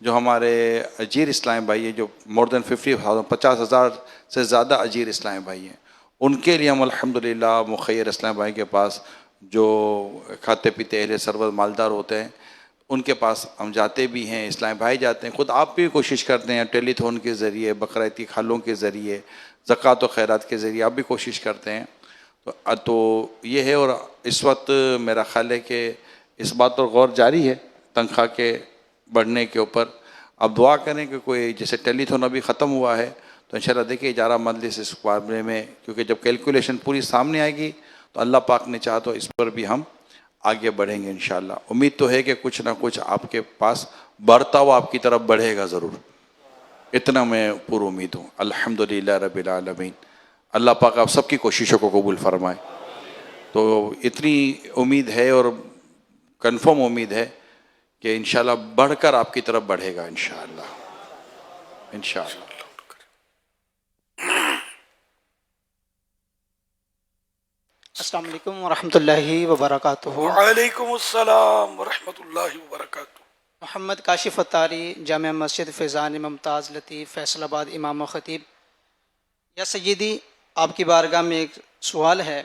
جو ہمارے اجیر اسلام بھائی ہیں، جو مور دین 50,000 سے زیادہ اجیر اسلام بھائی ہیں، ان کے لیے ہم الحمدللہ مخیر اسلام بھائی کے پاس جو کھاتے پیتے اہل ثروت مالدار ہوتے ہیں ان کے پاس ہم جاتے بھی ہیں، اسلام بھائی جاتے ہیں، خود آپ بھی کوشش کرتے ہیں ٹیلی تھون کے ذریعے، بقرعیدی کھالوں کے ذریعے، زکوٰۃ و خیرات کے ذریعے آپ بھی کوشش کرتے ہیں. تو یہ ہے. اور اس وقت میرا خیال ہے کہ اس بات پر غور جاری ہے تنخواہ کے بڑھنے کے اوپر. اب دعا کریں کہ کوئی جیسے ٹیلی تھون ابھی ختم ہوا ہے تو انشاءاللہ دیکھیں اجارہ مجلس اس معاملے میں، کیونکہ جب کیلکولیشن پوری سامنے آئے گی تو اللہ پاک نے چاہا تو اس پر بھی ہم آگے بڑھیں گے انشاءاللہ. امید تو ہے کہ کچھ نہ کچھ آپ کے پاس بڑھتا ہوا آپ کی طرف بڑھے گا ضرور، اتنا میں پر امید ہوں. الحمدللہ رب العالمین. اللہ پاک آپ سب کی کوششوں کو قبول فرمائے. تو اتنی امید ہے اور کنفرم امید ہے کہ انشاءاللہ بڑھ کر آپ کی طرف بڑھے گا انشاءاللہ. انشاءاللہ. السلام علیکم ورحمۃ اللہ وبرکاتہ. وعلیکم السلام ورحمۃ اللہ وبرکاتہ. محمد کاشف اتاری، جامع مسجد فیضان ممتاز لطیف، فیصل آباد، امام و خطیب. یا سیدی، آپ کی بارگاہ میں ایک سوال ہے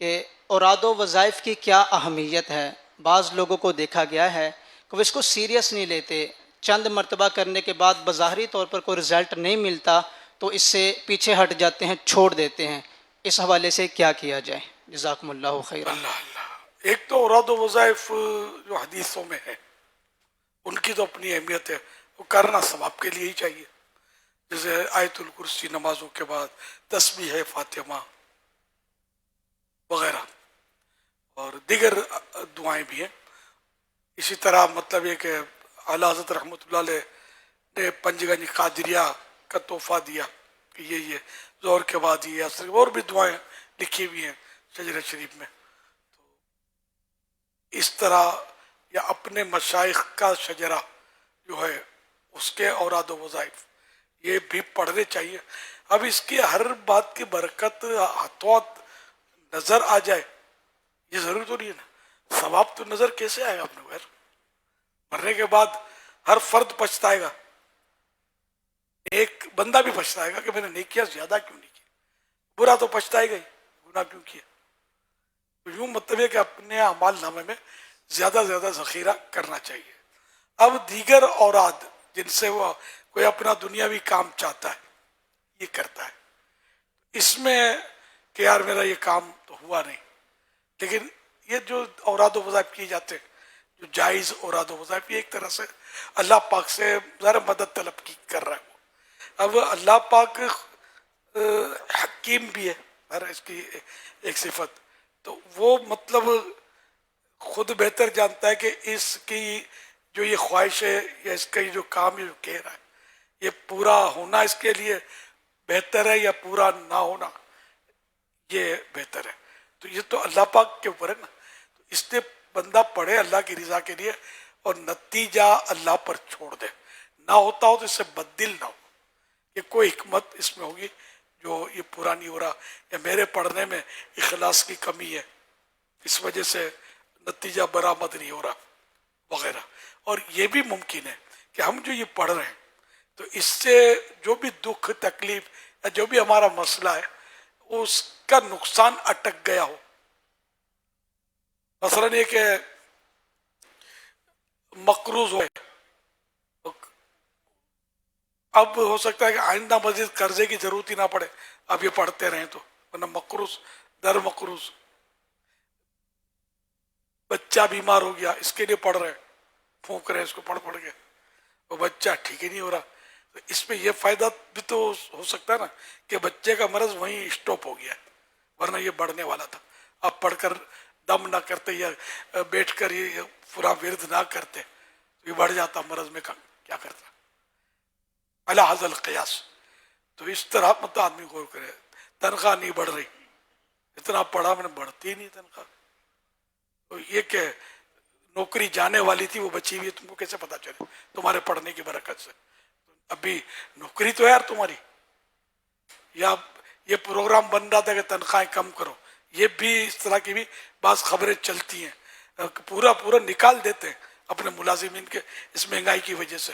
کہ اوراد و وظائف کی کیا اہمیت ہے؟ بعض لوگوں کو دیکھا گیا ہے کہ وہ اس کو سیریس نہیں لیتے، چند مرتبہ کرنے کے بعد بظاہری طور پر کوئی رزلٹ نہیں ملتا تو اس سے پیچھے ہٹ جاتے ہیں، چھوڑ دیتے ہیں. اس حوالے سے کیا کیا جائے؟ جزاکم اللہ خیرا. ایک تو اوراد و وظائف جو حدیثوں میں ہے ان کی تو اپنی اہمیت ہے، وہ کرنا ثواب کے لیے ہی چاہیے. جیسے آیت الکرسی نمازوں کے بعد، تسبیح فاطمہ وغیرہ، اور دیگر دعائیں بھی ہیں. اسی طرح مطلب یہ کہ اعلیٰ حضرت رحمۃ اللہ علیہ نے پنجگنج قادریہ کا تحفہ دیا کہ یہ ظہر کے بعد یہ عصر، اور بھی دعائیں لکھی ہوئی ہیں شجرہ شریف میں. تو اس طرح یا اپنے مشائخ کا شجرہ جو ہے اس کے اوراد و وظائف یہ بھی پڑھنے چاہیے. اب اس کی ہر بات کی برکت ہاتھوں ہاتھ نظر آ جائے یہ ضروری تو نہیں ہے نا. ثواب تو نظر کیسے آئے گا اپنے غیر؟ مرنے کے بعد ہر فرد پچھتائے گا، ایک بندہ بھی پچھتائے گا کہ میں نے نیکیاں زیادہ کیوں نہیں کی، برا تو پچھتائے گا ہی، گناہ کیوں کیا. تو یوں مطلب ہے کہ اپنے اعمال نامے میں زیادہ زیادہ ذخیرہ کرنا چاہیے. اب دیگر اوراد جن سے وہ کوئی اپنا دنیاوی کام چاہتا ہے یہ کرتا ہے، اس میں کہ یار میرا یہ کام تو ہوا نہیں. لیکن یہ جو اوراد و وظائف کیے جاتے ہیں، جو جائز اوراد و وظائف، یہ ایک طرح سے اللہ پاک سے ذرا مدد طلب کی کر رہا ہے. اب اللہ پاک حکیم بھی ہے، ہر اس کی ایک صفت، تو وہ مطلب خود بہتر جانتا ہے کہ اس کی جو یہ خواہش ہے یا اس کا یہ جو کام یہ جو کہہ رہا ہے یہ پورا ہونا اس کے لیے بہتر ہے یا پورا نہ ہونا یہ بہتر ہے. تو یہ تو اللہ پاک کے اوپر ہے نا. تو اس لیے بندہ پڑھے اللہ کی رضا کے لیے اور نتیجہ اللہ پر چھوڑ دے. نہ ہوتا ہو تو اس سے بددل نہ ہو، یہ کوئی حکمت اس میں ہوگی جو یہ پورا نہیں ہو رہا، یا میرے پڑھنے میں اخلاص کی کمی ہے اس وجہ سے نتیجہ برآمد نہیں ہو رہا وغیرہ. اور یہ بھی ممکن ہے کہ ہم جو یہ پڑھ رہے ہیں تو اس سے جو بھی دکھ تکلیف یا جو بھی ہمارا مسئلہ ہے اس کا نقصان اٹک گیا ہو. مثلاً یہ کہ مقروض ہو، اب ہو سکتا ہے کہ آئندہ مزید قرضے کی ضرورت ہی نہ پڑے، اب یہ پڑھتے رہیں تو، ورنہ مقروض در مقروض. بچہ بیمار ہو گیا، اس کے لیے پڑھ رہے ہیں، پھونک رہے ہیں اس کو پڑھ کے، وہ بچہ ٹھیک ہی نہیں ہو رہا. تو اس میں یہ فائدہ بھی تو ہو سکتا ہے نا کہ بچے کا مرض وہیں اسٹاپ ہو گیا ہے، ورنہ یہ بڑھنے والا تھا. آپ پڑھ کر دم نہ کرتے یا بیٹھ کر یہ پورا ورد نہ کرتے تو یہ بڑھ جاتا مرض میں، کیا کرتا علی حاظ القیاس. تو اس طرح مطلب آدمی غور کرے. تنخواہ نہیں بڑھ رہی، اتنا پڑھا میں نے بڑھتی نہیں تنخواہ. تو یہ کہ نوکری جانے والی تھی وہ بچی ہوئی، تم کو کیسے پتا چلے؟ تمہارے پڑھنے کی برکت سے. ابھی نوکری تو ہے یار تمہاری. یا یہ پروگرام بن رہا تھا کہ تنخواہیں کم کرو، یہ بھی اس طرح کی بھی بعض خبریں چلتی ہیں، پورا نکال دیتے ہیں اپنے ملازمین کے اس مہنگائی کی وجہ سے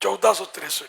1463,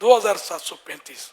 2735।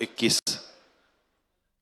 21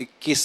21